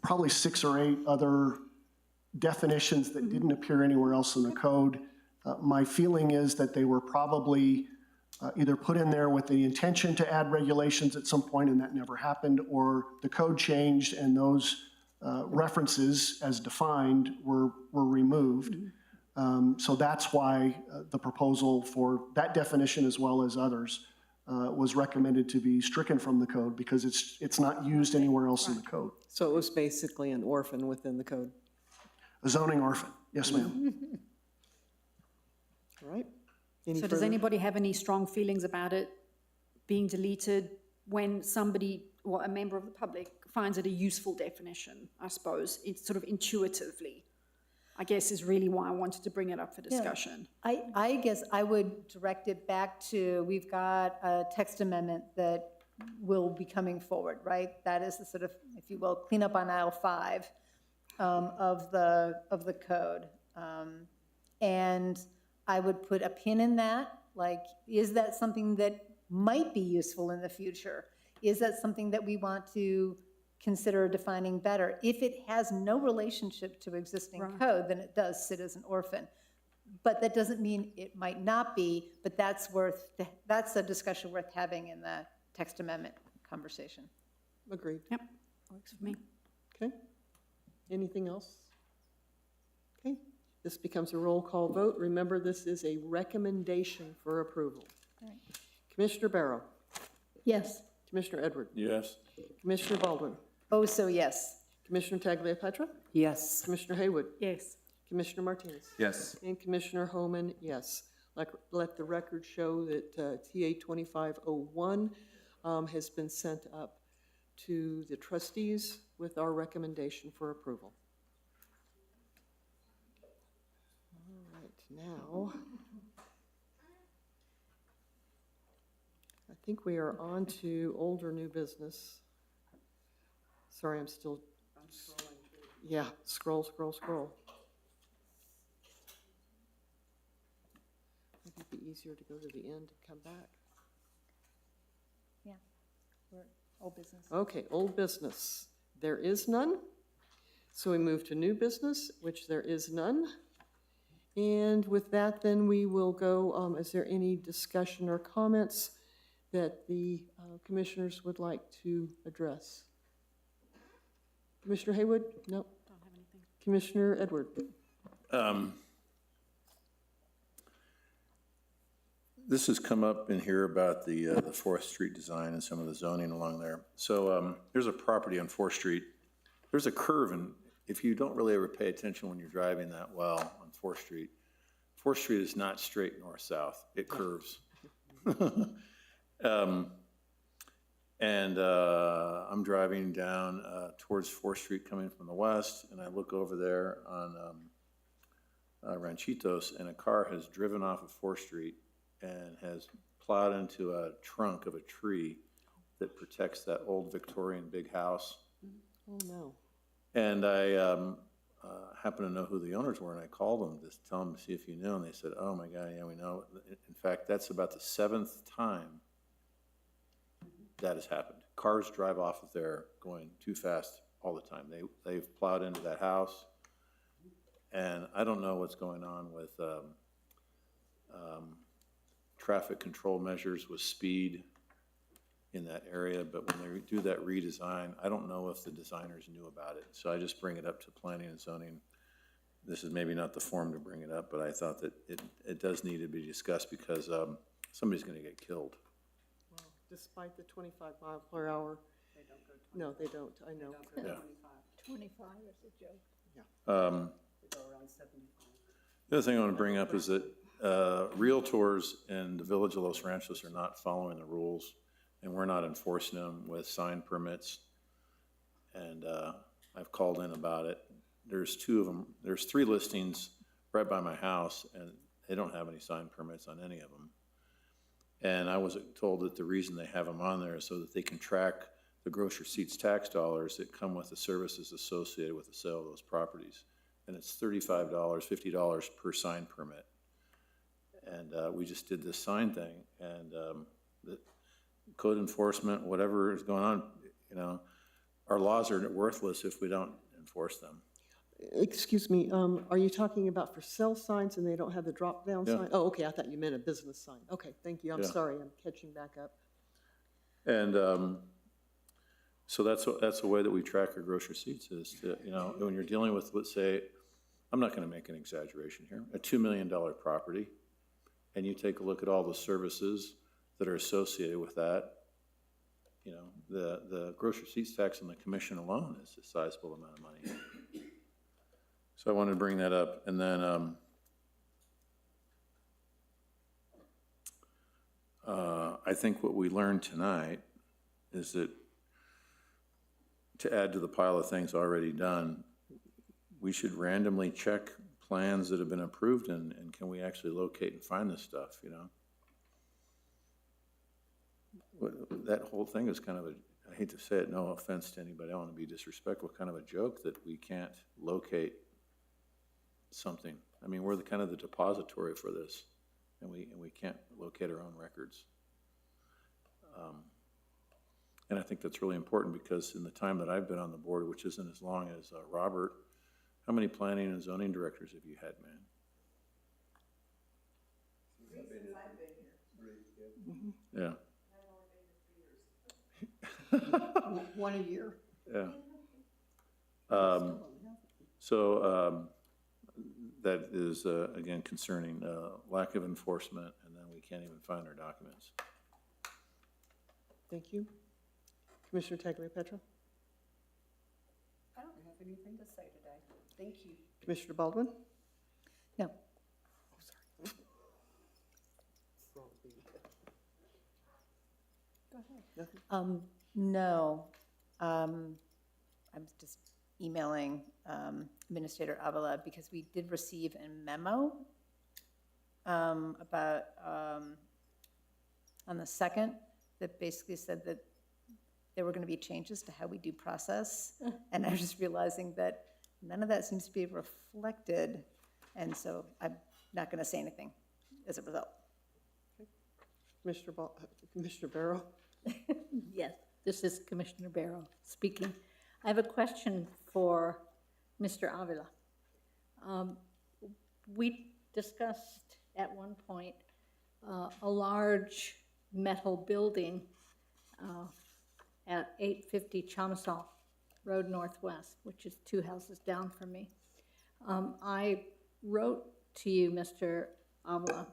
probably 6 or 8 other definitions that didn't appear anywhere else in the code. My feeling is that they were probably either put in there with the intention to add regulations at some point, and that never happened, or the code changed and those references as defined were removed. So that's why the proposal for that definition as well as others was recommended to be stricken from the code because it's not used anywhere else in the code. So it was basically an orphan within the code. A zoning orphan, yes, ma'am. All right? Any So does further- anybody have any strong feelings about it being deleted when somebody, or a member of the public, finds it a useful definition, I suppose, it's sort of intuitively, I guess is really why I wanted to bring it up for discussion. I guess I would direct it back to, we've got a text amendment that will be coming forward, right? That is the sort of, if you will, cleanup on aisle 5 of the code. And I would put a pin in that, like, is that something that might be useful in the future? Is that something that we want to consider defining better? If it has no relationship to existing code, then it does sit as an orphan. But that doesn't mean it might not be, but that's a discussion worth having in the text amendment conversation. Agreed. Yep, works for me. Okay. Anything else? Okay. This becomes a roll call vote. Remember, this is a recommendation for approval. Commissioner Barrow. Yes. Commissioner Edward. Yes. Commissioner Baldwin. Oh, so yes. Commissioner Tagliapetra. Yes. Commissioner Haywood. Yes. Commissioner Martinez. Yes. And Commissioner Homan, yes. Let the record show that TA 2501 has been sent up to the trustees with our recommendation for approval. All right, now, I think we are on to older new business. Sorry, I'm still, yeah, scroll. It'd be easier to go to the end and come back. Yeah, we're old business. Okay, old business. There is none. So we move to new business, which there is none. And with that, then we will go, is there any discussion or comments that the commissioners would like to address? Commissioner Haywood? No. Don't have anything. Commissioner Edward? This has come up in here about the 4th Street design and some of the zoning along there. So there's a property on 4th Street. There's a curve, and if you don't really ever pay attention when you're driving that well on 4th Street is not straight north-south. It curves. And I'm driving down towards 4th Street coming from the west, and I look over there on Ranchitos, and a car has driven off of 4th Street and has plowed into a trunk of a tree that protects that old Victorian big house. Oh, no. And I happen to know who the owners were, and I called them to tell them to see if you knew, and they said, oh my God, yeah, we know. In fact, that's about the 7th time that has happened. Cars drive off of there going too fast all the time. They've plowed into that house, and I don't know what's going on with traffic control measures with speed in that area, but when they do that redesign, I don't know if the designers knew about it. So I just bring it up to planning and zoning. This is maybe not the forum to bring it up, but I thought that it does need to be discussed because somebody's going to get killed. Well, despite the 25 mile per hour. No, they don't, I know. Yeah. 25 is a joke. The other thing I want to bring up is that realtors in the village of Los Ranchos are not following the rules, and we're not enforcing them with sign permits. And I've called in about it. There's 2 of them. There's 3 listings right by my house, and they don't have any sign permits on any of them. And I was told that the reason they have them on there is so that they can track the gross receipts tax dollars that come with the services associated with the sale of those properties. And it's $35, $50 per sign permit. And we just did this sign thing, and the code enforcement, whatever is going on, you know, our laws are worthless if we don't enforce them. Excuse me, are you talking about for sale signs and they don't have the drop-down Yeah. sign? Oh, okay, I thought you meant a business sign. Okay, thank you, I'm Yeah. sorry, I'm catching back up. And so that's a way that we track our gross receipts is to, you know, when you're dealing with, let's say, I'm not going to make an exaggeration here, a $2 million property, and you take a look at all the services that are associated with that. You know, the gross receipts tax on the commission alone is a sizable amount of money. So I wanted to bring that up. And then I think what we learned tonight is that to add to the pile of things already done, we should randomly check plans that have been approved and can we actually locate and find this stuff, you know? That whole thing is kind of I hate to say it, no offense to anybody, I don't want to be disrespectful, kind of a joke that we can't locate something. I mean, we're kind of the depository for this, and we can't locate our own records. And I think that's really important because in the time that I've been on the board, which isn't as long as Robert, how many planning and zoning directors have you had, man? Yeah. One a year. Yeah. That is, again, concerning lack of enforcement, and then we can't even find our documents. Thank you. Commissioner Tagliapetra? I don't have anything to say today. Thank you. Commissioner Baldwin? No. Go ahead. Nothing? No. I'm just emailing Administrator Avila because we did receive a memo about, on the 2nd, that basically said that there were going to be changes to how we do process. And I was just realizing that none of that seems to be reflected. And so I'm not going to say anything as a result. Commissioner Barrow? Yes, this is Commissioner Barrow speaking. I have a question for Mr. Avila. We discussed at one point a large metal building at 850 Chamasaw Road Northwest, which is 2 houses down from me. I wrote to you, Mr. Avila,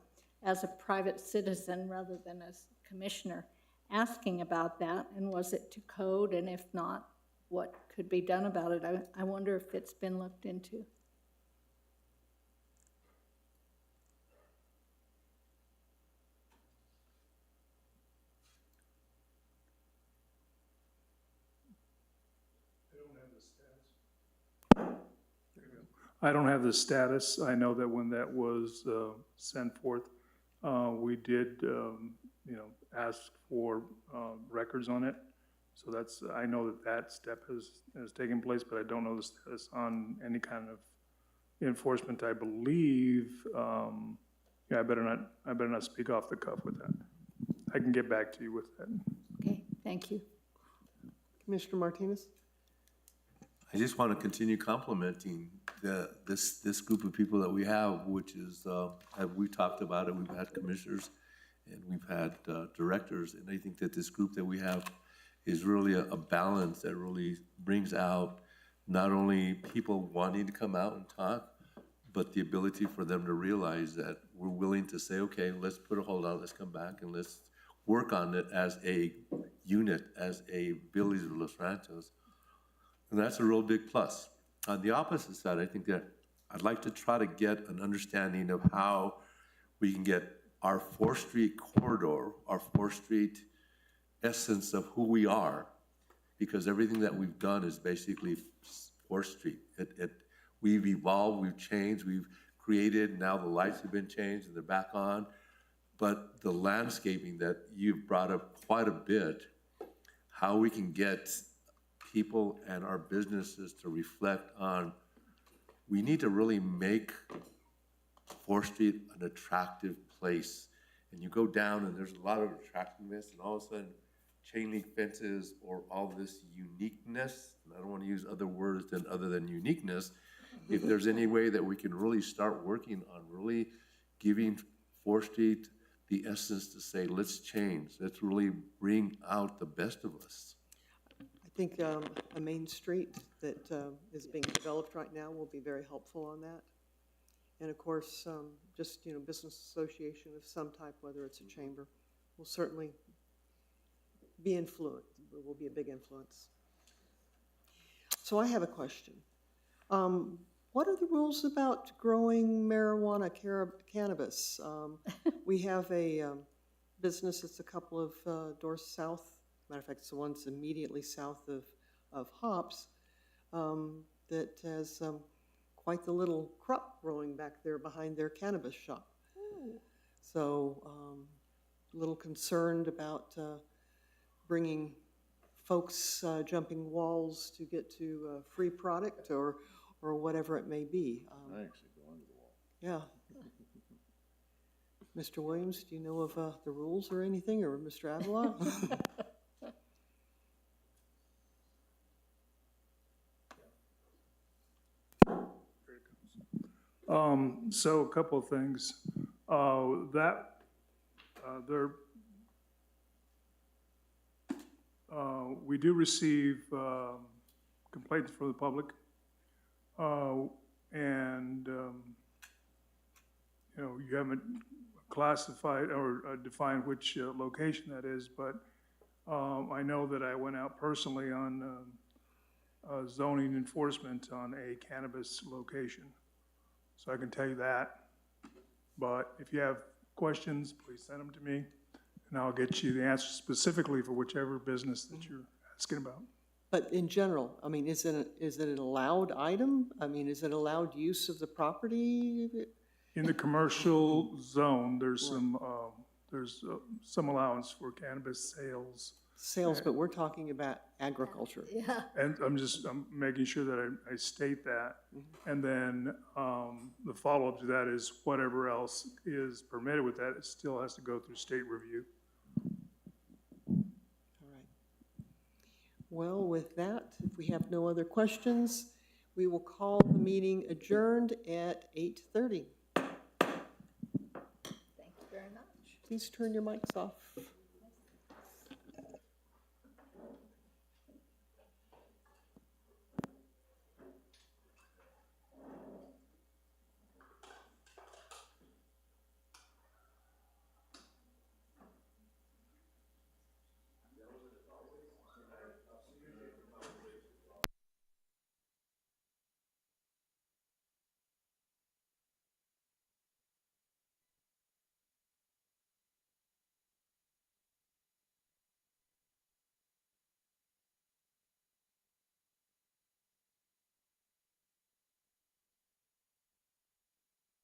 as a private citizen rather than as commissioner, asking about that, and was it to code, and if not, what could be done about it? I wonder if it's been looked into. I don't have the status. I know that when that was sent forth, we did, ask for records on it. So that's, I know that step has taken place, but I don't know the status on any kind of enforcement. I believe, I better not speak off the cuff with that. I can get back to you with that. Okay, thank you. Commissioner Martinez? I just want to continue complimenting this group of people that we have, which is, we talked about it, we've had commissioners and we've had directors, and I think that this group that we have is really a balance that really brings out not only people wanting to come out and talk, but the ability for them to realize that we're willing to say, okay, let's put a hold on, let's come back and let's work on it as a unit, as a Village of Los Ranchos. And that's a real big plus. On the opposite side, I think that I'd like to try to get an understanding of how we can get our 4th Street corridor, our 4th Street essence of who we are, because everything that we've done is basically 4th Street. We've evolved, we've changed, we've created, now the lights have been changed and they're back on. But the landscaping that you've brought up quite a bit, how we can get people and our businesses to reflect on, we need to really make 4th Street an attractive place. And you go down and there's a lot of attractiveness, and all of a sudden chain link fences or all this uniqueness, and I don't want to use other words other than uniqueness, if there's any way that we can really start working on really giving 4th Street the essence to say, let's change, let's really bring out the best of us. I think a main street that is being developed right now will be very helpful on that. And of course, just, business association of some type, whether it's a chamber. will certainly be will be a big influence. So I have a question. What are the rules about growing marijuana, cannabis? We have a business that's a couple of doors south, matter of fact, it's the ones immediately south of Hops, that has quite the little crop growing back there behind their cannabis shop. So a little concerned about bringing folks jumping walls to get to free product or whatever it may be. I actually go under the wall. Yeah. Mr. Williams, do you know of the rules or anything, or Mr. Avila? So a couple of things. We do receive complaints from the public. And you haven't classified or defined which location that is, but I know that I went out personally on zoning enforcement on a cannabis location. So I can tell you that. But if you have questions, please send them to me, and I'll get you the answer specifically for whichever business that you're asking about. But in general, I mean, is it an allowed item? I mean, is it allowed use of the property? In the commercial zone, there's some allowance for cannabis sales. Sales, but we're talking about agriculture. Yeah. And I'm making sure that I state that. And then the follow-up to that is whatever else is permitted with that, it still has to go through state review. All right. Well, with that, if we have no other questions, we will call the meeting adjourned at 8:30. Thank you very much. Please turn your mics off.